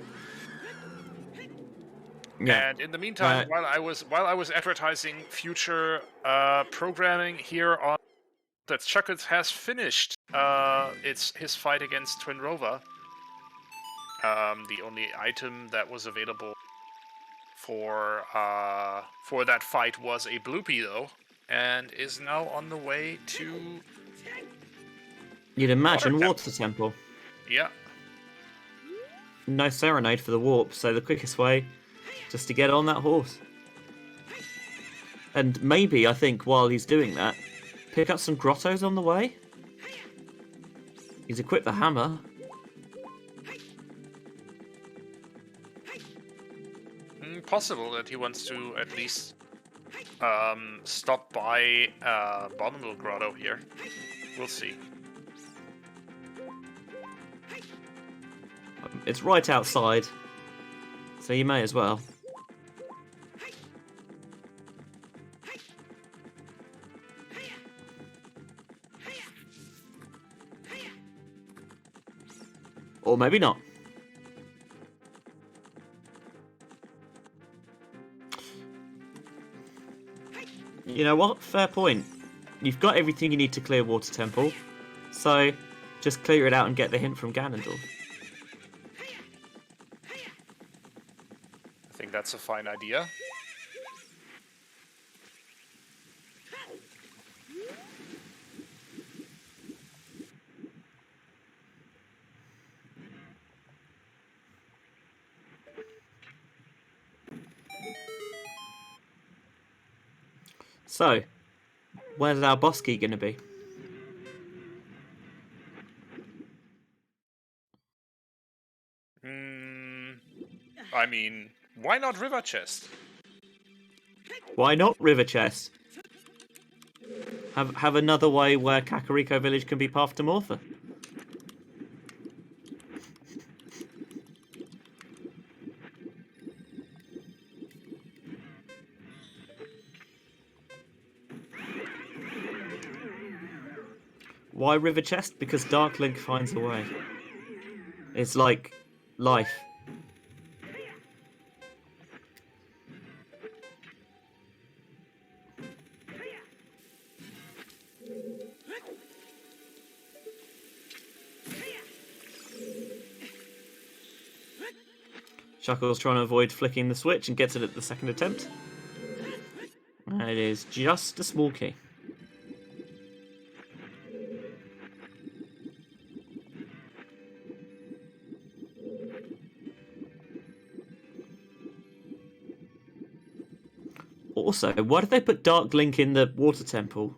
[SPEAKER 1] Yeah. And in the meantime, while I was advertising future programming here on that, Chuckles has finished his fight against Twin Rova. The only item that was available for that fight was a bloopy, though, and is now on the way to.
[SPEAKER 3] You'd imagine Water Temple.
[SPEAKER 1] Yeah.
[SPEAKER 3] No Serenade for the warp, so the quickest way just to get on that horse. And maybe, I think, while he's doing that, pick up some grottos on the way. He's equipped the hammer.
[SPEAKER 1] Possible that he wants to at least stop by Bottomless Grotto here. We'll see.
[SPEAKER 3] It's right outside, so you may as well. Or maybe not. You know what? Fair point. You've got everything you need to clear Water Temple, so just clear it out and get the hint from Ganondorf.
[SPEAKER 1] I think that's a fine idea.
[SPEAKER 3] So, where's our boss key going to be?
[SPEAKER 1] I mean, why not River Chest?
[SPEAKER 3] Why not River Chest? Have another way where Kakariko Village can be pathed to Morpha. Why River Chest? Because Dark Link finds a way. It's like life. Chuckles trying to avoid flicking the switch and gets it at the second attempt. And it is just a small key. Also, why did they put Dark Link in the Water Temple?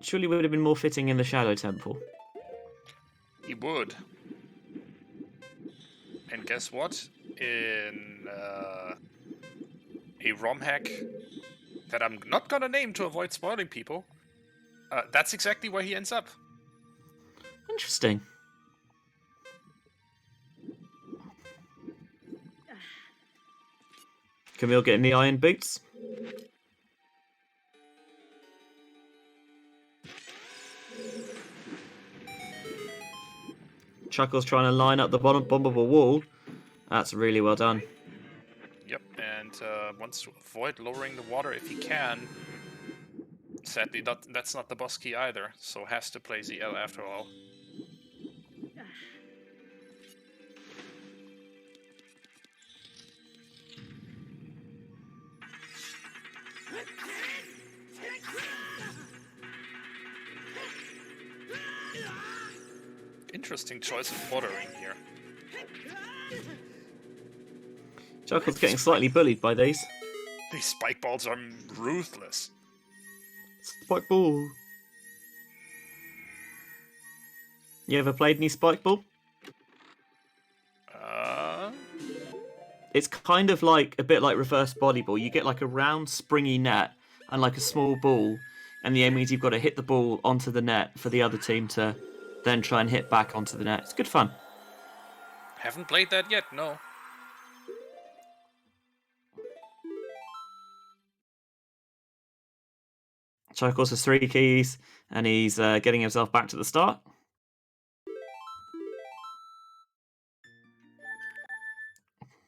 [SPEAKER 3] Surely would have been more fitting in the Shadow Temple.
[SPEAKER 1] He would. And guess what? In a ROM hack that I'm not gonna name to avoid spoiling people, that's exactly where he ends up.
[SPEAKER 3] Interesting. Camille getting the iron boots. Chuckles trying to line up the bottom of a wall. That's really well done.
[SPEAKER 1] Yep, and wants to avoid lowering the water if he can. Sadly, that's not the boss key either, so has to play ZL after all. Interesting choice of ordering here.
[SPEAKER 3] Chuckles getting slightly bullied by these.
[SPEAKER 1] These spike balls are ruthless.
[SPEAKER 3] Spike ball. You ever played any spike ball? It's kind of like a bit like reverse volleyball. You get like a round, springy net and like a small ball, and the aim is you've got to hit the ball onto the net for the other team to then try and hit back onto the net. It's good fun.
[SPEAKER 1] Haven't played that yet, no.
[SPEAKER 3] Chuckles has 3 keys, and he's getting himself back to the start.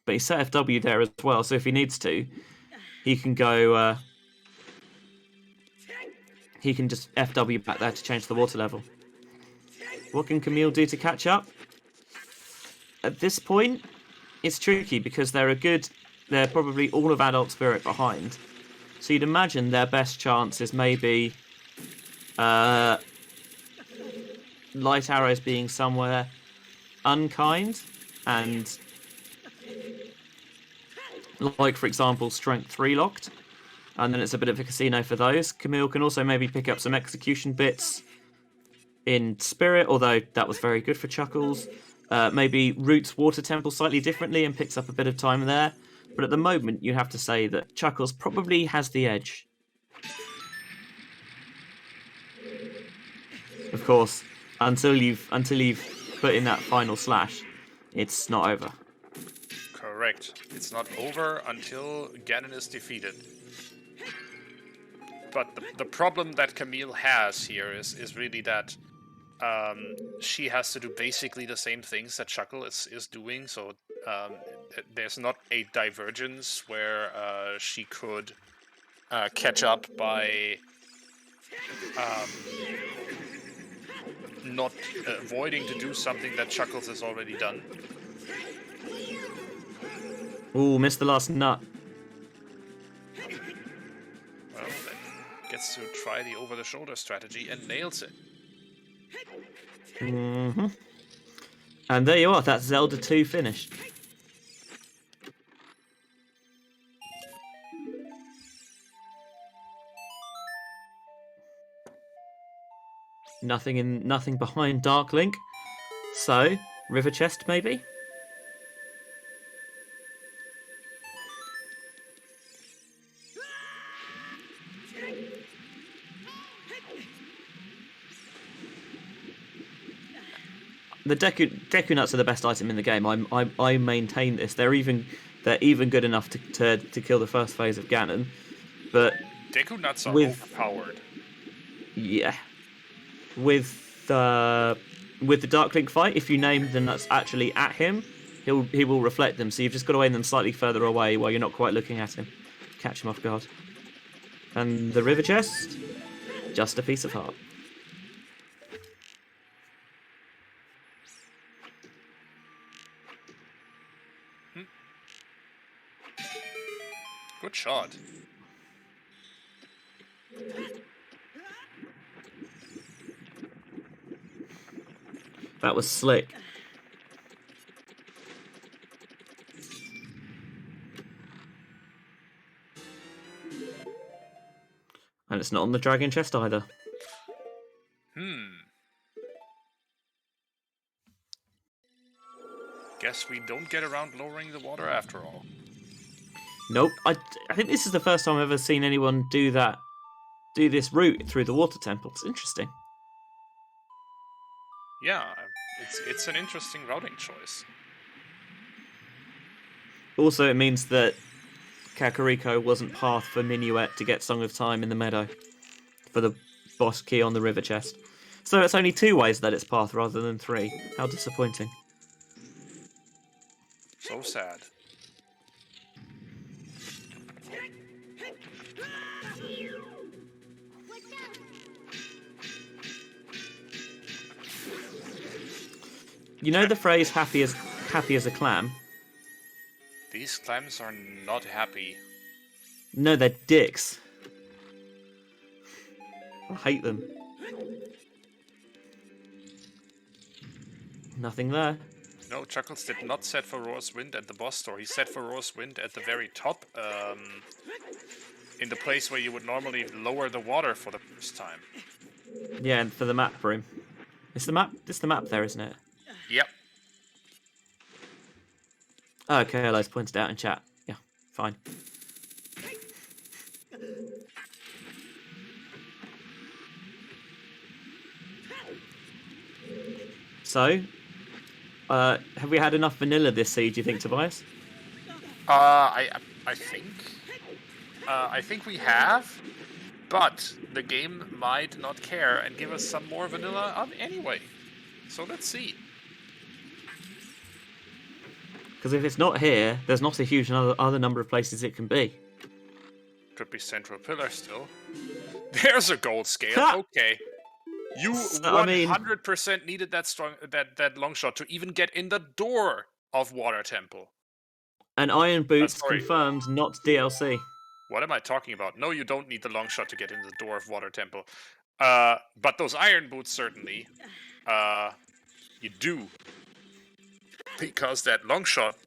[SPEAKER 3] But he's set FW there as well, so if he needs to, he can go... he can just FW back there to change the water level. What can Camille do to catch up? At this point, it's tricky because they're probably all of Adult Spirit behind. So you'd imagine their best chance is maybe Light Arrows being somewhere unkind and, like, for example, Strength 3 locked. And then it's a bit of a casino for those. Camille can also maybe pick up some execution bits in Spirit, although that was very good for Chuckles. Maybe routes Water Temple slightly differently and picks up a bit of time there. But at the moment, you have to say that Chuckles probably has the edge. Of course, until you've put in that final slash, it's not over.
[SPEAKER 1] Correct. It's not over until Ganon is defeated. But the problem that Camille has here is really that she has to do basically the same things that Chuckles is doing, so there's not a divergence where she could catch up by not avoiding to do something that Chuckles has already done.
[SPEAKER 3] Ooh, missed the last nut.
[SPEAKER 1] Well, then gets to try the over-the-shoulder strategy and nails it.
[SPEAKER 3] Mm-hmm. And there you are, that's Zelda 2 finished. Nothing behind Dark Link. So, River Chest maybe? The Deku nuts are the best item in the game. I maintain this. They're even good enough to kill the first phase of Ganon. But
[SPEAKER 1] Deku nuts are overpowered.
[SPEAKER 3] Yeah. with the Dark Link fight, if you name them that's actually at him, he will reflect them. So you've just got to aim them slightly further away while you're not quite looking at him. Catch him off guard. And the river chest, just a piece of heart.
[SPEAKER 1] Good shot.
[SPEAKER 3] That was slick. And it's not on the dragon chest either.
[SPEAKER 1] Guess we don't get around lowering the water after all.
[SPEAKER 3] Nope. I think this is the first time I've ever seen anyone do this route through the water temple. It's interesting.
[SPEAKER 1] Yeah, it's an interesting routing choice.
[SPEAKER 3] Also, it means that Kakariko wasn't path for Minuet to get Song of Time in the meadow for the boss key on the river chest. So it's only 2 ways that it's path rather than 3. How disappointing.
[SPEAKER 1] So sad.
[SPEAKER 3] You know the phrase happy as a clam?
[SPEAKER 1] These clams are not happy.
[SPEAKER 3] No, they're dicks. I hate them. Nothing there.
[SPEAKER 1] No, Chuckles did not set for Roar's Wind at the boss store. He set for Roar's Wind at the very top, in the place where you would normally lower the water for the first time.
[SPEAKER 3] Yeah, and for the map room. It's the map there, isn't it?
[SPEAKER 1] Yep.
[SPEAKER 3] Oh, okay, Eli's pointed out in chat. Yeah, fine. So, have we had enough vanilla this seed, do you think, Tobias?
[SPEAKER 1] I think we have, but the game might not care and give us some more vanilla anyway. So let's see.
[SPEAKER 3] Because if it's not here, there's not a huge other number of places it can be.
[SPEAKER 1] Could be Central Pillar still. There's a gold scale. Okay. You 100% needed that long shot to even get in the door of Water Temple.
[SPEAKER 3] And Iron Boots confirmed, not DLC.
[SPEAKER 1] What am I talking about? No, you don't need the long shot to get in the door of Water Temple. But those Iron Boots certainly, you do. Because that long shot,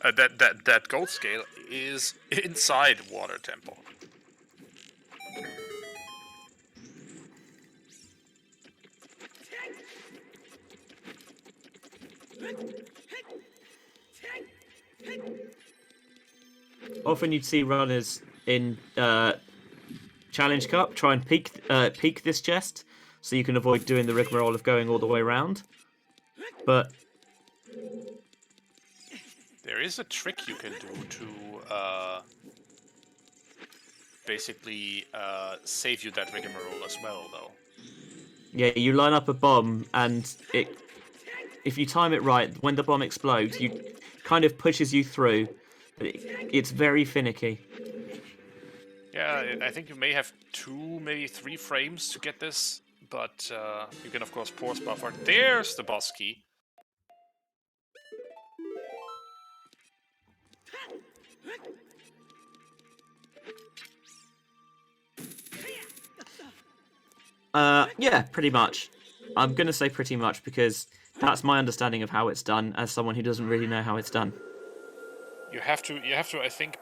[SPEAKER 1] that gold scale is inside Water Temple.
[SPEAKER 3] Often you'd see runners in Challenge Cup try and peek this chest, so you can avoid doing the rigmarole of going all the way around. But
[SPEAKER 1] there is a trick you can do to basically save you that rigmarole as well, though.
[SPEAKER 3] Yeah, you line up a bomb, and if you time it right, when the bomb explodes, you kind of pushes you through. It's very finicky.
[SPEAKER 1] Yeah, I think you may have 2, maybe 3 frames to get this, but you can of course pause buffer. There's the boss key.
[SPEAKER 3] Yeah, pretty much. I'm gonna say pretty much because that's my understanding of how it's done as someone who doesn't really know how it's done.
[SPEAKER 1] You have to, I think,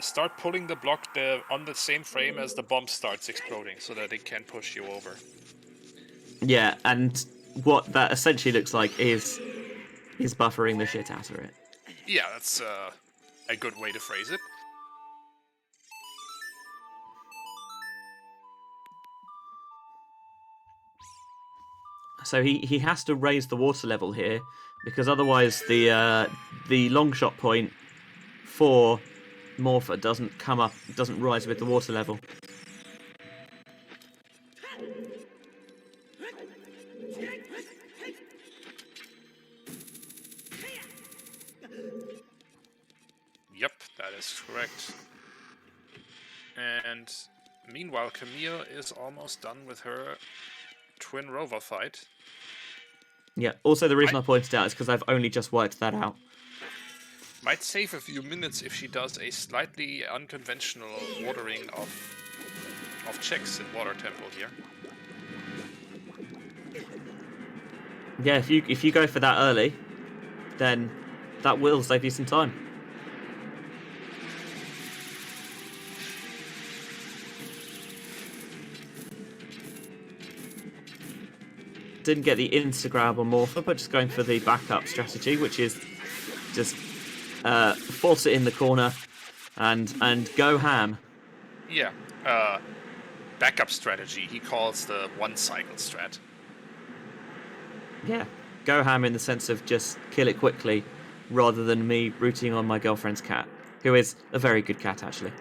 [SPEAKER 1] start pulling the block on the same frame as the bomb starts exploding, so that it can push you over.
[SPEAKER 3] Yeah, and what that essentially looks like is buffering the shit out of it.
[SPEAKER 1] Yeah, that's a good way to phrase it.
[SPEAKER 3] So he has to raise the water level here, because otherwise the long shot point for Morpher doesn't rise with the water level.
[SPEAKER 1] Yep, that is correct. And meanwhile, Camille is almost done with her twin rover fight.
[SPEAKER 3] Yeah, also the reason I pointed out is because I've only just worked that out.
[SPEAKER 1] Might save a few minutes if she does a slightly unconventional ordering of checks in Water Temple here.
[SPEAKER 3] Yeah, if you go for that early, then that will save you some time. Didn't get the Instagram or Morpher, but just going for the backup strategy, which is just force it in the corner and go ham.
[SPEAKER 1] Yeah, backup strategy. He calls the one cycle strat.
[SPEAKER 3] Yeah, go ham in the sense of just kill it quickly, rather than me rooting on my girlfriend's cat, who is a very good cat actually.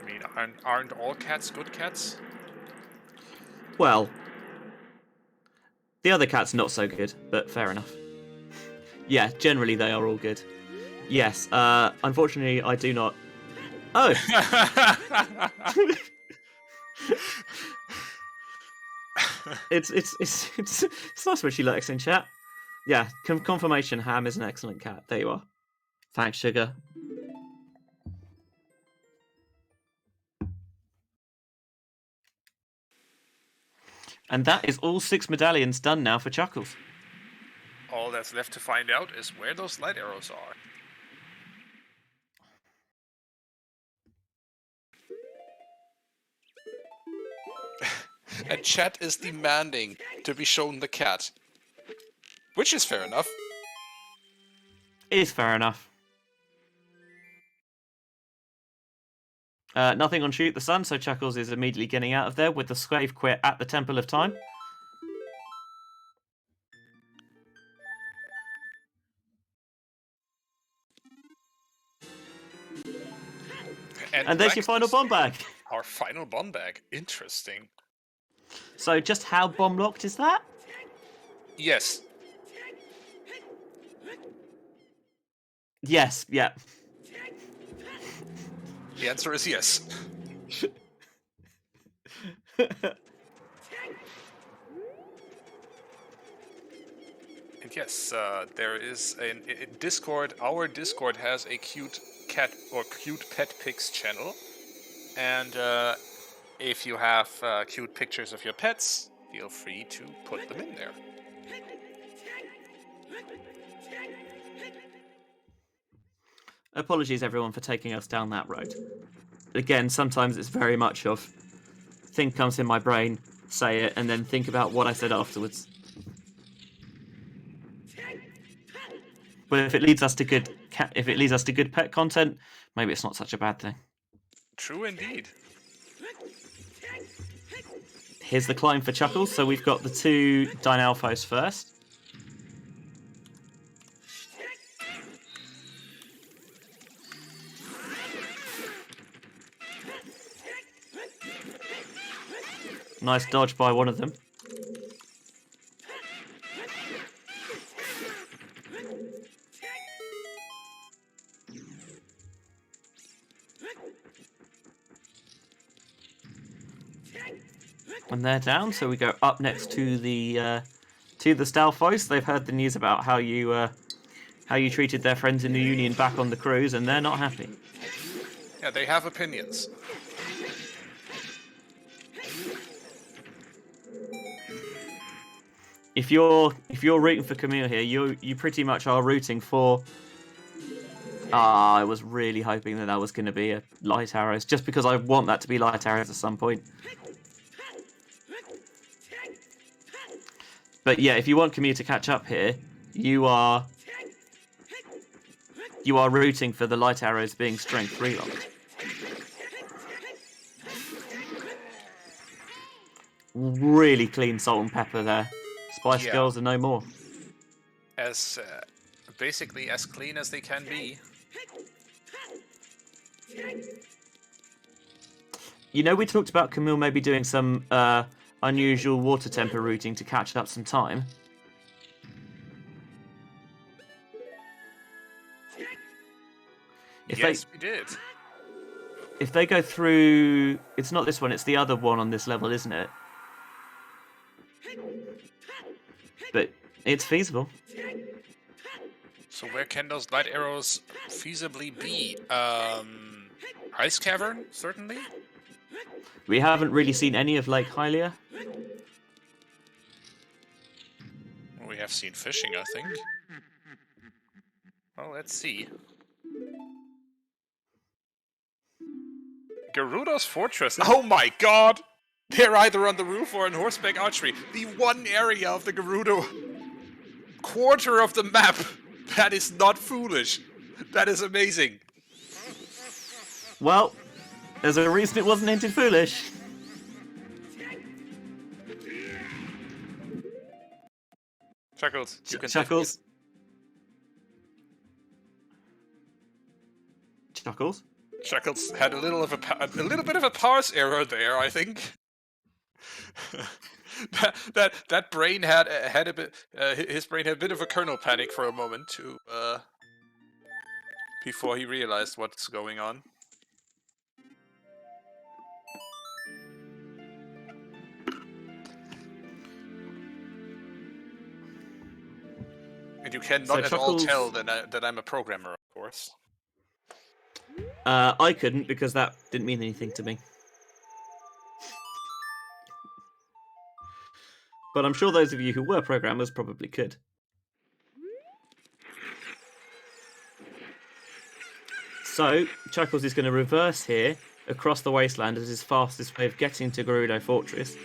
[SPEAKER 1] I mean, aren't all cats good cats?
[SPEAKER 3] Well, the other cat's not so good, but fair enough. Yeah, generally they are all good. Yes, unfortunately I do not... Oh! It's nice when she lurks in chat. Yeah, confirmation, Ham is an excellent cat. There you are. Thanks, Sugar. And that is all 6 medallions done now for Chuckles.
[SPEAKER 1] All that's left to find out is where those light arrows are. And chat is demanding to be shown the cat. Which is fair enough.
[SPEAKER 3] It is fair enough. Nothing on Shoot the Sun, so Chuckles is immediately getting out of there with the slave quit at the Temple of Time. And there's your final bomb bag.
[SPEAKER 1] Our final bomb bag. Interesting.
[SPEAKER 3] So just how bomb locked is that?
[SPEAKER 1] Yes.
[SPEAKER 3] Yes, yeah.
[SPEAKER 1] The answer is yes. And yes, there is in Discord. Our Discord has a cute cat or cute pet pics channel, and if you have cute pictures of your pets, feel free to put them in there.
[SPEAKER 3] Apologies, everyone, for taking us down that road. Again, sometimes it's very much of thing comes in my brain, say it, and then think about what I said afterwards. But if it leads us to good pet content, maybe it's not such a bad thing.
[SPEAKER 1] True indeed.
[SPEAKER 3] Here's the climb for Chuckles. So we've got the 2 Dynalphos first. Nice dodge by one of them. And they're down, so we go up next to the Stalfois. They've heard the news about how you treated their friends in the Union back on the cruise, and they're not happy.
[SPEAKER 1] Yeah, they have opinions.
[SPEAKER 3] If you're rooting for Camille here, you pretty much are rooting for. I was really hoping that was going to be a light arrows, just because I want that to be light arrows at some point. But yeah, if you want Camille to catch up here, you are rooting for the light arrows being strength relocked. Really clean salt and pepper there. Spice Girls are no more.
[SPEAKER 1] As basically as clean as they can be.
[SPEAKER 3] You know, we talked about Camille maybe doing some unusual water temper routing to catch up some time.
[SPEAKER 1] Yes, we did.
[SPEAKER 3] If they go through... It's not this one, it's the other one on this level, isn't it? But it's feasible.
[SPEAKER 1] So where can those light arrows feasibly be? Ice Cavern, certainly?
[SPEAKER 3] We haven't really seen any of Lake Hylia.
[SPEAKER 1] We have seen fishing, I think. Well, let's see. Gerudo's Fortress. Oh my god! They're either on the roof or in horseback archery. The one area of the Gerudo quarter of the map. That is not foolish. That is amazing.
[SPEAKER 3] Well, there's a reason it wasn't hinted foolish.
[SPEAKER 1] Chuckles, you can
[SPEAKER 3] Chuckles. Chuckles.
[SPEAKER 1] Chuckles had a little bit of a parse error there, I think. that brain had a bit. His brain had a bit of a kernel panic for a moment too, before he realized what's going on. And you cannot at all tell that I'm a programmer, of course.
[SPEAKER 3] I couldn't because that didn't mean anything to me. But I'm sure those of you who were programmers probably could. So, Chuckles is going to reverse here across the wasteland as his fastest way of getting to Gerudo Fortress.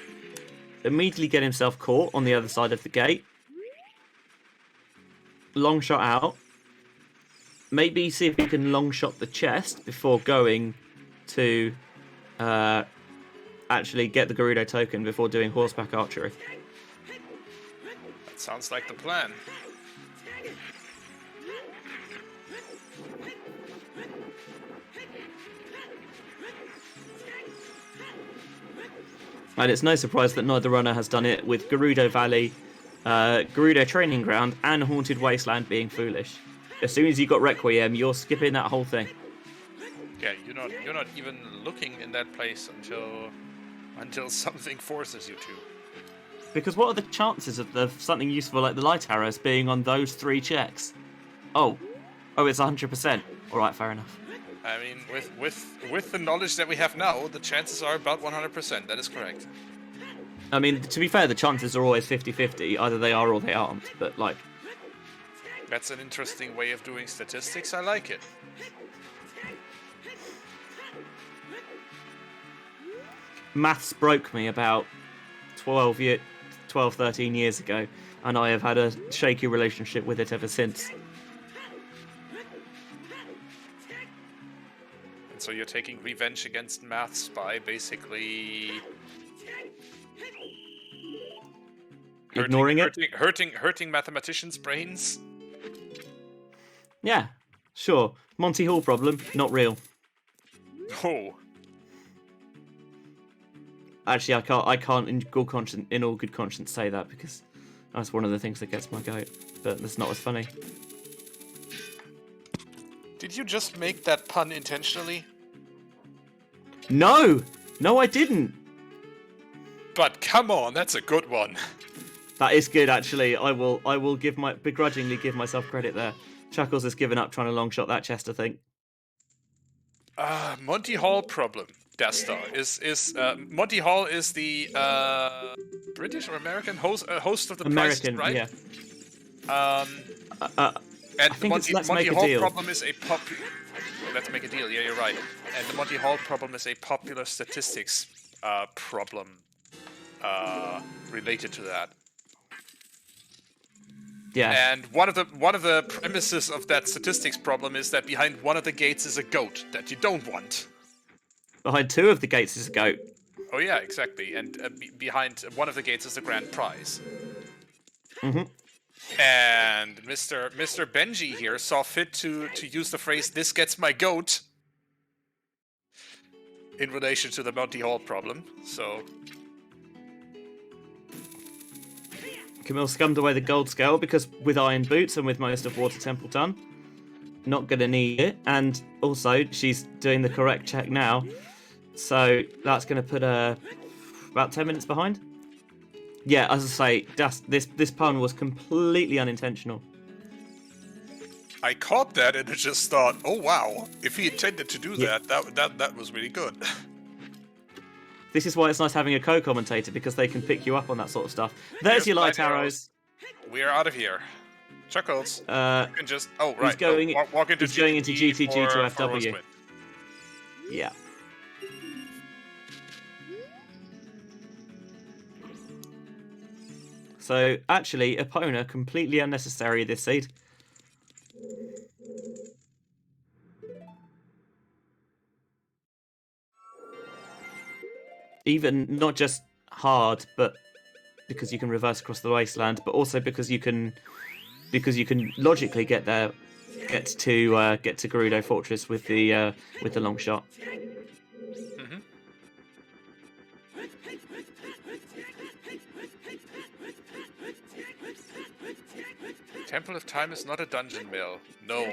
[SPEAKER 3] Immediately get himself caught on the other side of the gate. Long shot out. Maybe see if he can long shot the chest before going to actually get the Gerudo token before doing horseback archery.
[SPEAKER 1] That sounds like the plan.
[SPEAKER 3] And it's no surprise that neither runner has done it with Gerudo Valley, Gerudo Training Ground, and Haunted Wasteland being foolish. As soon as you got Requiem, you're skipping that whole thing.
[SPEAKER 1] Yeah, you're not even looking in that place until something forces you to.
[SPEAKER 3] Because what are the chances of something useful like the light arrows being on those 3 checks? Oh, it's 100%. All right, fair enough.
[SPEAKER 1] I mean, with the knowledge that we have now, the chances are about 100%. That is correct.
[SPEAKER 3] I mean, to be fair, the chances are always 50-50. Either they are or they aren't. But, like...
[SPEAKER 1] That's an interesting way of doing statistics. I like it.
[SPEAKER 3] Maths broke me about 12, 13 years ago, and I have had a shaky relationship with it ever since.
[SPEAKER 1] And so you're taking revenge against maths by basically
[SPEAKER 3] ignoring it?
[SPEAKER 1] Hurting mathematicians' brains?
[SPEAKER 3] Yeah, sure. Monty Hall problem, not real.
[SPEAKER 1] Oh.
[SPEAKER 3] Actually, I can't in all good conscience say that because that's one of the things that gets my goat. But that's not as funny.
[SPEAKER 1] Did you just make that pun intentionally?
[SPEAKER 3] No, I didn't.
[SPEAKER 1] But come on, that's a good one.
[SPEAKER 3] That is good, actually. I will begrudgingly give myself credit there. Chuckles has given up trying to long shot that chest, I think.
[SPEAKER 1] Monty Hall problem. Dastar is Monty Hall is the British or American host of the
[SPEAKER 3] American,
[SPEAKER 1] Price, right?
[SPEAKER 3] Yeah.
[SPEAKER 1] And
[SPEAKER 3] I think
[SPEAKER 1] the
[SPEAKER 3] Let's
[SPEAKER 1] Monty
[SPEAKER 3] Make a
[SPEAKER 1] Hall
[SPEAKER 3] Deal.
[SPEAKER 1] problem is a Let's make a deal. Yeah, you're right. And the Monty Hall problem is a popular statistics problem related to that.
[SPEAKER 3] Yeah.
[SPEAKER 1] And one of the premises of that statistics problem is that behind one of the gates is a goat that you don't want.
[SPEAKER 3] Behind 2 of the gates is a goat.
[SPEAKER 1] Oh yeah, exactly. And behind one of the gates is the grand prize.
[SPEAKER 3] Mm-hmm.
[SPEAKER 1] And Mr. Benji here saw fit to use the phrase "this gets my goat." in relation to the Monty Hall problem, so...
[SPEAKER 3] Camille scummed away the gold scale because with iron boots and with most of Water Temple done, not going to need it. And also, she's doing the correct check now, so that's going to put her about 10 minutes behind. Yeah, as I say, this pun was completely unintentional.
[SPEAKER 1] I caught that and I just thought, oh wow, if he intended to do that was really good.
[SPEAKER 3] This is why it's nice having a co-commentator, because they can pick you up on that sort of stuff. There's your light arrows.
[SPEAKER 1] We're out of here. Chuckles, you can just... Oh, right.
[SPEAKER 3] He's going,
[SPEAKER 1] walk into
[SPEAKER 3] GTG to FW.
[SPEAKER 1] Rosewood.
[SPEAKER 3] Yeah. So, actually, Epona, completely unnecessary this seed. Even not just hard, but because you can reverse across the wasteland, but also because you can logically get to Gerudo Fortress with the long shot.
[SPEAKER 1] Mm-hmm. Temple of Time is not a dungeon mill. No.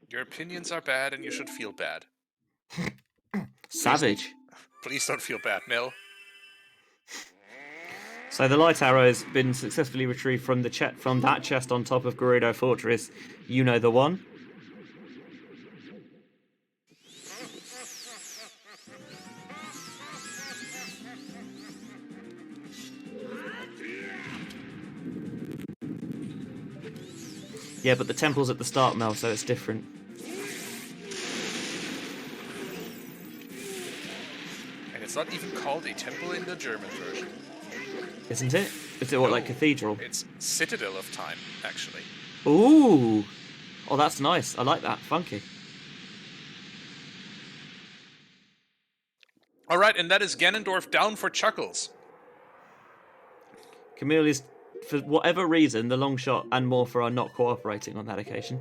[SPEAKER 1] Your opinions are bad and you should feel bad.
[SPEAKER 3] Savage.
[SPEAKER 1] Please don't feel bad, Mill.
[SPEAKER 3] So the light arrow has been successfully retrieved from that chest on top of Gerudo Fortress. You know the one. Yeah, but the temple's at the start, Mel, so it's different.
[SPEAKER 1] And it's not even called a temple in the German version.
[SPEAKER 3] Isn't it? Is it what, like cathedral?
[SPEAKER 1] It's Citadel of Time, actually.
[SPEAKER 3] Ooh! Oh, that's nice. I like that. Funky.
[SPEAKER 1] Alright, and that is Ganondorf down for Chuckles.
[SPEAKER 3] Camille is, for whatever reason, the long shot and Morpha are not cooperating on that occasion.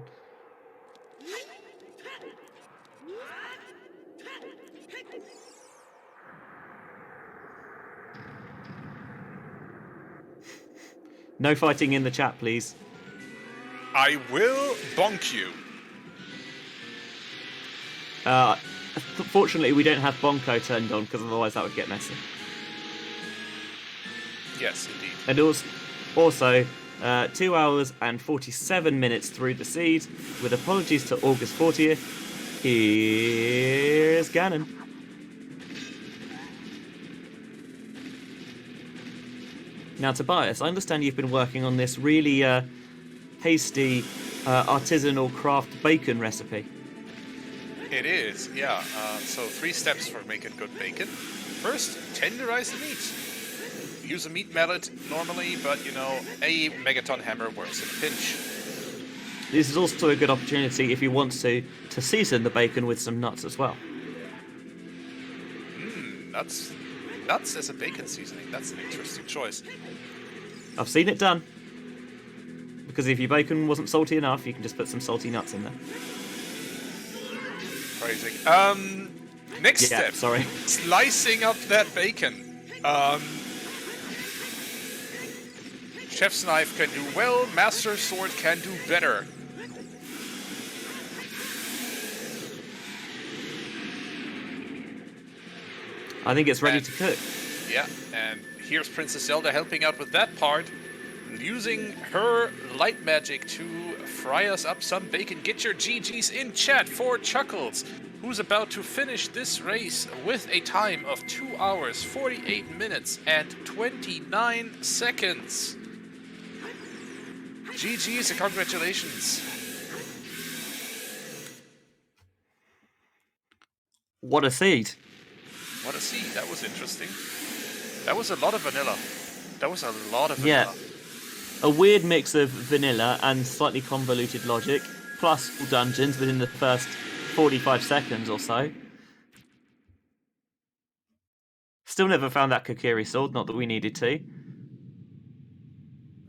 [SPEAKER 3] No fighting in the chat, please.
[SPEAKER 1] I will bonk you.
[SPEAKER 3] Fortunately, we don't have Bonko turned on, because otherwise that would get messy.
[SPEAKER 1] Yes, indeed.
[SPEAKER 3] And also 2 hours and 47 minutes through the seed. With apologies to August 40th, here's Ganon. Now, Tobias, I understand you've been working on this really hasty artisanal craft bacon recipe.
[SPEAKER 1] It is, yeah. So 3 steps for making good bacon. First, tenderize the meat. Use a meat mallet normally, but you know, a megaton hammer works in a pinch.
[SPEAKER 3] This is also a good opportunity if you want to season the bacon with some nuts as well.
[SPEAKER 1] Nuts. Nuts as a bacon seasoning. That's an interesting choice.
[SPEAKER 3] I've seen it done. Because if your bacon wasn't salty enough, you can just put some salty nuts in there.
[SPEAKER 1] Crazy. Next step.
[SPEAKER 3] Sorry.
[SPEAKER 1] Slicing up that bacon. Chef's knife can do well, master sword can do better.
[SPEAKER 3] I think it's ready to cook.
[SPEAKER 1] Yeah, and here's Princess Zelda helping out with that part, using her light magic to fry us up some bacon. Get your GGs in chat for Chuckles, who's about to finish this race with a time of 2 hours, 48 minutes, and 29 seconds. GGs and congratulations.
[SPEAKER 3] What a seed.
[SPEAKER 1] What a seed. That was interesting. That was a lot of vanilla.
[SPEAKER 3] Yeah. A weird mix of vanilla and slightly convoluted logic, plus full dungeons within the first 45 seconds or so. Still never found that Kokiri sword, not that we needed to.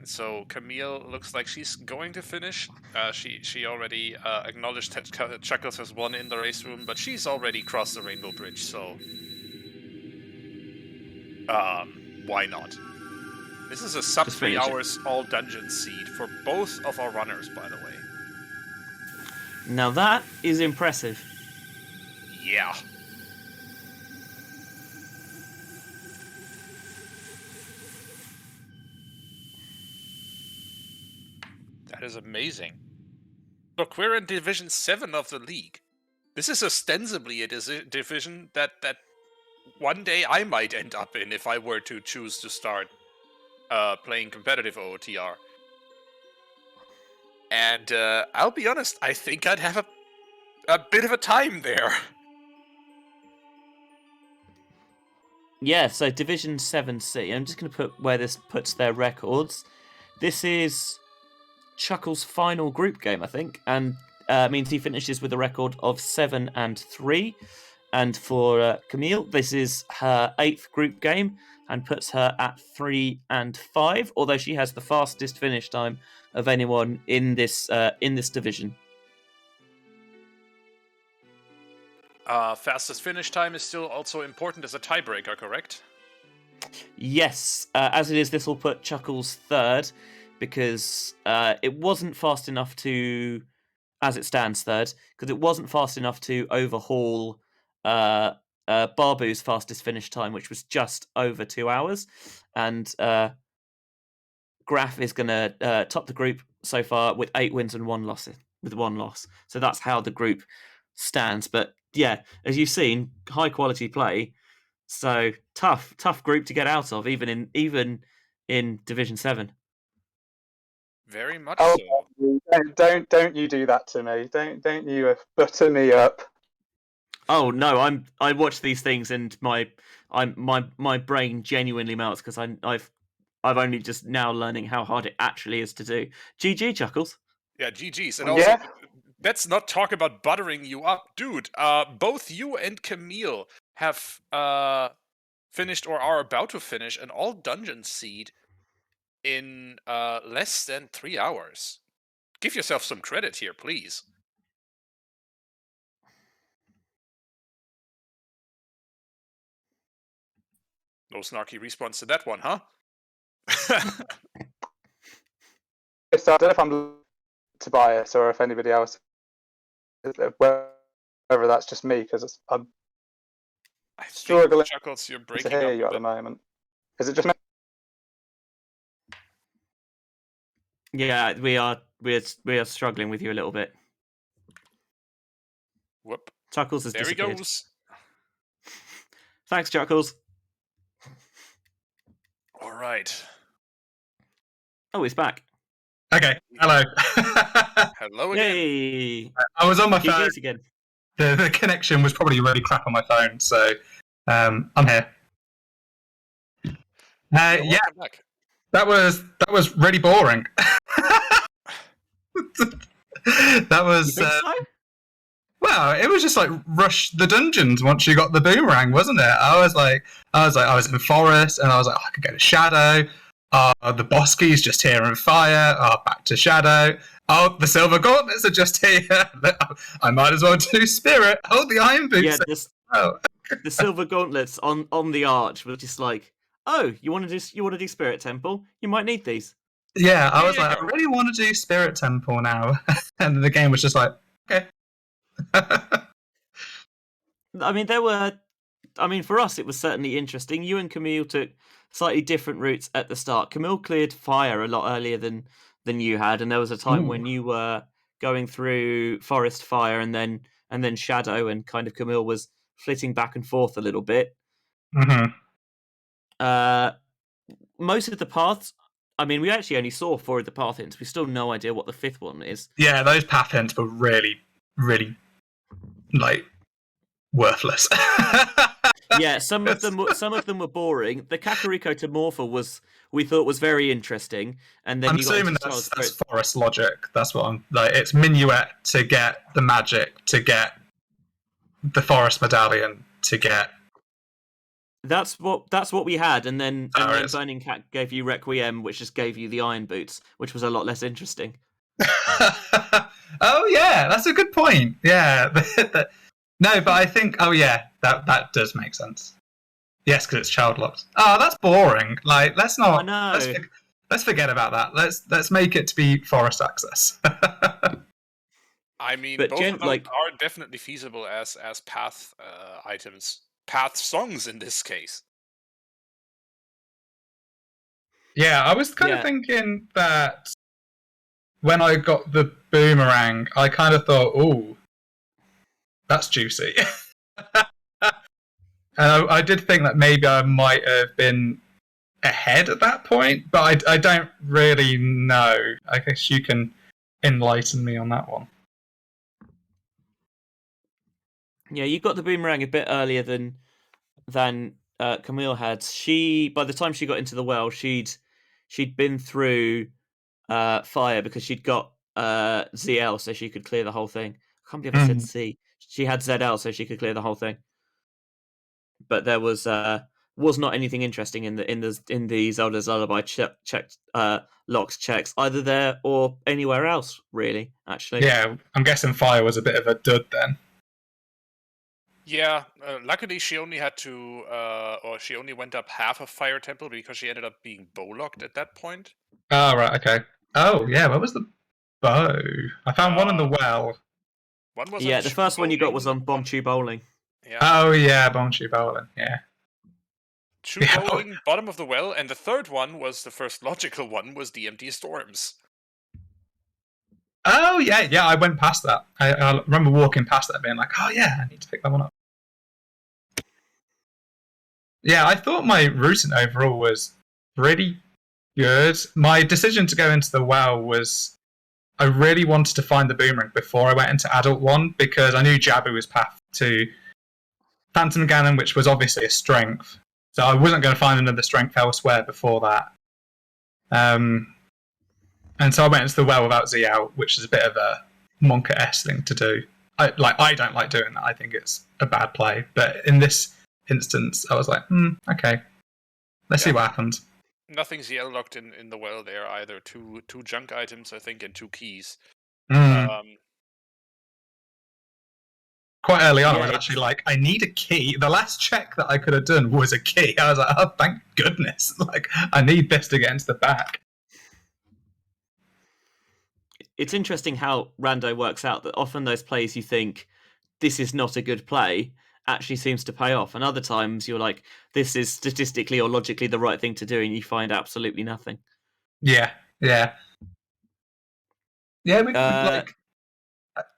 [SPEAKER 1] So Camille looks like she's going to finish. She already acknowledged that Chuckles has won in the race room, but she's already crossed the Rainbow Bridge, so why not? This is a sub
[SPEAKER 3] Just
[SPEAKER 1] 3
[SPEAKER 3] finish it.
[SPEAKER 1] hours all dungeon seed for both of our runners, by the way.
[SPEAKER 3] Now that is impressive.
[SPEAKER 1] Yeah. That is amazing. Look, we're in Division 7 of the league. This is ostensibly a division that one day I might end up in if I were to choose to start playing competitive OOTR. And I'll be honest, I think I'd have a bit of a time there.
[SPEAKER 3] Yeah, so Division 7C. I'm just going to put where this puts their records. This is Chuckles' final group game, I think, and means he finishes with a record of 7-3. And for Camille, this is her 8th group game and puts her at 3-5. Although she has the fastest finish time of anyone in this division.
[SPEAKER 1] Fastest finish time is still also important as a tiebreaker, correct?
[SPEAKER 3] Yes, as it is, this will put Chuckles 3rd because it wasn't fast enough to, as it stands, 3rd because it wasn't fast enough to overhaul Barbu's fastest finish time, which was just over 2 hours, and Graf is going to top the group so far with 8 wins and 1 loss. With 1 loss, so that's how the group stands. But yeah, as you've seen, high quality play. So tough group to get out of, even in Division 7.
[SPEAKER 1] Very much
[SPEAKER 2] Oh,
[SPEAKER 1] so.
[SPEAKER 2] don't you do that to me? Don't you butter me up?
[SPEAKER 3] Oh no, I watch these things and my brain genuinely melts because I've only just now learning how hard it actually is to do. GG, Chuckles.
[SPEAKER 1] Yeah, GG's. And also, let's not talk about buttering you up. Dude, both you and Camille have finished or are about to finish an all dungeon seed in less than 3 hours. Give yourself some credit here, please. No snarky response to that one, huh?
[SPEAKER 2] So I don't know if I'm Tobias or if anybody else, whether that's just me, because I'm struggling
[SPEAKER 1] Chuckles, you're
[SPEAKER 2] to
[SPEAKER 1] breaking
[SPEAKER 2] hear
[SPEAKER 1] up
[SPEAKER 2] you at the moment. Is it just me?
[SPEAKER 3] Yeah, we are struggling with you a little bit.
[SPEAKER 1] Whoop.
[SPEAKER 3] Chuckles has
[SPEAKER 1] There he
[SPEAKER 3] disappeared.
[SPEAKER 1] goes.
[SPEAKER 3] Thanks, Chuckles.
[SPEAKER 1] All right.
[SPEAKER 3] Oh, he's back.
[SPEAKER 4] Okay, hello.
[SPEAKER 1] Hello again.
[SPEAKER 3] Yay!
[SPEAKER 4] I was on my phone.
[SPEAKER 3] GG's again.
[SPEAKER 4] The connection was probably really crap on my phone, so I'm here. Yeah,
[SPEAKER 1] Welcome back.
[SPEAKER 4] that was really boring. That was
[SPEAKER 3] You think so?
[SPEAKER 4] well, it was just like rush the dungeons once you got the boomerang, wasn't it? I was in forest, and I was like, oh, I could go to shadow. The Boskies just here in fire. Back to shadow. Oh, the silver gauntlets are just here. I might as well do spirit. Hold the iron boots.
[SPEAKER 3] Yeah, the silver gauntlets on the arch were just like, oh, you want to do spirit temple? You might need these.
[SPEAKER 4] Yeah, I was
[SPEAKER 1] There you
[SPEAKER 4] like,
[SPEAKER 1] go.
[SPEAKER 4] I really want to do spirit temple now, and the game was just like, okay.
[SPEAKER 3] I mean, for us, it was certainly interesting. You and Camille took slightly different routes at the start. Camille cleared fire a lot earlier than you had, and there was a time when you were going through forest fire and then shadow, and kind of Camille was flitting back and forth a little bit.
[SPEAKER 4] Mm-hmm.
[SPEAKER 3] Most of the paths, I mean, we actually only saw 4 of the path hints. We still no idea what the 5th one is.
[SPEAKER 4] Yeah, those path hints were really, really like worthless.
[SPEAKER 3] Yeah, some of them were boring. The Kakariko to Morpha we thought was very interesting, and then
[SPEAKER 4] I'm
[SPEAKER 3] you got
[SPEAKER 4] assuming
[SPEAKER 3] into
[SPEAKER 4] that's forest logic. That's what I'm like. It's minuet to get the magic, to get the forest medallion, to get
[SPEAKER 3] That's what we had, and then
[SPEAKER 4] it's-
[SPEAKER 3] Burning Cat gave you Requiem, which just gave you the Iron Boots, which was a lot less interesting.
[SPEAKER 4] Oh yeah, that's a good point. Yeah, no, but I think that does make sense. Yes, because it's child locked. Oh, that's boring. Like, let's not.
[SPEAKER 3] I know.
[SPEAKER 4] Let's forget about that. Let's make it to be forest access.
[SPEAKER 1] I mean,
[SPEAKER 3] But
[SPEAKER 1] both of those
[SPEAKER 3] like,
[SPEAKER 1] are definitely feasible as path items, path songs in this case.
[SPEAKER 4] Yeah, I was kind of thinking that when I got the boomerang, I kind of thought, "Ooh, that's juicy." And I did think that maybe I might have been ahead at that point, but I don't really know. I guess you can enlighten me on that one.
[SPEAKER 3] yeah, you got the boomerang a bit earlier than Camille had. By the time she got into the well, she'd been through fire because she'd got ZL, so she could clear the whole thing. I can't believe I said C. She had ZL, so she could clear the whole thing. But there was not anything interesting in the Zelda's Lullaby locks checks either there or anywhere else, really. Actually,
[SPEAKER 4] Yeah, I'm guessing fire was a bit of a dud then.
[SPEAKER 1] Yeah, luckily she only had to, or she only went up half of Fire Temple because she ended up being bow locked at that point.
[SPEAKER 4] Oh right, okay. Oh yeah, where was the bow? I found one in the well.
[SPEAKER 1] One was
[SPEAKER 3] the first one you got was on Bomb Tube Bowling.
[SPEAKER 1] Yeah.
[SPEAKER 4] Oh yeah, Bonchy Bowling. Yeah.
[SPEAKER 1] Tube Bowling, bottom of the well, and the third one was the first logical one, was DMT Storms.
[SPEAKER 4] Oh yeah. I went past that. I remember walking past that, being like, "Oh yeah, I need to pick that one up." Yeah, I thought my routing overall was pretty good. My decision to go into the well was I really wanted to find the boomerang before I went into Adult 1 because I knew Jabu was path to Phantom Ganon, which was obviously a strength. So I wasn't going to find another strength elsewhere before that. And so I went into the well without Z out, which is a bit of a Monka-esque thing to do. I don't like doing that. I think it's a bad play. But in this instance, I was like, okay. Let's see what happens.
[SPEAKER 1] Nothing ZL locked in the well there either. Two junk items, I think, and 2 keys.
[SPEAKER 4] Quite early on, I was actually like, I need a key. The last check that I could have done was a key. I was like, oh, thank goodness. Like, I need this to get into the back.
[SPEAKER 3] It's interesting how Rando works out, that often those plays you think, this is not a good play, actually seems to pay off. And other times you're like, this is statistically or logically the right thing to do, and you find absolutely nothing.
[SPEAKER 4] Yeah. Like,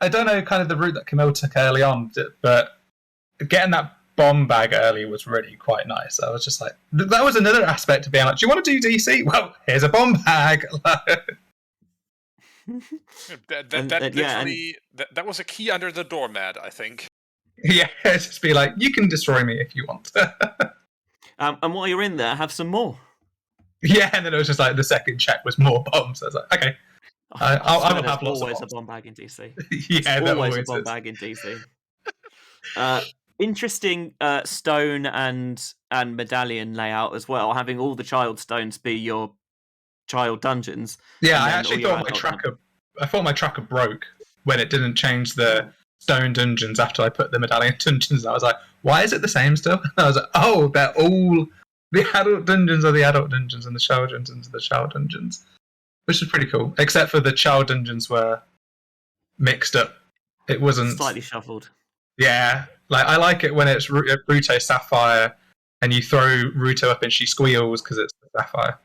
[SPEAKER 4] I don't know kind of the route that Camille took early on, but getting that bomb bag early was really quite nice. I was just like, that was another aspect of being like, do you want to do DC? Well, here's a bomb bag.
[SPEAKER 1] That was a key under the doormat, I think.
[SPEAKER 4] Yeah, just be like, you can destroy me if you want.
[SPEAKER 3] And while you're in there, have some more.
[SPEAKER 4] Yeah, and then it was just like the second check was more bombs. I was like, okay. I will have lots of bombs.
[SPEAKER 3] Always a bomb bag in DC.
[SPEAKER 4] Yeah,
[SPEAKER 3] there's always a bomb bag in DC. Interesting stone and medallion layout as well, having all the child stones be your child dungeons.
[SPEAKER 4] Yeah, I actually thought my tracker broke when it didn't change the stone dungeons after I put the medallion dungeons. I was like, why is it the same still? And I was like, oh, they're all the adult dungeons are the adult dungeons and the child dungeons are the child dungeons. Which is pretty cool. Except for the child dungeons were mixed up. It wasn't
[SPEAKER 3] slightly shuffled.
[SPEAKER 4] Yeah. Like I like it when it's Ruto Sapphire and you throw Ruto up and she squeals because it's the Sapphire.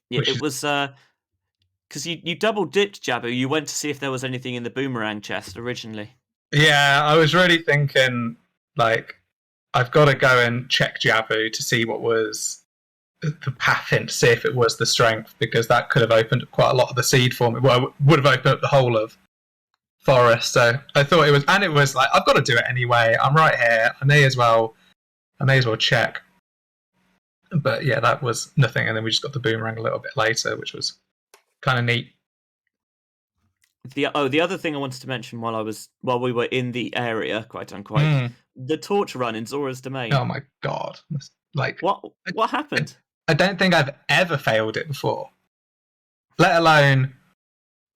[SPEAKER 3] Yeah, it was because you double dipped Jabu. You went to see if there was anything in the boomerang chest originally.
[SPEAKER 4] Yeah, I was really thinking like I've got to go and check Jabu to see what was the path hint, see if it was the strength, because that could have opened up quite a lot of the seed for me. Well, it would have opened up the whole of forest. So I thought it was, and it was like I've got to do it anyway. I'm right here. I may as well check. But yeah, that was nothing, and then we just got the boomerang a little bit later, which was kind of neat.
[SPEAKER 3] The other thing I wanted to mention while we were in the area, quite unquote, the torch run in Zora's Domain.
[SPEAKER 4] Oh my god! Like
[SPEAKER 3] what happened?
[SPEAKER 4] I don't think I've ever failed it before. Let alone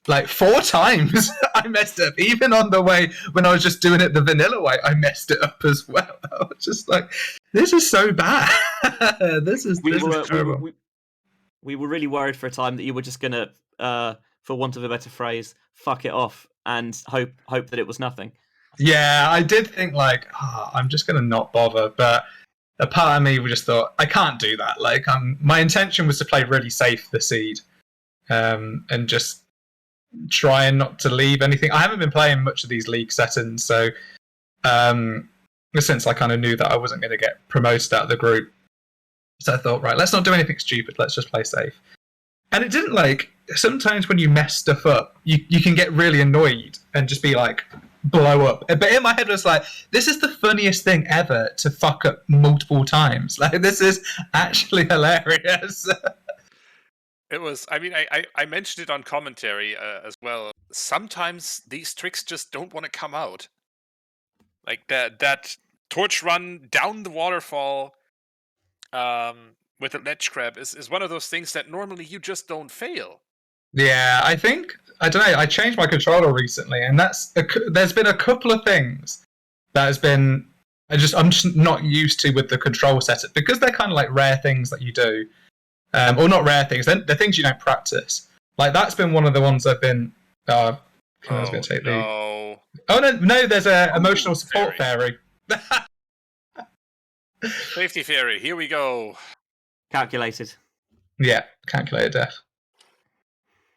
[SPEAKER 4] like 4 times I messed up. Even on the way when I was just doing it the vanilla way, I messed it up as well. I was just like, this is so bad. this is terrible.
[SPEAKER 3] We were really worried for a time that you were just gonna, for want of a better phrase, fuck it off and hope that it was nothing.
[SPEAKER 4] Yeah, I did think like, I'm just gonna not bother, but a part of me just thought I can't do that. Like, my intention was to play really safe the seed, and just trying not to leave anything. I haven't been playing much of these league settings, so since I kind of knew that I wasn't going to get promoted out of the group, so I thought, right, let's not do anything stupid. Let's just play safe. And it didn't like. Sometimes when you mess stuff up, you can get really annoyed and just be like, blow up. But in my head I was like, this is the funniest thing ever to fuck up multiple times. Like, this is actually hilarious.
[SPEAKER 1] It was. I mean, I mentioned it on commentary as well. Sometimes these tricks just don't want to come out. Like that torch run down the waterfall with a ledge grab is one of those things that normally you just don't fail.
[SPEAKER 4] Yeah, I think I don't know. I changed my controller recently, and there's been a couple of things that has been I'm just not used to with the control setup, because they're kind of like rare things that you do. Or not rare things, they're things you don't practice. Like, that's been one of the ones I've been... I was going to take the... Oh, no, there's an emotional support fairy.
[SPEAKER 1] Safety fairy, here we go.
[SPEAKER 3] Calculated.
[SPEAKER 4] Yeah, calculated death.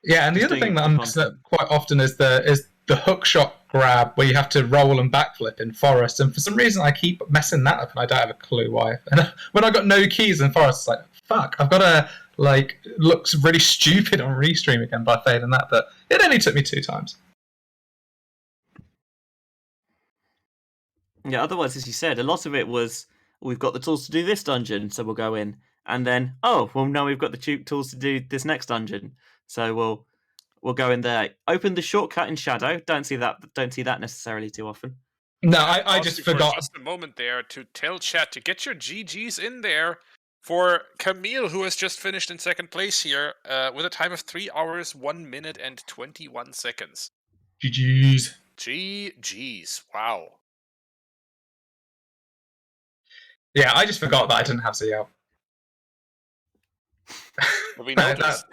[SPEAKER 4] Yeah, and the other thing that I'm messing up quite often is the hook shot grab, where you have to roll and backflip in Forest, and for some reason I keep messing that up, and I don't have a clue why. And when I got no keys in Forest, it's like, fuck, I've got to, like, looks really stupid on Restream again by failing that, but it only took me 2 times.
[SPEAKER 3] Yeah, otherwise, as you said, a lot of it was, we've got the tools to do this dungeon, so we'll go in. And then, now we've got the tools to do this next dungeon, so we'll go in there. Open the shortcut in Shadow. Don't see that necessarily too often.
[SPEAKER 4] No, I just forgot.
[SPEAKER 1] Just a moment there to tell chat to get your GGs in there for Camille, who has just finished in second place here with a time of 3 hours, 1 minute, and 21 seconds.
[SPEAKER 4] GGs.
[SPEAKER 1] GGs. Wow.
[SPEAKER 4] Yeah, I just forgot that I didn't have CL.
[SPEAKER 1] We noticed.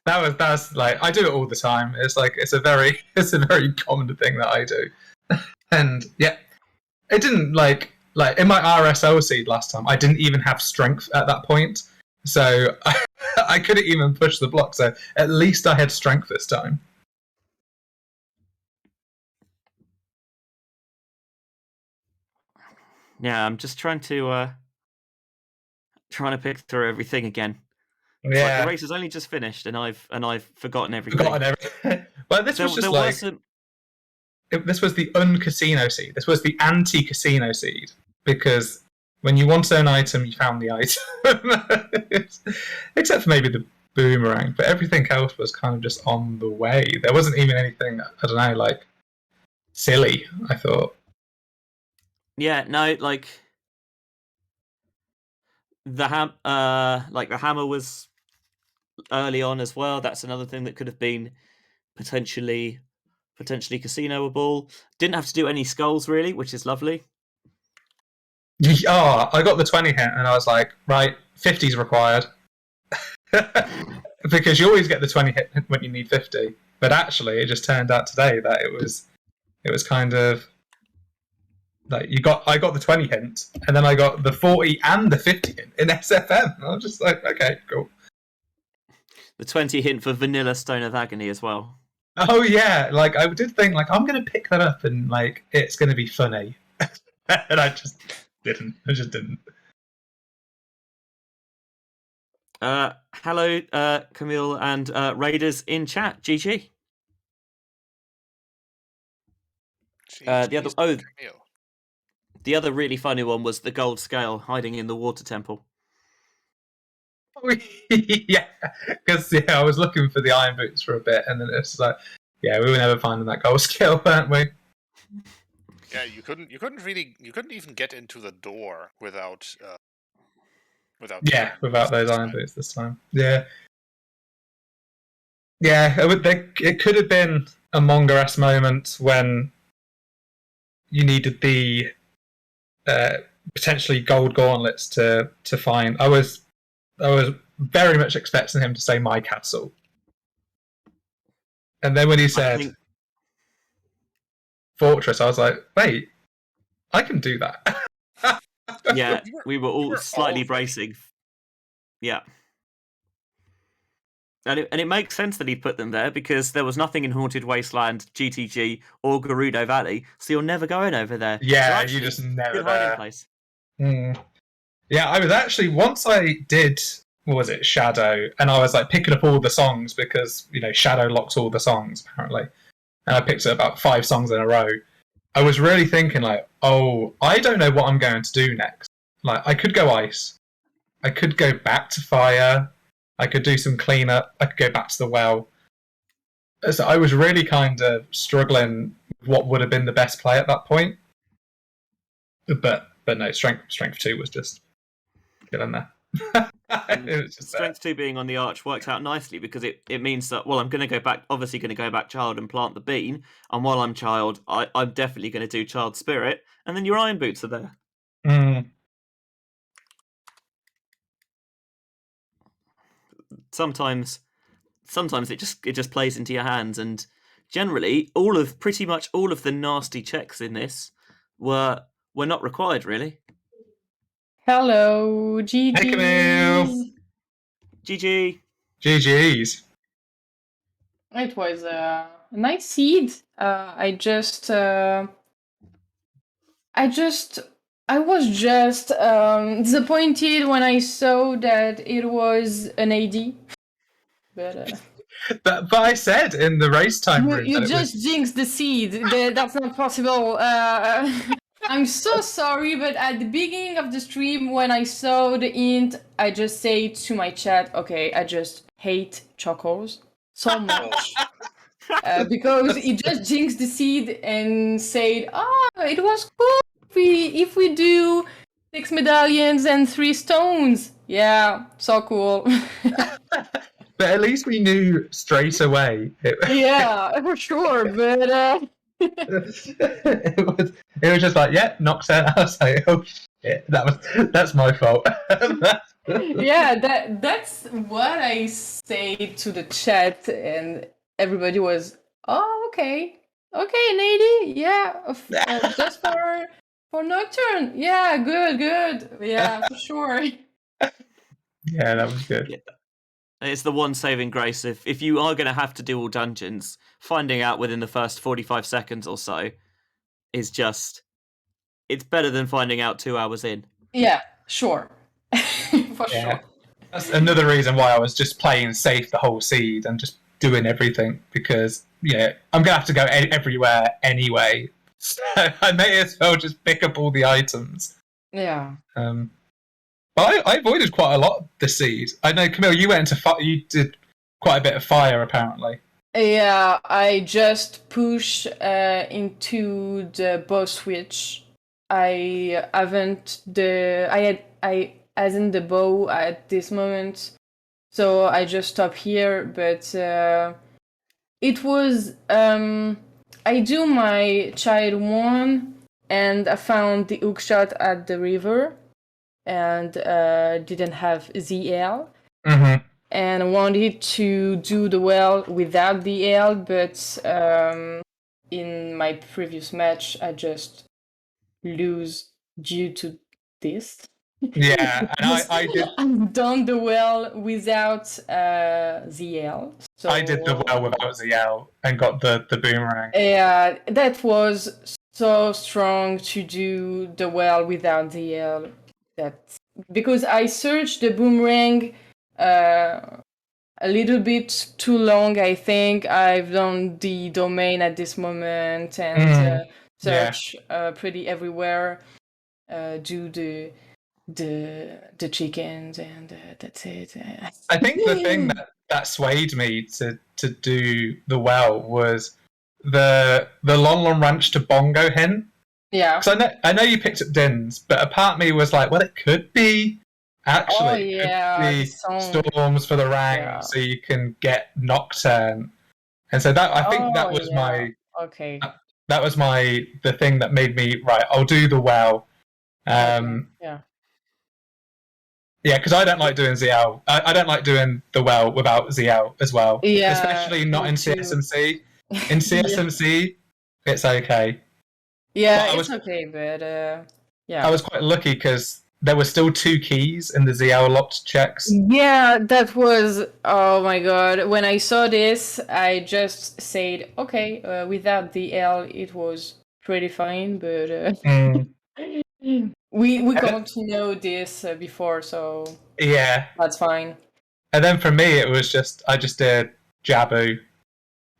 [SPEAKER 4] That was like, I do it all the time. It's like it's a very common thing that I do. And yeah, it didn't like in my RSL seed last time, I didn't even have strength at that point, so I couldn't even push the block. So at least I had strength this time.
[SPEAKER 3] Yeah, I'm just trying to pick through everything again.
[SPEAKER 4] Yeah,
[SPEAKER 3] like the race has only just finished, and I've forgotten everything.
[SPEAKER 4] Well, this was just like this was the un-casino seed. This was the anti-casino seed, because when you wanted an item, you found the item. Except for maybe the boomerang, but everything else was kind of just on the way. There wasn't even anything, I don't know, like silly, I thought.
[SPEAKER 3] Yeah, no, like the hammer was early on as well. That's another thing that could have been potentially casinoable. Didn't have to do any skulls really, which is lovely.
[SPEAKER 4] Oh, I got the 20 hit and I was like, right, 50's required. Because you always get the 20 hit when you need 50. But actually, it just turned out today that it was kind of like I got the 20 hint, and then I got the 40 and the 50 hint in SFM. I was just like, okay, cool.
[SPEAKER 3] The 20 hint for Vanilla Stone of Agony as well.
[SPEAKER 4] Oh yeah, like I did think like I'm gonna pick that up and like it's gonna be funny, and I just didn't.
[SPEAKER 3] Hello, Camille and Raiders in chat. GG. The other really funny one was the gold scale hiding in the water temple.
[SPEAKER 4] Yeah, because I was looking for the iron boots for a bit, and then it's like Yeah, we were never finding that goal skill, weren't we?
[SPEAKER 1] Yeah, you couldn't even get into the door without
[SPEAKER 4] Yeah, without those iron
[SPEAKER 1] time.
[SPEAKER 4] boots this time. Yeah. Yeah, it could have been a Monger-esque moment when you needed the potentially gold gauntlets to find. I was very much expecting him to say my castle, and then when he said fortress, I was like, wait, I can do that.
[SPEAKER 3] Yeah, we were all
[SPEAKER 1] were
[SPEAKER 3] slightly
[SPEAKER 1] all
[SPEAKER 3] bracing. Yeah. And it makes sense that he put them there because there was nothing in Haunted Wasteland, GTG, or Gerudo Valley, so you're never going over there.
[SPEAKER 4] Yeah,
[SPEAKER 3] so actually,
[SPEAKER 4] you just never
[SPEAKER 3] good hiding
[SPEAKER 4] there.
[SPEAKER 3] place.
[SPEAKER 4] Yeah, I was actually once I did what was it, Shadow, and I was like picking up all the songs because Shadow locks all the songs apparently, and I picked up about 5 songs in a row. I was really thinking like, oh, I don't know what I'm going to do next. Like, I could go ice, I could go back to fire, I could do some cleanup, I could go back to the well. So I was really kind of struggling with what would have been the best play at that point. But no, strength 2 was just getting there. It was just
[SPEAKER 3] Strength 2 being on the arch works out nicely because it means that, well, I'm going to go back, obviously going to go back child and plant the bean, and while I'm child, I'm definitely going to do child spirit, and then your iron boots are there. Sometimes it just plays into your hands, and generally pretty much all of the nasty checks in this were not required, really.
[SPEAKER 5] Hello, GG.
[SPEAKER 4] Hey, Camille.
[SPEAKER 3] GG.
[SPEAKER 4] GG's.
[SPEAKER 5] It was a nice seed. I was just disappointed when I saw that it was an AD.
[SPEAKER 4] But I said in the race time room
[SPEAKER 5] you
[SPEAKER 4] that
[SPEAKER 5] just jinxed the seed. That's not possible. I'm so sorry, but at the beginning of the stream, when I saw the hint, I just say to my chat, okay, I just hate Chuckles so much. Because he just jinxed the seed and said, it was cool if we do 6 medallions and 3 stones. Yeah, so cool.
[SPEAKER 4] But at least we knew straight away.
[SPEAKER 5] Yeah, for sure, but
[SPEAKER 4] it was just like, yeah, knocks out. I was like, oh shit, that's my fault.
[SPEAKER 5] Yeah, that's what I say to the chat, and everybody was, oh, okay, Nady, yeah, just for Nocturne, yeah, good, yeah, for sure.
[SPEAKER 4] Yeah, that was good.
[SPEAKER 3] Yeah. It's the one saving grace. If you are going to have to do all dungeons, finding out within the first 45 seconds or so is just... It's better than finding out 2 hours in.
[SPEAKER 5] Yeah, sure. For sure.
[SPEAKER 4] That's another reason why I was just playing safe the whole seed and just doing everything, because, I'm going to have to go everywhere anyway. So I may as well just pick up all the items.
[SPEAKER 5] Yeah.
[SPEAKER 4] But I avoided quite a lot the seed. I know, Camille, you went into you did quite a bit of fire apparently.
[SPEAKER 5] Yeah, I just push into the boss switch. I hasn't the bow at this moment, so I just stop here. But it was I do my child 1, and I found the hookshot at the river, and didn't have ZL.
[SPEAKER 4] Mm-hmm.
[SPEAKER 5] And I wanted to do the well without the L, but in my previous match, I just lose due to this.
[SPEAKER 4] Yeah, and I did.
[SPEAKER 5] I've done the well without ZL. So
[SPEAKER 4] I did the well without ZL and got the boomerang.
[SPEAKER 5] Yeah, that was so strong to do the well without ZL. Because I searched the boomerang a little bit too long, I think. I've done the domain at this moment and search pretty everywhere. Do the chickens, and that's it.
[SPEAKER 4] I think the thing that swayed me to to do the well was the Lon Lon Ranch to Bongo hint.
[SPEAKER 5] Yeah.
[SPEAKER 4] Because I know you picked up Dins, but a part of me was like, well, it could be actually
[SPEAKER 5] Oh, yeah,
[SPEAKER 4] the
[SPEAKER 5] the song.
[SPEAKER 4] Storms for the Rang,
[SPEAKER 5] Yeah.
[SPEAKER 4] so you can get Nocturne. And so that I think that
[SPEAKER 5] Oh,
[SPEAKER 4] was
[SPEAKER 5] yeah. Okay.
[SPEAKER 4] the thing that made me right. I'll do the well.
[SPEAKER 5] Okay. Yeah.
[SPEAKER 4] Yeah, because I don't like doing ZL. I don't like doing the well without ZL as well.
[SPEAKER 5] Yeah,
[SPEAKER 4] Especially not
[SPEAKER 5] me
[SPEAKER 4] in
[SPEAKER 5] too.
[SPEAKER 4] CSMC. In CSMC, it's okay.
[SPEAKER 5] Yeah,
[SPEAKER 4] But I
[SPEAKER 5] it's
[SPEAKER 4] was-
[SPEAKER 5] okay, but yeah.
[SPEAKER 4] I was quite lucky because there were still 2 keys in the ZL locked checks.
[SPEAKER 5] Yeah, that was, oh my god. When I saw this, I just said, okay, without the L, it was pretty fine, but we got to know this before, so
[SPEAKER 4] Yeah.
[SPEAKER 5] that's fine.
[SPEAKER 4] And then for me, it was I just did Jabu,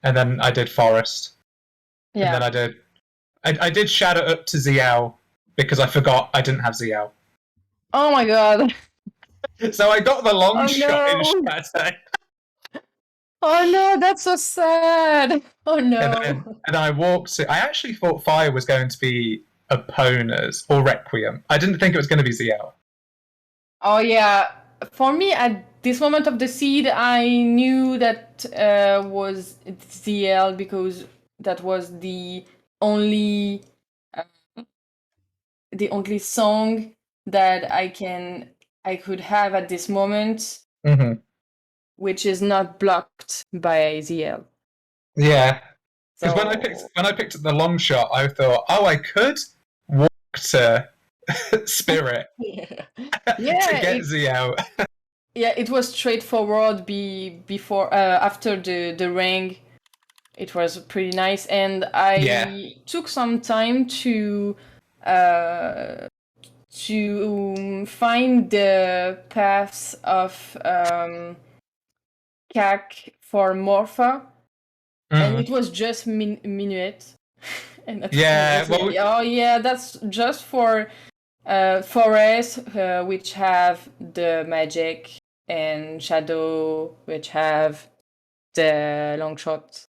[SPEAKER 4] and then I did Forest.
[SPEAKER 5] Yeah.
[SPEAKER 4] And then I did Shadow up to ZL because I forgot I didn't have ZL.
[SPEAKER 5] Oh my god.
[SPEAKER 4] So I got the long
[SPEAKER 5] Oh,
[SPEAKER 4] shot
[SPEAKER 5] no.
[SPEAKER 4] in Shadow.
[SPEAKER 5] Oh no, that's so sad. Oh no.
[SPEAKER 4] And I walked. I actually thought Fire was going to be Opponers or Requiem. I didn't think it was going to be ZL.
[SPEAKER 5] Oh yeah. For me, at this moment of the seed, I knew that was ZL because that was the only song that I could have at this moment,
[SPEAKER 4] Mm-hmm.
[SPEAKER 5] which is not blocked by ZL.
[SPEAKER 4] Yeah, because
[SPEAKER 5] So
[SPEAKER 4] when I picked up the long shot, I thought, oh, I could walk to Spirit
[SPEAKER 5] yeah,
[SPEAKER 4] to get ZL.
[SPEAKER 5] yeah, it was straightforward. Before after the ring, it was pretty nice, and I took some time to find the paths of CAC for Morpha, and it was just Minuet. And that's oh yeah, that's just for Forest, which have the magic, and Shadow, which have the long shot.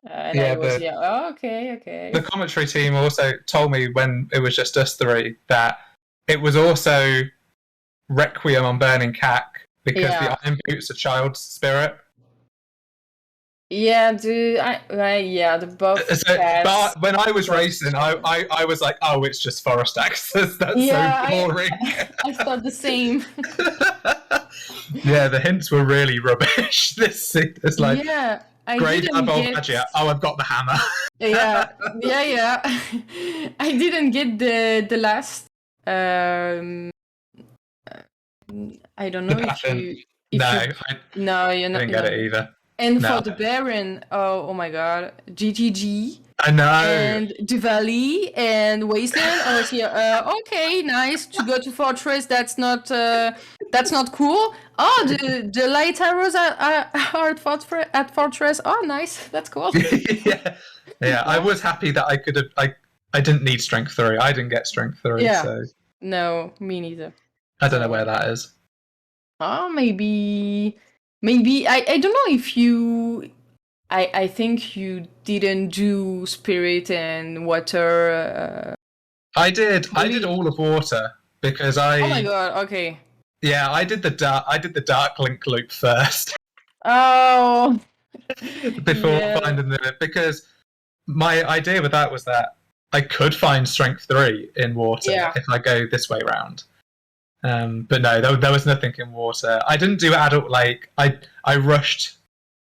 [SPEAKER 5] And I was oh, okay.
[SPEAKER 4] The commentary team also told me when it was just us 3 that it was also Requiem on Burning Cac because the Iron Boots are Child Spirit.
[SPEAKER 5] Yeah, the buff.
[SPEAKER 4] But when I was racing, I was like, oh, it's just Forest Access. That's so boring.
[SPEAKER 5] I thought the same.
[SPEAKER 4] Yeah, the hints were really rubbish. It's like, Great Badger. Oh, I've got the hammer.
[SPEAKER 5] yeah. I didn't get the last. I don't know if you. No, you're not.
[SPEAKER 4] I didn't get it either.
[SPEAKER 5] And for the Baron, oh my god, GTG.
[SPEAKER 4] I know.
[SPEAKER 5] And Duvali and Wasteland. I was here. Okay, nice to go to Fortress. That's not cool. Oh, the light arrows are at Fortress. Oh, nice. That's cool.
[SPEAKER 4] yeah. I was happy that I could have. I didn't need Strength 3. I didn't get Strength 3.
[SPEAKER 5] Yeah.
[SPEAKER 4] So.
[SPEAKER 5] No, me neither.
[SPEAKER 4] I don't know where that is.
[SPEAKER 5] Oh, maybe I don't know if you. I think you didn't do Spirit and Water.
[SPEAKER 4] I did. I did all of Water because I.
[SPEAKER 5] Oh my god! Okay.
[SPEAKER 4] Yeah, I did the Dark Link loop first.
[SPEAKER 5] Oh.
[SPEAKER 4] Before finding because my idea with that was that I could find Strength 3 in Water if I go this way round. But no, there was nothing in Water. I didn't do Adult Lake. I rushed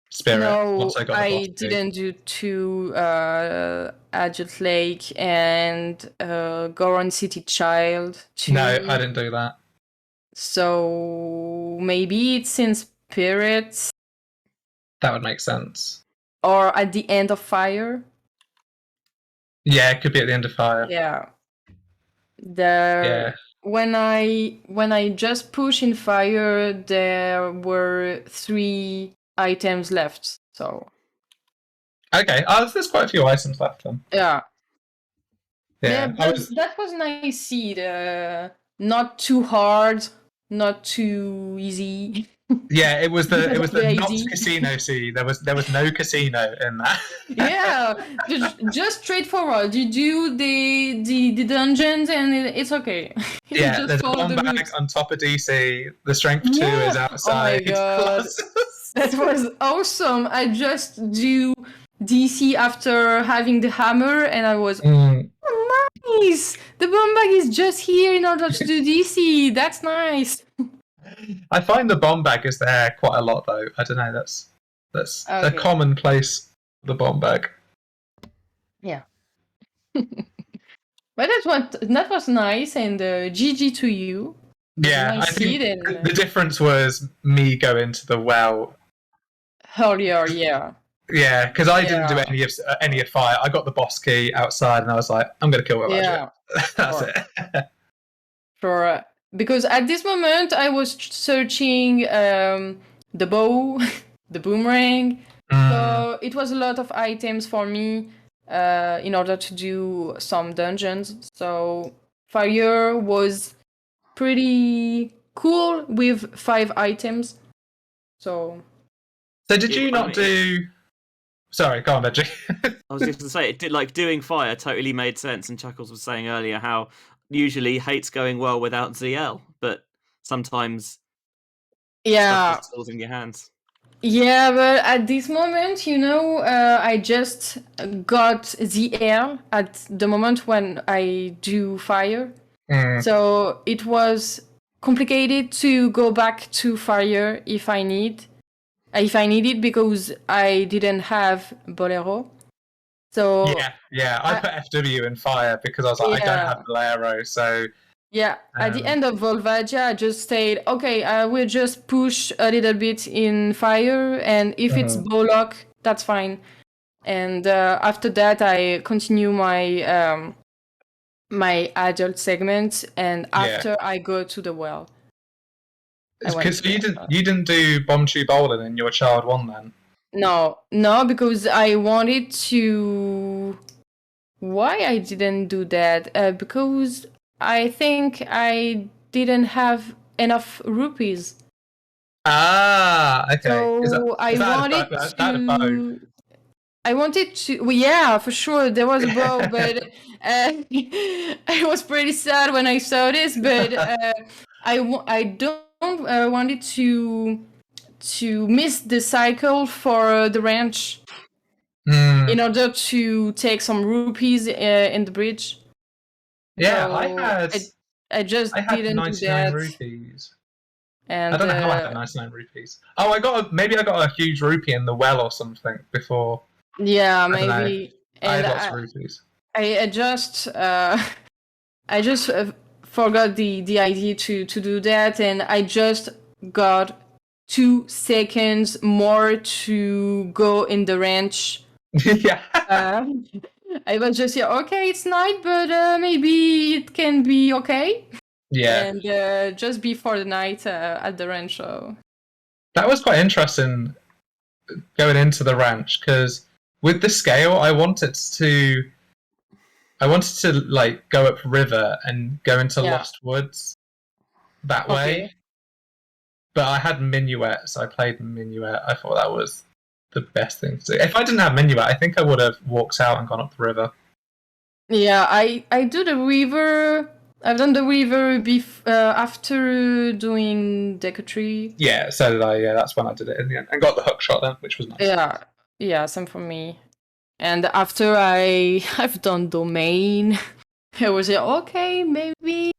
[SPEAKER 4] Spirit once I got the
[SPEAKER 5] I didn't do 2 Adult Lake and Goron City Child. 2.
[SPEAKER 4] No, I didn't do that.
[SPEAKER 5] So maybe it's in Spirits.
[SPEAKER 4] That would make sense.
[SPEAKER 5] Or at the end of Fire.
[SPEAKER 4] Yeah, it could be at the end of Fire.
[SPEAKER 5] Yeah. When I just push in Fire, there were 3 items left. So.
[SPEAKER 4] Okay, there's quite a few items left then.
[SPEAKER 5] Yeah.
[SPEAKER 4] Yeah,
[SPEAKER 5] that was nice seed. Not too hard, not too easy.
[SPEAKER 4] Yeah, it was the
[SPEAKER 5] The
[SPEAKER 4] not
[SPEAKER 5] ID.
[SPEAKER 4] casino scene. There was no casino in that.
[SPEAKER 5] Yeah, just straightforward. You do the dungeons and it's okay. You
[SPEAKER 4] Yeah,
[SPEAKER 5] just
[SPEAKER 4] there's a
[SPEAKER 5] follow
[SPEAKER 4] bomb
[SPEAKER 5] the
[SPEAKER 4] bag
[SPEAKER 5] routes.
[SPEAKER 4] on top of DC. The strength 2 is
[SPEAKER 5] Yeah. Oh my
[SPEAKER 4] outside.
[SPEAKER 5] god. That was awesome. I just do DC after having the hammer, and I was
[SPEAKER 4] Mm.
[SPEAKER 5] oh, nice. The bomb bag is just here in order to do DC. That's nice.
[SPEAKER 4] I find the bomb bag is there quite a lot, though. I don't know. That's a
[SPEAKER 5] Okay.
[SPEAKER 4] common place. The bomb bag.
[SPEAKER 5] Yeah. But that was nice, and GG to you.
[SPEAKER 4] Yeah,
[SPEAKER 5] Nice
[SPEAKER 4] I think
[SPEAKER 5] seed and
[SPEAKER 4] the difference was me going to the well.
[SPEAKER 5] earlier, yeah.
[SPEAKER 4] Yeah, because I didn't do
[SPEAKER 5] Yeah.
[SPEAKER 4] any of fire. I got the boss key outside, and I was like, I'm gonna kill the magic.
[SPEAKER 5] Yeah.
[SPEAKER 4] That's
[SPEAKER 5] Sure.
[SPEAKER 4] it.
[SPEAKER 5] For because at this moment I was searching the bow, the boomerang. So it was a lot of items for me in order to do some dungeons. So fire was pretty cool with 5 items. So
[SPEAKER 4] So did you
[SPEAKER 3] I
[SPEAKER 4] not
[SPEAKER 3] mean,
[SPEAKER 4] do? Sorry, go on, Benji.
[SPEAKER 3] I was just going to say, it did like doing fire totally made sense. And Chuckles was saying earlier how usually hate's going well without ZL, but sometimes
[SPEAKER 5] yeah.
[SPEAKER 3] stuff just falls in your hands.
[SPEAKER 5] Yeah, but at this moment, I just got the air at the moment when I do fire. So it was complicated to go back to fire if I need it because I didn't have Bolero. So
[SPEAKER 4] Yeah. I put FW in fire because I was like, I don't have Bolero, so
[SPEAKER 5] yeah, at the end of Volvagia, I just stayed, okay, I will just push a little bit in fire, and if it's Bolok, that's fine. And after that, I continue my my adult segment, and after I go to the well.
[SPEAKER 4] So you didn't do Bomb Tube Bowling in your child one then?
[SPEAKER 5] No, because I wanted to. Why I didn't do that? Because I think I didn't have enough rupees.
[SPEAKER 4] Ah, okay.
[SPEAKER 5] So I wanted to. I wanted to. Well, yeah, for sure, there was a bow, but I was pretty sad when I saw this. But I don't wanted to miss the cycle for the ranch in order to take some rupees in the bridge.
[SPEAKER 4] Yeah,
[SPEAKER 5] so I just didn't
[SPEAKER 4] 99
[SPEAKER 5] do that.
[SPEAKER 4] rupees.
[SPEAKER 5] And
[SPEAKER 4] I don't know how I had 99 rupees. Oh, maybe I got a huge rupee in the well or something before.
[SPEAKER 5] Yeah, maybe.
[SPEAKER 4] I
[SPEAKER 5] And
[SPEAKER 4] had lots of rupees.
[SPEAKER 5] I just forgot the idea to do that, and I just got 2 seconds more to go in the ranch.
[SPEAKER 4] Yeah.
[SPEAKER 5] I was just okay, it's night, but maybe it can be okay.
[SPEAKER 4] Yeah.
[SPEAKER 5] And just before the night at the ranch. So
[SPEAKER 4] that was quite interesting going into the ranch, because with the scale, I wanted to like go up river and go into Lost Woods that way. But I had Minuet, so I played Minuet. I thought that was the best thing to do. If I didn't have Minuet, I think I would have walked out and gone up the river.
[SPEAKER 5] Yeah, I do the river. I've done the river after doing Decatry.
[SPEAKER 4] Yeah, so did I. Yeah, that's when I did it in the end. And got the hook shot then, which was nice.
[SPEAKER 5] Yeah, same for me. And after I've done Domain, I was like, okay, maybe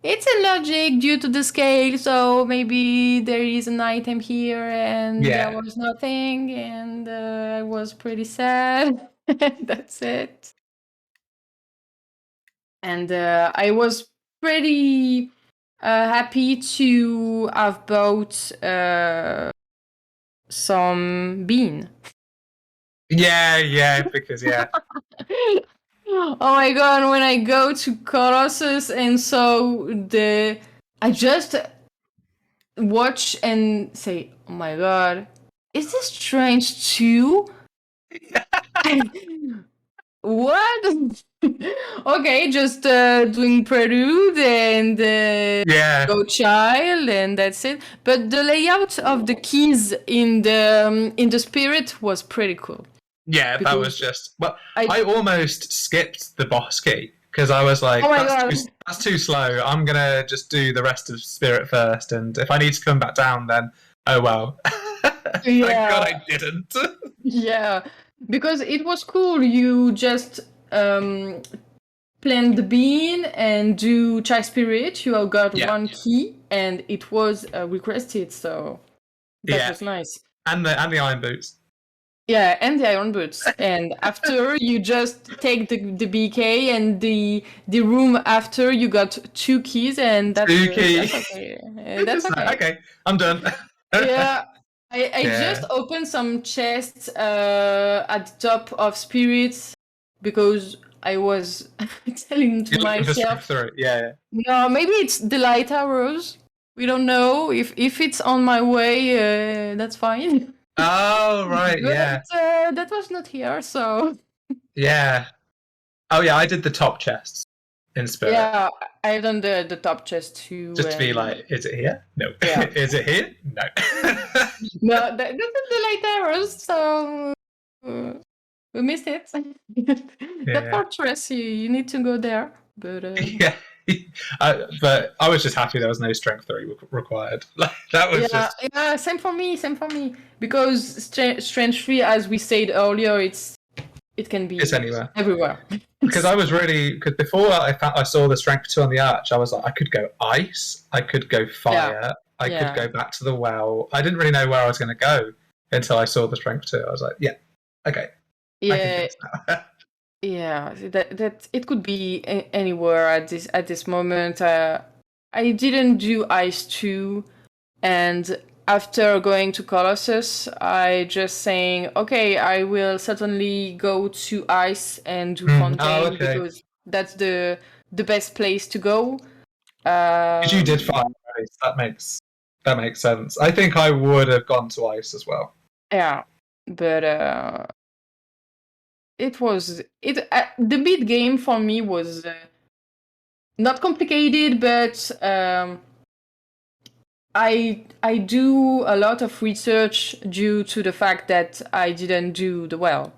[SPEAKER 5] it's a logic due to the scale, so maybe there is an item here and there was nothing, and I was pretty sad. That's it. And I was pretty happy to have bought some bean.
[SPEAKER 4] Yeah, because
[SPEAKER 5] Oh my god, when I go to Colossus and so I just watch and say, oh my god, is this strange too? What? Okay, just doing prelude and
[SPEAKER 4] Yeah,
[SPEAKER 5] go child, and that's it. But the layout of the keys in the spirit was pretty cool.
[SPEAKER 4] yeah, that was
[SPEAKER 5] Because
[SPEAKER 4] just. Well,
[SPEAKER 5] I
[SPEAKER 4] I almost skipped the boss key because I was like,
[SPEAKER 5] oh my god,
[SPEAKER 4] that's too slow. I'm gonna just do the rest of Spirit first, and if I need to come back down, then oh well. Thank God
[SPEAKER 5] yeah,
[SPEAKER 4] I didn't.
[SPEAKER 5] yeah, because it was cool. You just plant the bean and do chai spirit. You have got
[SPEAKER 4] Yeah.
[SPEAKER 5] one key, and it was requested, so that
[SPEAKER 4] Yeah,
[SPEAKER 5] was nice.
[SPEAKER 4] and the iron boots.
[SPEAKER 5] Yeah, and the iron boots. And after you just take the BK, and the room after you got 2 keys, and that's
[SPEAKER 4] Spooky.
[SPEAKER 5] okay. That's
[SPEAKER 4] It's like,
[SPEAKER 5] okay.
[SPEAKER 4] okay, I'm done.
[SPEAKER 5] Yeah. I
[SPEAKER 4] Yeah.
[SPEAKER 5] just opened some chests at the top of spirits because I was telling to
[SPEAKER 4] You're looking for strength
[SPEAKER 5] myself,
[SPEAKER 4] through it. Yeah.
[SPEAKER 5] no, maybe it's the light arrows. We don't know if it's on my way. That's fine.
[SPEAKER 4] Oh right, yeah,
[SPEAKER 5] But that was not here, so
[SPEAKER 4] yeah. Oh yeah, I did the top chests in Spirit.
[SPEAKER 5] yeah, I've done the top chest too.
[SPEAKER 4] Just to be
[SPEAKER 5] and-
[SPEAKER 4] like, is it here? No.
[SPEAKER 5] Yeah.
[SPEAKER 4] Is it here? No.
[SPEAKER 5] no, that's the light arrows, so we missed it. That
[SPEAKER 4] Yeah.
[SPEAKER 5] fortress, you need to go there. But
[SPEAKER 4] Yeah. But I was just happy there was no strength 3 required. Like that was
[SPEAKER 5] yeah,
[SPEAKER 4] just
[SPEAKER 5] yeah, same for me, because strength 3, as we said earlier, it can be
[SPEAKER 4] it's anywhere.
[SPEAKER 5] everywhere.
[SPEAKER 4] Because I was really because before I saw the strength 2 on the arch, I was like, I could go ice, I could go fire, I
[SPEAKER 5] Yeah.
[SPEAKER 4] could go back to the well. I didn't really know where I was going to go until I saw the strength 2. I was like, yeah, okay, I can
[SPEAKER 5] Yeah,
[SPEAKER 4] do this now.
[SPEAKER 5] yeah, that it could be anywhere at this moment. I didn't do Ice 2, and after going to Colossus, I just saying, okay, I will certainly go to Ice and do Fontaine
[SPEAKER 4] okay.
[SPEAKER 5] because that's the best place to go.
[SPEAKER 4] 'Cause you did fire ice. That makes sense. I think I would have gone to ice as well.
[SPEAKER 5] Yeah, but it was the mid game for me was not complicated, but I do a lot of research due to the fact that I didn't do the well.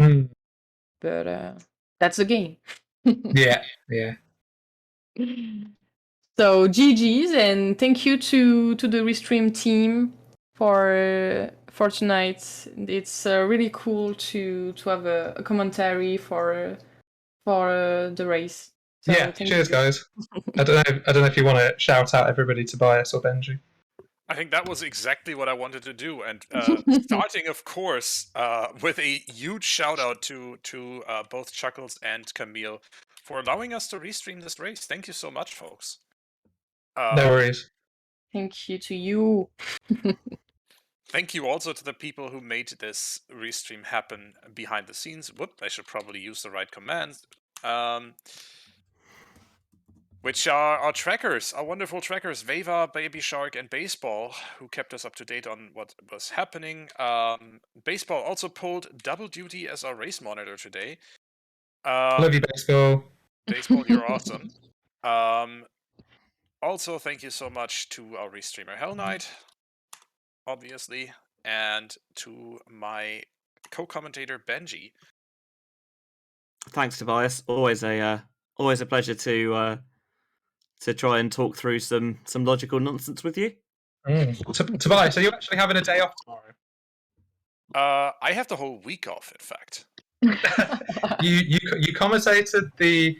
[SPEAKER 4] Mm.
[SPEAKER 5] But that's the game.
[SPEAKER 4] Yeah, yeah.
[SPEAKER 5] So GG's, and thank you to the Restream team for tonight. It's really cool to have a commentary for the race. So
[SPEAKER 4] Yeah,
[SPEAKER 5] thank
[SPEAKER 4] cheers,
[SPEAKER 5] you.
[SPEAKER 4] guys. I don't know if you want to shout out everybody, Tobias or Benji.
[SPEAKER 1] I think that was exactly what I wanted to do, and starting, of course, with a huge shout out to both Chuckles and Camille for allowing us to restream this race. Thank you so much, folks.
[SPEAKER 4] No worries.
[SPEAKER 5] Thank you to you.
[SPEAKER 1] Thank you also to the people who made this restream happen behind the scenes. Whoop, I should probably use the right commands. Which are our trackers, our wonderful trackers, Veva, Baby Shark, and Baseball, who kept us up to date on what was happening. Baseball also pulled double duty as our race monitor today.
[SPEAKER 4] Love you, Baseball.
[SPEAKER 1] Baseball, you're awesome. Also, thank you so much to our restreamer Hell Knight, obviously, and to my co-commentator Benji.
[SPEAKER 3] Thanks, Tobias. Always a pleasure to try and talk through some logical nonsense with you.
[SPEAKER 4] Tobias, are you actually having a day off tomorrow?
[SPEAKER 1] I have the whole week off, in fact.
[SPEAKER 4] You commentated the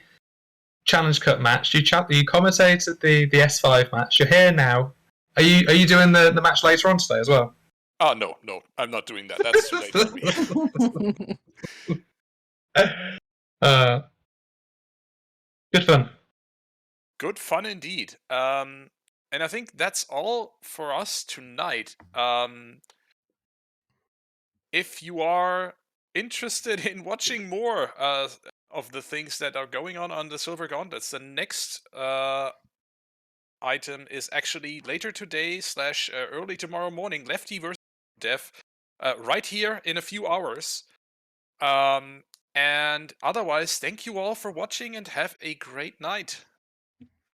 [SPEAKER 4] Challenge Cup match. You commentated the S5 match. You're here now. Are you doing the match later on today as well?
[SPEAKER 1] Oh no, I'm not doing that. That's too late for me.
[SPEAKER 4] Good fun.
[SPEAKER 1] Good fun indeed. And I think that's all for us tonight. If you are interested in watching more of the things that are going on the Silver Gauntlets, the next item is actually later today / early tomorrow morning, Lefty versus Dev, right here in a few hours. And otherwise, thank you all for watching and have a great night.